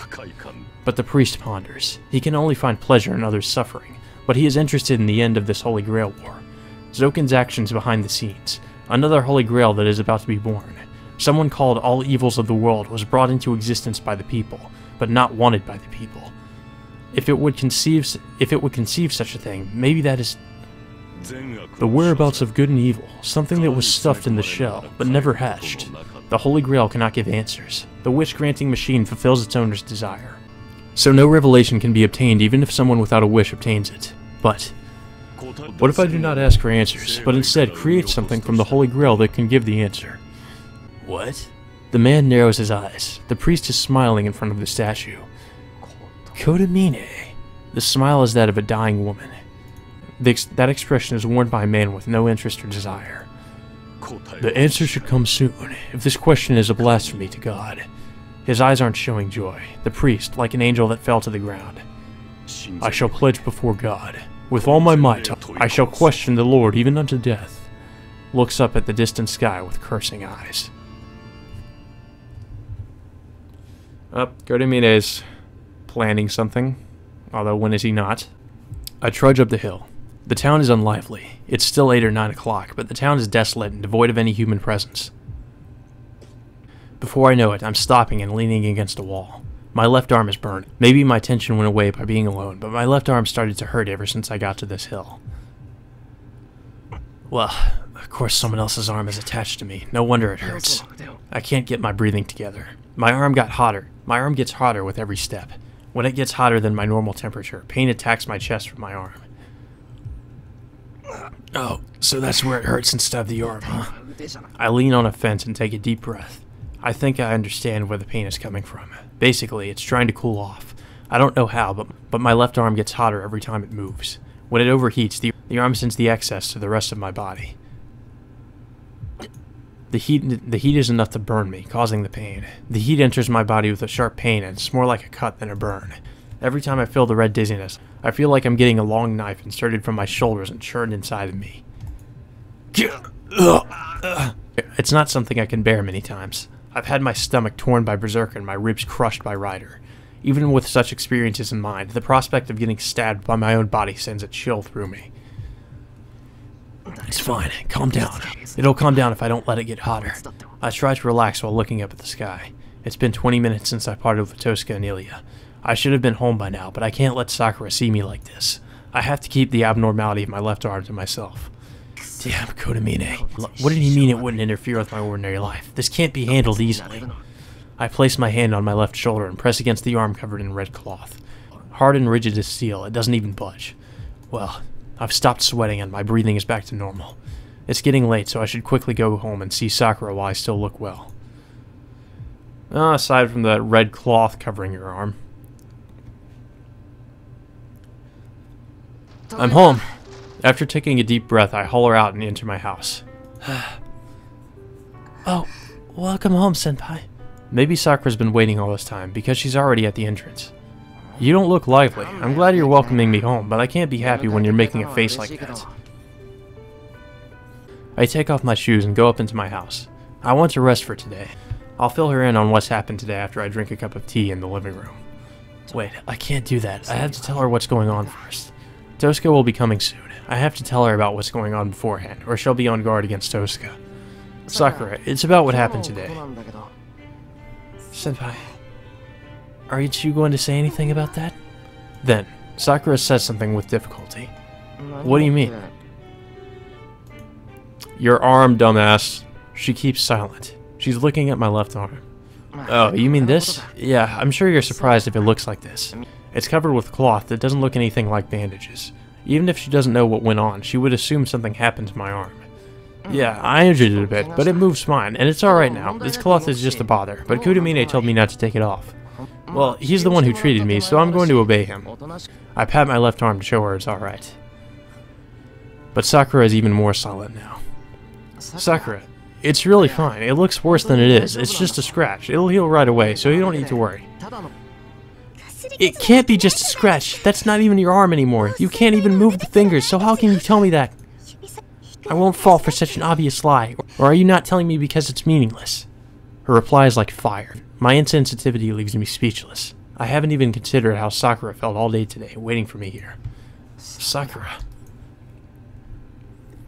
But the priest ponders. He can only find pleasure in others' suffering, but he is interested in the end of this Holy Grail War. Zoken's actions behind the scenes. Another Holy Grail that is about to be born. Someone called all evils of the world was brought into existence by the people, but not wanted by the people. If it would conceive such a thing, maybe that is... The whereabouts of good and evil, something that was stuffed in the shell, but never hatched. The Holy Grail cannot give answers. The wish-granting machine fulfills its owner's desire. So no revelation can be obtained even if someone without a wish obtains it. But what if I do not ask for answers, but instead create something from the Holy Grail that can give the answer? What? The man narrows his eyes. The priest is smiling in front of the statue. Kodamine. The smile is that of a dying woman. That expression is worn by a man with no interest or desire. The answer should come soon, if this question is a blasphemy to God. His eyes aren't showing joy. The priest, like an angel that fell to the ground. I shall pledge before God. With all my might, I shall question the Lord even unto death. Looks up at the distant sky with cursing eyes. Kodamine is planning something, although when is he not? I trudge up the hill. The town is unlively. It's still 8 or 9 o'clock, but the town is desolate and devoid of any human presence. Before I know it, I'm stopping and leaning against a wall. My left arm is burned. Maybe my tension went away by being alone, but my left arm started to hurt ever since I got to this hill. Well, of course someone else's arm is attached to me. No wonder it hurts. I can't get my breathing together. My arm got hotter. My arm gets hotter with every step. When it gets hotter than my normal temperature, pain attacks my chest from my arm. Oh, so that's where it hurts instead of the arm, huh? I lean on a fence and take a deep breath. I think I understand where the pain is coming from. Basically, it's trying to cool off. I don't know how, but my left arm gets hotter every time it moves. When it overheats, the arm sends the excess to the rest of my body. The heat is enough to burn me, causing the pain. The heat enters my body with a sharp pain, and it's more like a cut than a burn. Every time I feel the red dizziness, I feel like I'm getting a long knife inserted from my shoulders and churned inside of me. It's not something I can bear many times. I've had my stomach torn by Berserker and my ribs crushed by Rider. Even with such experiences in mind, the prospect of getting stabbed by my own body sends a chill through me. It's fine. Calm down. It'll calm down if I don't let it get hotter. I try to relax while looking up at the sky. It's been 20 minutes since I parted with Tosca and Ilya. I should have been home by now, but I can't let Sakura see me like this. I have to keep the abnormality of my left arm to myself. Damn, Kodamine. What did he mean it wouldn't interfere with my ordinary life? This can't be handled easily. I place my hand on my left shoulder and press against the arm covered in red cloth. Hard and rigid as steel, it doesn't even budge. Well, I've stopped sweating and my breathing is back to normal. It's getting late, so I should quickly go home and see Sakura while I still look well. Aside from that red cloth covering your arm. I'm home. After taking a deep breath, I holler out and enter my house. Oh, welcome home, Senpai. Maybe Sakura's been waiting all this time, because she's already at the entrance. You don't look lively. I'm glad you're welcoming me home, but I can't be happy when you're making a face like that. I take off my shoes and go up into my house. I want to rest for today. I'll fill her in on what's happened today after I drink a cup of tea in the living room. Wait, I can't do that. I have to tell her what's going on first. Tosca will be coming soon. I have to tell her about what's going on beforehand, or she'll be on guard against Tosca. Sakura, it's about what happened today. Senpai, aren't you going to say anything about that? Then, Sakura says something with difficulty. What do you mean? Your arm, dumbass. She keeps silent. She's looking at my left arm. Oh, you mean this? Yeah, I'm sure you're surprised if it looks like this. It's covered with cloth that doesn't look anything like bandages. Even if she doesn't know what went on, she would assume something happened to my arm. Yeah, I injured it a bit, but it moves fine, and it's alright now. This cloth is just a bother, but Kodamine told me not to take it off. Well, he's the one who treated me, so I'm going to obey him. I pat my left arm to show her it's alright. But Sakura is even more silent now. Sakura, it's really fine. It looks worse than it is. It's just a scratch. It'll heal right away, so you don't need to worry. It can't be just a scratch. That's not even your arm anymore. You can't even move the fingers, so how can you tell me that? I won't fall for such an obvious lie. Or are you not telling me because it's meaningless? Her reply is like fire. My insensitivity leaves me speechless. I haven't even considered how Sakura felt all day today, waiting for me here. Sakura.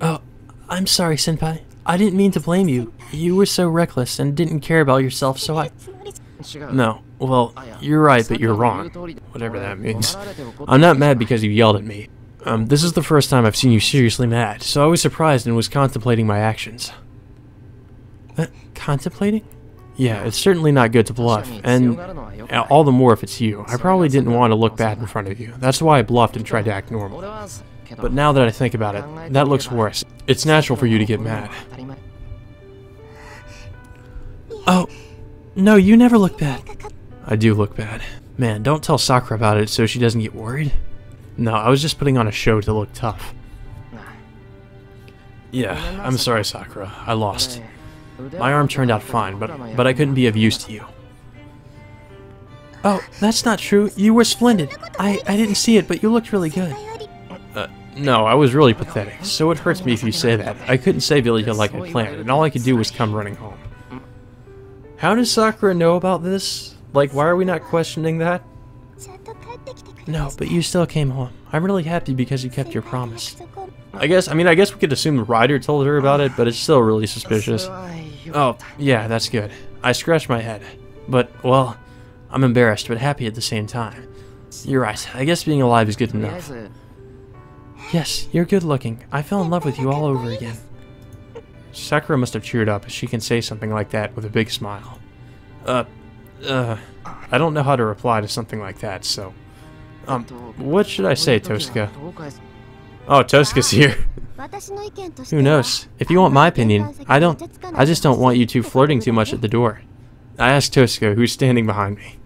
Oh, I'm sorry, Senpai. I didn't mean to blame you. You were so reckless and didn't care about yourself, so I... No, well, you're right, but you're wrong. Whatever that means. I'm not mad because you yelled at me. This is the first time I've seen you seriously mad, so I was surprised and was contemplating my actions. Contemplating? Yeah, it's certainly not good to bluff, and all the more if it's you. I probably didn't want to look bad in front of you. That's why I bluffed and tried to act normal. But now that I think about it, that looks worse. It's natural for you to get mad. Oh, no, you never look bad. I do look bad. Man, don't tell Sakura about it so she doesn't get worried. No, I was just putting on a show to look tough. Yeah, I'm sorry, Sakura. I lost. My arm turned out fine, but I couldn't be of use to you. Oh, that's not true. You were splendid. I didn't see it, but you looked really good. No, I was really pathetic, so it hurts me if you say that. I couldn't save Ilya like I planned, and all I could do was come running home. How does Sakura know about this? Like, why are we not questioning that? No, but you still came home. I'm really happy because you kept your promise. I guess we could assume the rider told her about it, but it's still really suspicious. Oh, yeah, that's good. I scratched my head. But, well, I'm embarrassed, but happy at the same time. You're right. I guess being alive is good enough. Yes, you're good looking. I fell in love with you all over again. Sakura must have cheered up, as she can say something like that with a big smile. I don't know how to reply to something like that, so... what should I say, Tosuke? Oh, Tosuke's here. Who knows? If you want my opinion, I just don't want you two flirting too much at the door. I asked Tosuke, who's standing behind me.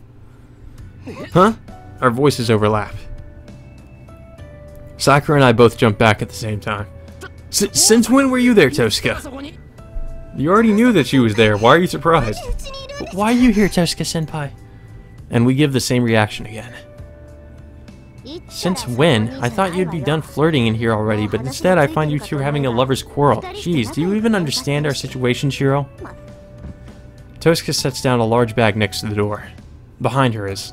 Huh? Our voices overlap. Sakura and I both jumped back at the same time. Since when were you there, Tosuke? You already knew that she was there. Why are you surprised? Why are you here, Tosuke-senpai? And we give the same reaction again. Since when? I thought you'd be done flirting in here already, but instead I find you two having a lover's quarrel. Jeez, do you even understand our situation, Shiro? Tosuke sets down a large bag next to the door. Behind her is...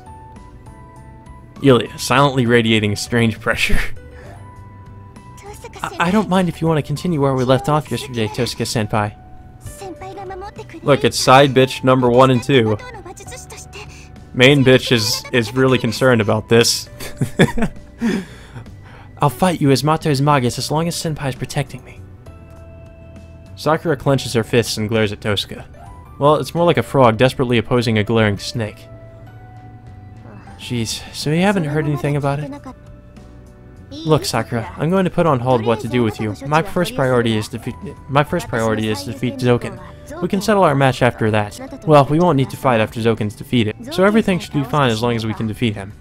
Ilya, silently radiating a strange pressure. I don't mind if you want to continue where we left off yesterday, Tosuke-senpai. Look, it's side bitch number 1 and 2. Main bitch is really concerned about this. I'll fight you as Mato's Magus as long as Senpai is protecting me. Sakura clenches her fists and glares at Tosuke. Well, it's more like a frog desperately opposing a glaring snake. Jeez, so you haven't heard anything about it? Look, Sakura, I'm going to put on hold what to do with you. My first priority is to defeat Zoken. We can settle our match after that. Well, we won't need to fight after Zoken's defeated, so everything should be fine as long as we can defeat him.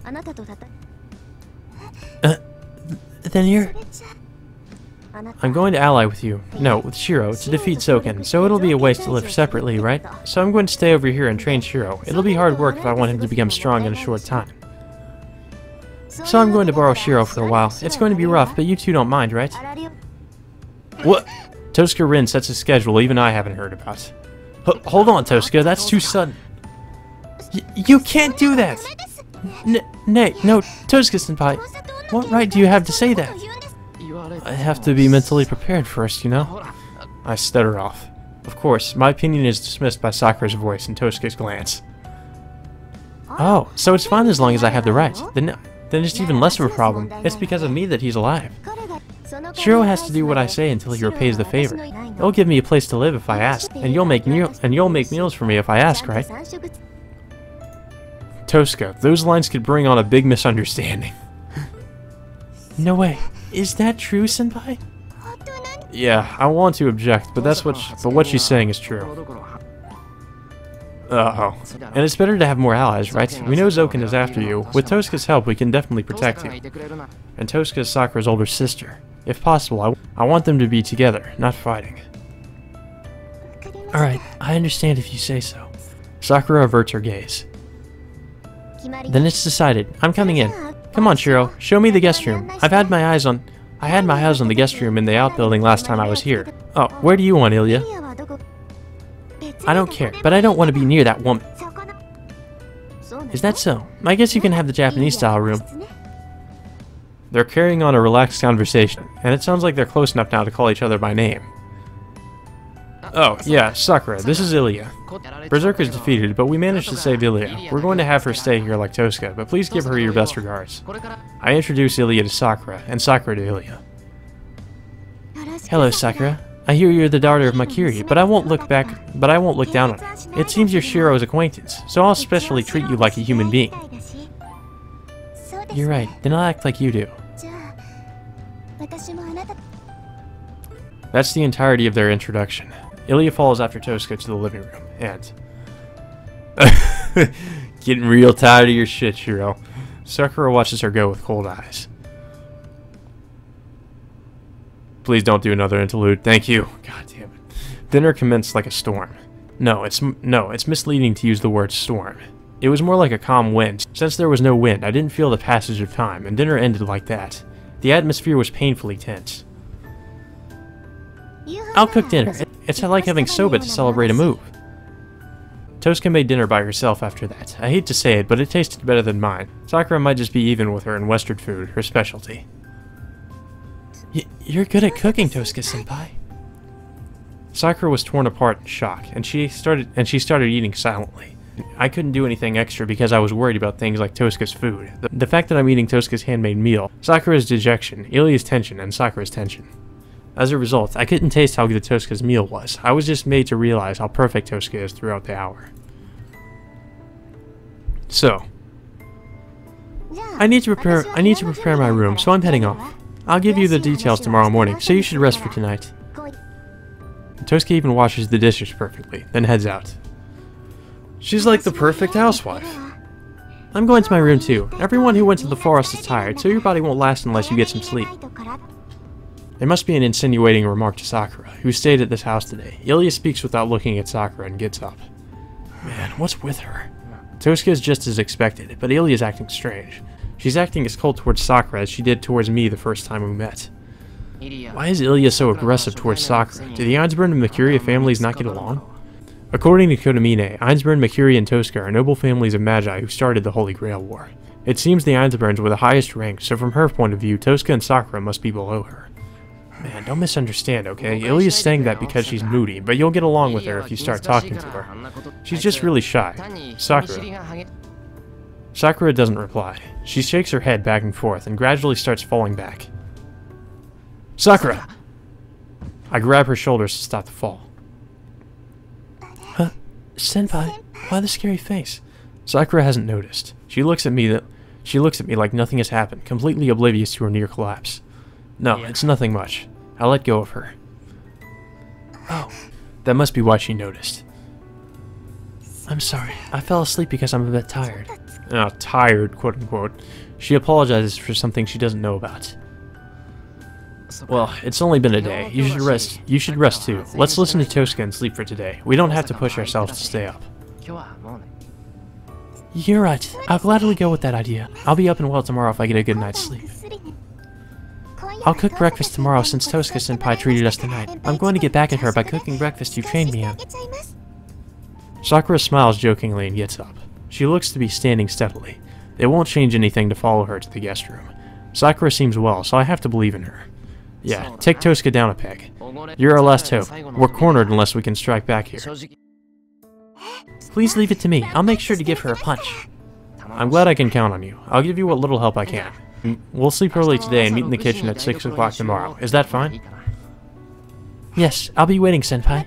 Then you're... I'm going to ally with you, no, with Shiro, to defeat Zoken, so it'll be a waste to live separately, right? So I'm going to stay over here and train Shiro. It'll be hard work if I want him to become strong in a short time. So I'm going to borrow Shiro for a while. It's going to be rough, but you two don't mind, right? What? Tosuke Rin sets a schedule even I haven't heard about. Hold on, Tosuke, that's too sudden. You can't do that! No, Tosuke-senpai. What right do you have to say that? I have to be mentally prepared first, you know? I stutter off. Of course, my opinion is dismissed by Sakura's voice and Tosuke's glance. Oh, so it's fine as long as I have the right. Then it's even less of a problem. It's because of me that he's alive. Shiro has to do what I say until he repays the favor. He'll give me a place to live if I ask, and you'll make meals for me if I ask, right? Tosuke, those lines could bring on a big misunderstanding. No way. Is that true, Senpai? Yeah, I want to object, but what she's saying is true. Uh-oh. And it's better to have more allies, right? We know Zoken is after you. With Tosuke's help, we can definitely protect you. And Tosuke is Sakura's older sister. If possible, I want them to be together, not fighting. Alright, I understand if you say so. Sakura averts her gaze. Then it's decided. I'm coming in. Come on, Shiro. Show me the guest room. I had my eyes on the guest room in the outbuilding last time I was here. Oh, where do you want, Ilya? I don't care, but I don't want to be near that woman. Is that so? I guess you can have the Japanese-style room. They're carrying on a relaxed conversation, and it sounds like they're close enough now to call each other by name. Oh, yeah, Sakura, this is Ilya. Berserker's defeated, but we managed to save Ilya. We're going to have her stay here like Tosca, but please give her your best regards. I introduce Ilya to Sakura, and Sakura to Ilya. Hello, Sakura. I hear you're the daughter of Makiri, but I won't look down on you. It seems you're Shiro's acquaintance, so I'll especially treat you like a human being. You're right, then I'll act like you do. That's the entirety of their introduction. Ilya follows after Tosca to the living room, and... Getting real tired of your shit, Shiro. Sakura watches her go with cold eyes. Please don't do another interlude. Thank you. God damn it. Dinner commenced like a storm. No, it's misleading to use the word storm. It was more like a calm wind. Since there was no wind, I didn't feel the passage of time, and dinner ended like that. The atmosphere was painfully tense. I'll cook dinner. It's like having soba to celebrate a move. Tosca made dinner by herself after that. I hate to say it, but it tasted better than mine. Sakura might just be even with her in Western food, her specialty. You're good at cooking, Tosca-senpai. Sakura was torn apart in shock, and she started eating silently. I couldn't do anything extra because I was worried about things like Tosca's food. The fact that I'm eating Tosca's handmade meal, Sakura's dejection, Ilya's tension, and Sakura's tension. As a result, I couldn't taste how good Tosca's meal was. I was just made to realize how perfect Tosca is throughout the hour. So, I need to prepare my room, so I'm heading off. I'll give you the details tomorrow morning, so you should rest for tonight. Tosca even washes the dishes perfectly, then heads out. She's like the perfect housewife. I'm going to my room too. Everyone who went to the forest is tired, so your body won't last unless you get some sleep. There must be an insinuating remark to Sakura, who stayed at this house today. Ilya speaks without looking at Sakura and gets up. Man, what's with her? Tosca is just as expected, but Ilya's acting strange. She's acting as cold towards Sakura as she did towards me the first time we met. Why is Ilya so aggressive towards Sakura? Do the Ainsburn and Makuria families not get along? According to Kodamine, Ainsburn, Makuria, and Tosca are noble families of Magi who started the Holy Grail War. It seems the Ainsburns were the highest rank, so from her point of view, Tosca and Sakura must be below her. Man, don't misunderstand, okay? Ilya's saying that because she's moody, but you'll get along with her if you start talking to her. She's just really shy. Sakura doesn't reply. She shakes her head back and forth and gradually starts falling back. Sakura! I grab her shoulders to stop the fall. Huh? Senpai, why the scary face? Sakura hasn't noticed. She looks at me like nothing has happened, completely oblivious to her near collapse. No, it's nothing much. I let go of her. Oh, that must be why she noticed. I'm sorry. I fell asleep because I'm a bit tired. Tired, quote unquote. She apologizes for something she doesn't know about. Well, it's only been a day. You should rest. You should rest too. Let's listen to Tosca and sleep for today. We don't have to push ourselves to stay up. You're right. I'll gladly go with that idea. I'll be up and well tomorrow if I get a good night's sleep. I'll cook breakfast tomorrow since Tosca-senpai treated us tonight. I'm going to get back at her by cooking breakfast you trained me in. Sakura smiles jokingly and gets up. She looks to be standing steadily. It won't change anything to follow her to the guest room. Sakura seems well, so I have to believe in her. Yeah, take Tosca down a peg. You're our last hope. We're cornered unless we can strike back here. Please leave it to me. I'll make sure to give her a punch. I'm glad I can count on you. I'll give you what little help I can. We'll sleep early today and meet in the kitchen at 6 o'clock tomorrow. Is that fine? Yes, I'll be waiting, senpai.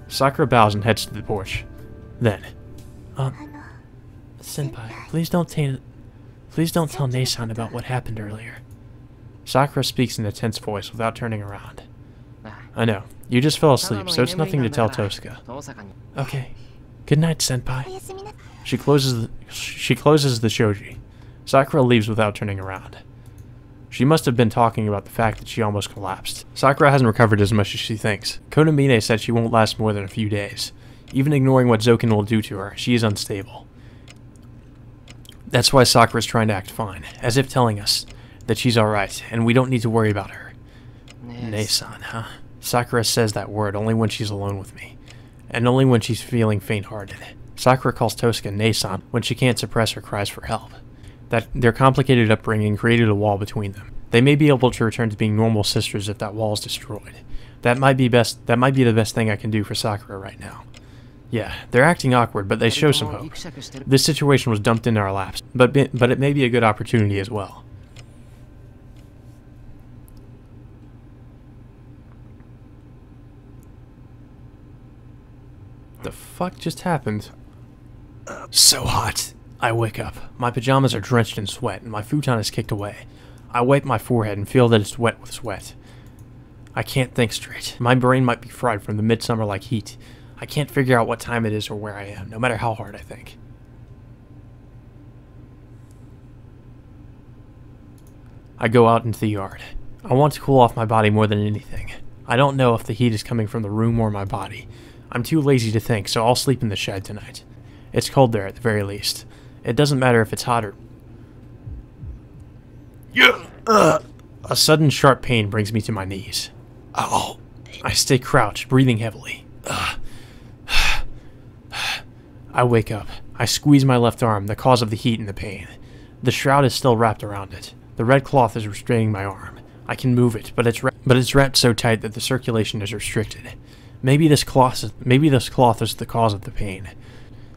Sakura bows and heads to the porch. Then, senpai, please don't tell Nason about what happened earlier. Sakura speaks in a tense voice without turning around. I know. You just fell asleep, so it's nothing to tell Tosca. Okay. Good night, senpai. She closes the shoji. Sakura leaves without turning around. She must have been talking about the fact that she almost collapsed. Sakura hasn't recovered as much as she thinks. Kodamine said she won't last more than a few days. Even ignoring what Zoken will do to her, she is unstable. That's why Sakura's trying to act fine, as if telling us that she's alright, and we don't need to worry about her. Nason, huh? Sakura says that word only when she's alone with me, and only when she's feeling faint-hearted. Sakura calls Tosca Nason when she can't suppress her cries for help. That their complicated upbringing created a wall between them. They may be able to return to being normal sisters if that wall is destroyed. That might be best. That might be the best thing I can do for Sakura right now. Yeah, they're acting awkward, but they show some hope. This situation was dumped into our laps, but it may be a good opportunity as well. The fuck just happened? So hot. I wake up. My pajamas are drenched in sweat, and my futon is kicked away. I wipe my forehead and feel that it's wet with sweat. I can't think straight. My brain might be fried from the midsummer-like heat. I can't figure out what time it is or where I am, no matter how hard I think. I go out into the yard. I want to cool off my body more than anything. I don't know if the heat is coming from the room or my body. I'm too lazy to think, so I'll sleep in the shed tonight. It's cold there at the very least. It doesn't matter if it's hot or... A sudden sharp pain brings me to my knees. Oh, I stay crouched, breathing heavily. I wake up. I squeeze my left arm, the cause of the heat and the pain. The shroud is still wrapped around it. The red cloth is restraining my arm. I can move it, but it's wrapped so tight that the circulation is restricted. Maybe this cloth is the cause of the pain.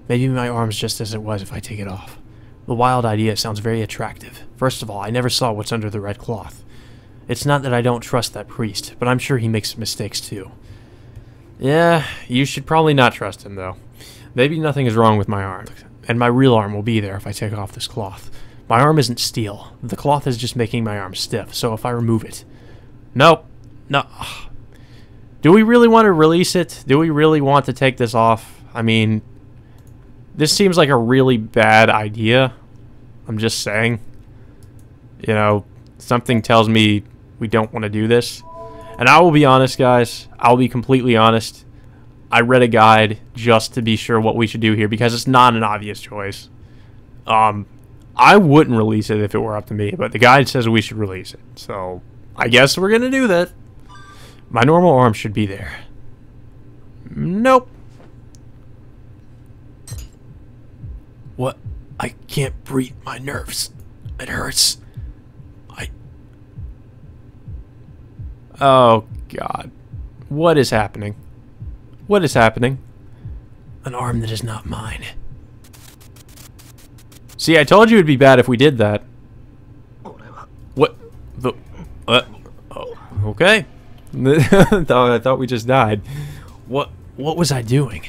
Maybe my arm's just as it was if I take it off. The wild idea sounds very attractive. First of all, I never saw what's under the red cloth. It's not that I don't trust that priest, but I'm sure he makes mistakes too. Yeah, you should probably not trust him though. Maybe nothing is wrong with my arm, and my real arm will be there if I take off this cloth. My arm isn't steel. The cloth is just making my arm stiff, so if I remove it... Nope. No. Do we really want to release it? Do we really want to take this off? I mean, this seems like a really bad idea. I'm just saying. You know, something tells me we don't want to do this. And I will be honest, guys. I'll be completely honest. I read a guide just to be sure what we should do here because it's not an obvious choice. I wouldn't release it if it were up to me, but the guide says we should release it. So, I guess we're going to do that. My normal arm should be there. Nope. What? I can't breathe. My nerves. It hurts. Oh, God. What is happening? What is happening? An arm that is not mine. See, I told you it'd be bad if we did that. What? The... oh, okay. I thought we just died. What was I doing?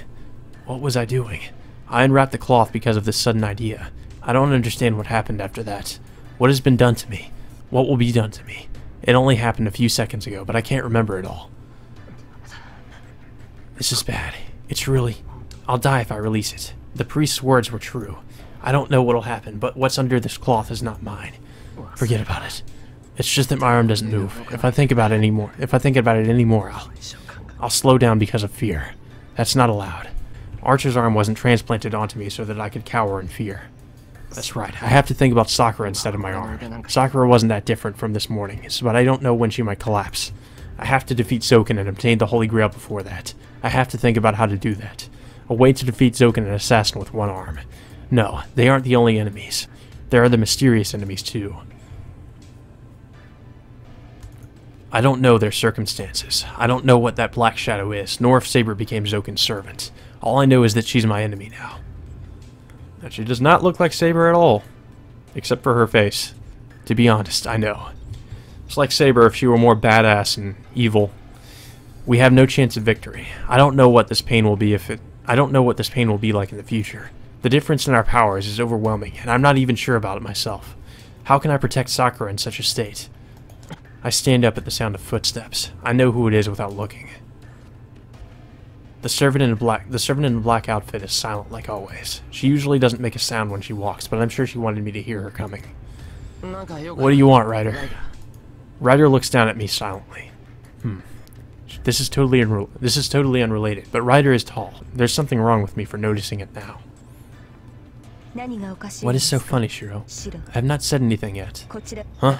What was I doing? I unwrapped the cloth because of this sudden idea. I don't understand what happened after that. What has been done to me? What will be done to me? It only happened a few seconds ago, but I can't remember it all. This is bad. It's really... I'll die if I release it. The priest's words were true. I don't know what'll happen, but what's under this cloth is not mine. Forget about it. It's just that my arm doesn't move. If I think about it anymore, I'll slow down because of fear. That's not allowed. Archer's arm wasn't transplanted onto me so that I could cower in fear. That's right. I have to think about Sakura instead of my arm. Sakura wasn't that different from this morning, but I don't know when she might collapse. I have to defeat Zoken and obtain the Holy Grail before that. I have to think about how to do that. A way to defeat Zoken, an assassin with one arm. No, they aren't the only enemies. There are the mysterious enemies too. I don't know their circumstances. I don't know what that black shadow is, nor if Saber became Zoken's servant. All I know is that she's my enemy now. And she does not look like Saber at all. Except for her face. To be honest, I know. It's like Saber if she were more badass and evil. We have no chance of victory. I don't know what this pain will be like in the future. The difference in our powers is overwhelming, and I'm not even sure about it myself. How can I protect Sakura in such a state? I stand up at the sound of footsteps. I know who it is without looking. The servant in the black outfit is silent like always. She usually doesn't make a sound when she walks, but I'm sure she wanted me to hear her coming. What do you want, Ryder? Ryder looks down at me silently. This is totally unrelated, but Ryder is tall. There's something wrong with me for noticing it now. What is so funny, Shiro? I have not said anything yet. Huh?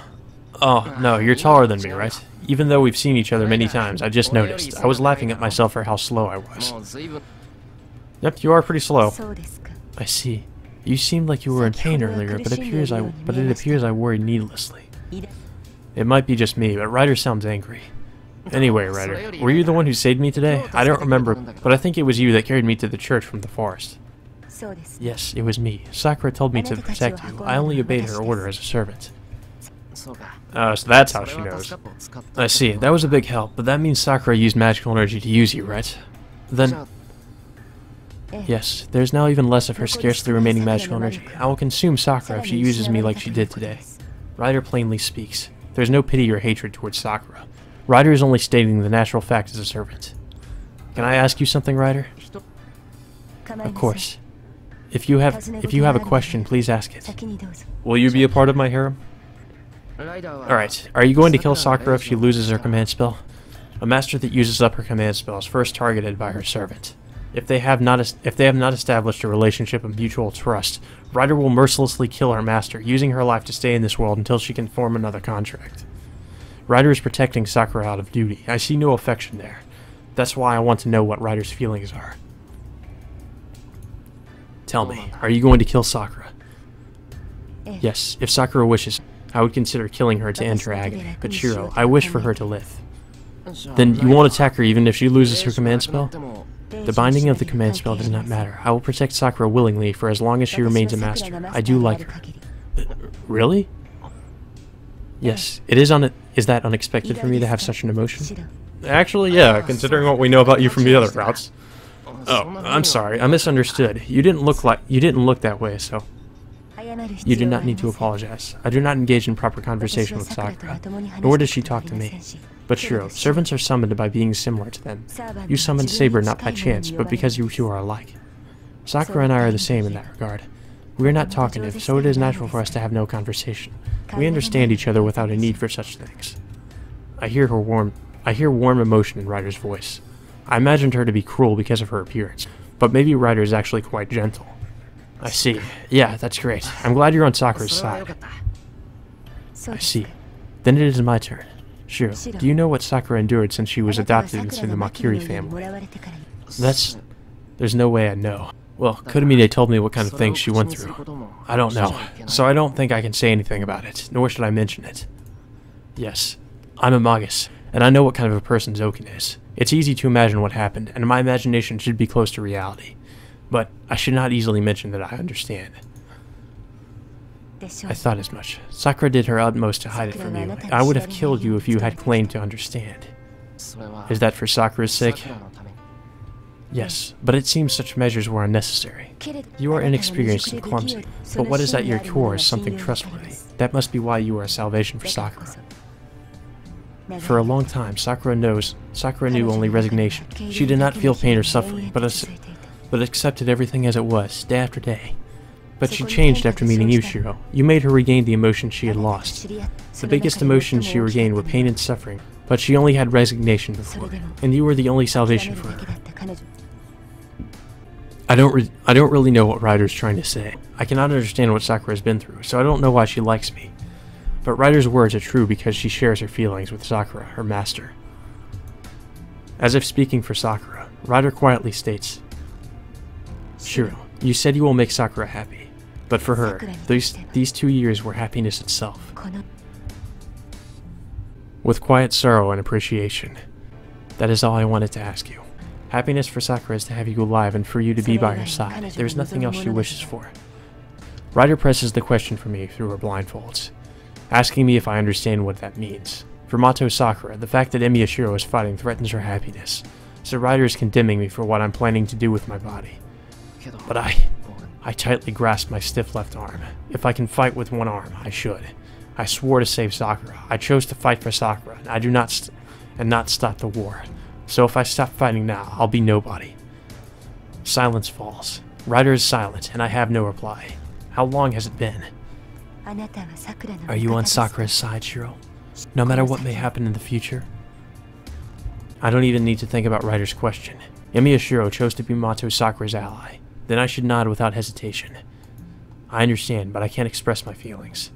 Oh, no, you're taller than me, right? Even though we've seen each other many times, I just noticed. I was laughing at myself for how slow I was. Yep, you are pretty slow. I see. You seemed like you were in pain earlier, but it appears I worried needlessly. It might be just me, but Ryder sounds angry. Anyway, Ryder, were you the one who saved me today? I don't remember, but I think it was you that carried me to the church from the forest. Yes, it was me. Sakura told me to protect you. I only obeyed her order as a servant. So that's how she knows. I see. That was a big help, but that means Sakura used magical energy to use you, right? Then... Yes, there's now even less of her scarcely remaining magical energy. I will consume Sakura if she uses me like she did today. Ryder plainly speaks. There's no pity or hatred towards Sakura. Ryder is only stating the natural fact as a servant. Can I ask you something, Ryder? Of course. If you have a question, please ask it. Will you be a part of my harem? Alright, are you going to kill Sakura if she loses her command spell? A master that uses up her command spell is first targeted by her servant. If they have not established a relationship of mutual trust, Ryder will mercilessly kill her master, using her life to stay in this world until she can form another contract. Ryder is protecting Sakura out of duty. I see no affection there. That's why I want to know what Ryder's feelings are. Tell me, are you going to kill Sakura? Yes, if Sakura wishes, I would consider killing her to end her agony, but Shiro, I wish for her to live. Then you won't attack her even if she loses her command spell? The binding of the command spell does not matter. I will protect Sakura willingly for as long as she remains a master. I do like her. Really? Yes, is that unexpected for me to have such an emotion? Actually, yeah, considering what we know about you from the other routes. Oh, I'm sorry, I misunderstood. You didn't look that way, so... You do not need to apologize. I do not engage in proper conversation with Sakura, nor does she talk to me. But Shiro, servants are summoned by being similar to them. You summoned Saber not by chance, but because you two are alike. Sakura and I are the same in that regard. We are not talkative, so it is natural for us to have no conversation. We understand each other without a need for such things. I hear warm emotion in Ryder's voice. I imagined her to be cruel because of her appearance, but maybe Ryder is actually quite gentle. I see. Yeah, that's great. I'm glad you're on Sakura's side. I see. Then it is my turn. Shiro, do you know what Sakura endured since she was adopted into the Makiri family? There's no way I know. Well, Kodamine told me what kind of things she went through. I don't know, so I don't think I can say anything about it, nor should I mention it. Yes, I'm a Magus, and I know what kind of a person Zokin is. It's easy to imagine what happened, and my imagination should be close to reality. But I should not easily mention that I understand. I thought as much. Sakura did her utmost to hide it from you. I would have killed you if you had claimed to understand. Is that for Sakura's sake? Yes, but it seems such measures were unnecessary. You are inexperienced and clumsy, but what is at your core is something trustworthy. That must be why you are a salvation for Sakura. For a long time, Sakura knew only resignation. She did not feel pain or suffering, but accepted everything as it was, day after day. But she changed after meeting you, Shiro. You made her regain the emotions she had lost. The biggest emotions she regained were pain and suffering, but she only had resignation before, and you were the only salvation for her. I don't really know what Ryder's trying to say. I cannot understand what Sakura has been through, so I don't know why she likes me. But Ryder's words are true because she shares her feelings with Sakura, her master. As if speaking for Sakura, Ryder quietly states, Shiro, you said you will make Sakura happy, but for her, these 2 years were happiness itself. With quiet sorrow and appreciation, that is all I wanted to ask you. Happiness for Sakura is to have you alive and for you to be by her side. There is nothing else she wishes for. Ryder presses the question for me through her blindfolds, asking me if I understand what that means. For Mato Sakura, the fact that Emiya Shiro is fighting threatens her happiness, so Ryder is condemning me for what I'm planning to do with my body. But I tightly grasp my stiff left arm. If I can fight with one arm, I should. I swore to save Sakura. I chose to fight for Sakura, and not stop the war. So if I stop fighting now, I'll be nobody. Silence falls. Ryder is silent, and I have no reply. How long has it been? Are you on Sakura's side, Shiro? No matter what may happen in the future? I don't even need to think about Ryder's question. Emiya Shiro chose to be Mato Sakura's ally. Then I should nod without hesitation. I understand, but I can't express my feelings.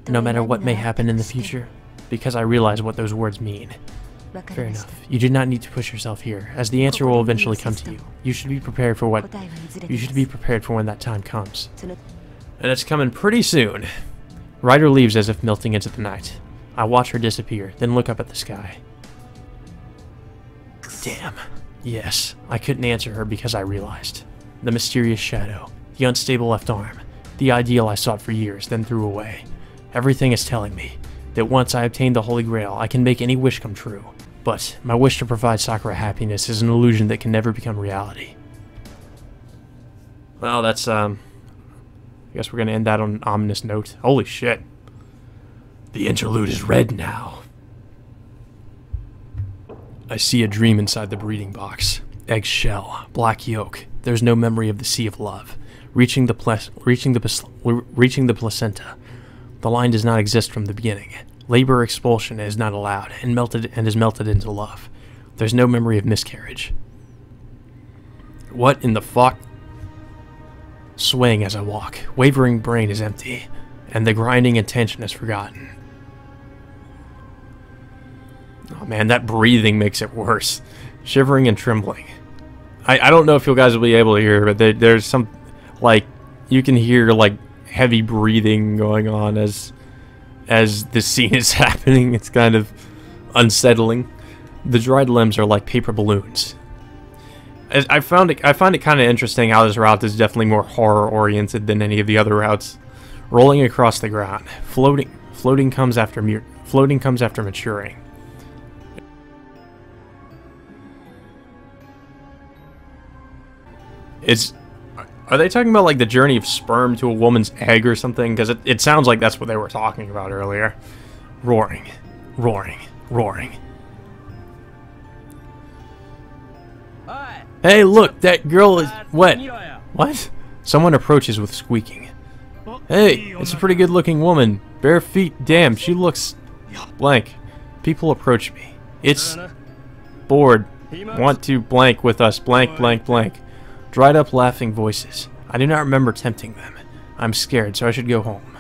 No matter what may happen in the future, because I realize what those words mean. Fair enough. You do not need to push yourself here, as the answer will eventually come to you. You should be prepared for when that time comes. And it's coming pretty soon. Ryder leaves as if melting into the night. I watch her disappear, then look up at the sky. Damn. Yes, I couldn't answer her because I realized. The mysterious shadow, the unstable left arm, the ideal I sought for years, then threw away. Everything is telling me that once I obtain the Holy Grail, I can make any wish come true. But my wish to provide Sakura happiness is an illusion that can never become reality. Well, that's, I guess we're gonna end that on an ominous note. Holy shit. The interlude is red now. I see a dream inside the breeding box. Egg shell, black yolk. There's no memory of the sea of love. Reaching the placenta. The line does not exist from the beginning. Labor expulsion is not allowed and is melted into love. There's no memory of miscarriage. What in the fuck? Swaying as I walk, wavering brain is empty, and the grinding intention is forgotten. Oh man, that breathing makes it worse. Shivering and trembling. I don't know if you guys will be able to hear, but there's some, like, you can hear, like, heavy breathing going on as this scene is happening. It's kind of unsettling. The dried limbs are like paper balloons. I find it kind of interesting how this route is definitely more horror-oriented than any of the other routes. Rolling across the ground. Floating comes after maturing. Are they talking about like the journey of sperm to a woman's egg or something? Because it sounds like that's what they were talking about earlier. Roaring, roaring, roaring. Hey, look, that girl is wet. What? Someone approaches with squeaking. Hey, it's a pretty good-looking woman. Bare feet, damn, she looks blank. People approach me. It's bored. Want to blank with us, blank, blank, blank. Dried up laughing voices. I do not remember tempting them. I'm scared, so I should go home.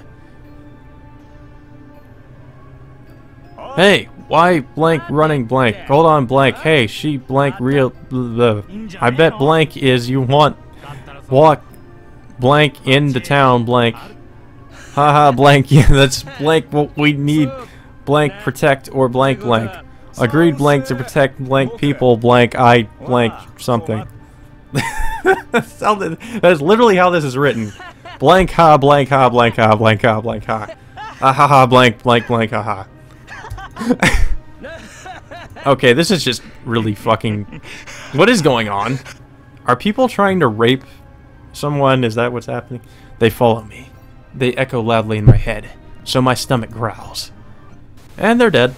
Hey, why blank running blank? Hold on blank. Hey, she blank real. I bet blank is you want walk blank into town blank. Haha blank. Yeah, that's blank what we need. Blank protect or blank blank. Agreed blank to protect blank people blank I blank something. That's literally how this is written. Blank ha blank ha blank ha blank ha blank ha. Ha ha blank blank blank ha ha. Okay, this is just really fucking... What is going on? Are people trying to rape someone? Is that what's happening? They follow me. They echo loudly in my head, so my stomach growls. And they're dead.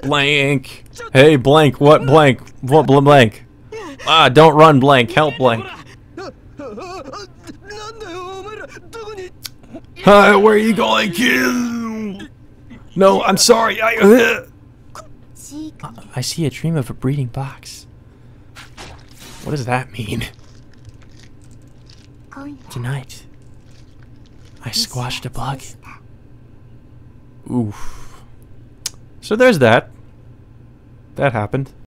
Blank. Hey, blank. What blank? What blank? Ah, don't run blank. Help blank. Hi, where are you going, kid? No, I'm sorry. I see a dream of a breeding box. What does that mean? Tonight, I squashed a bug. Oof. So there's that. That happened.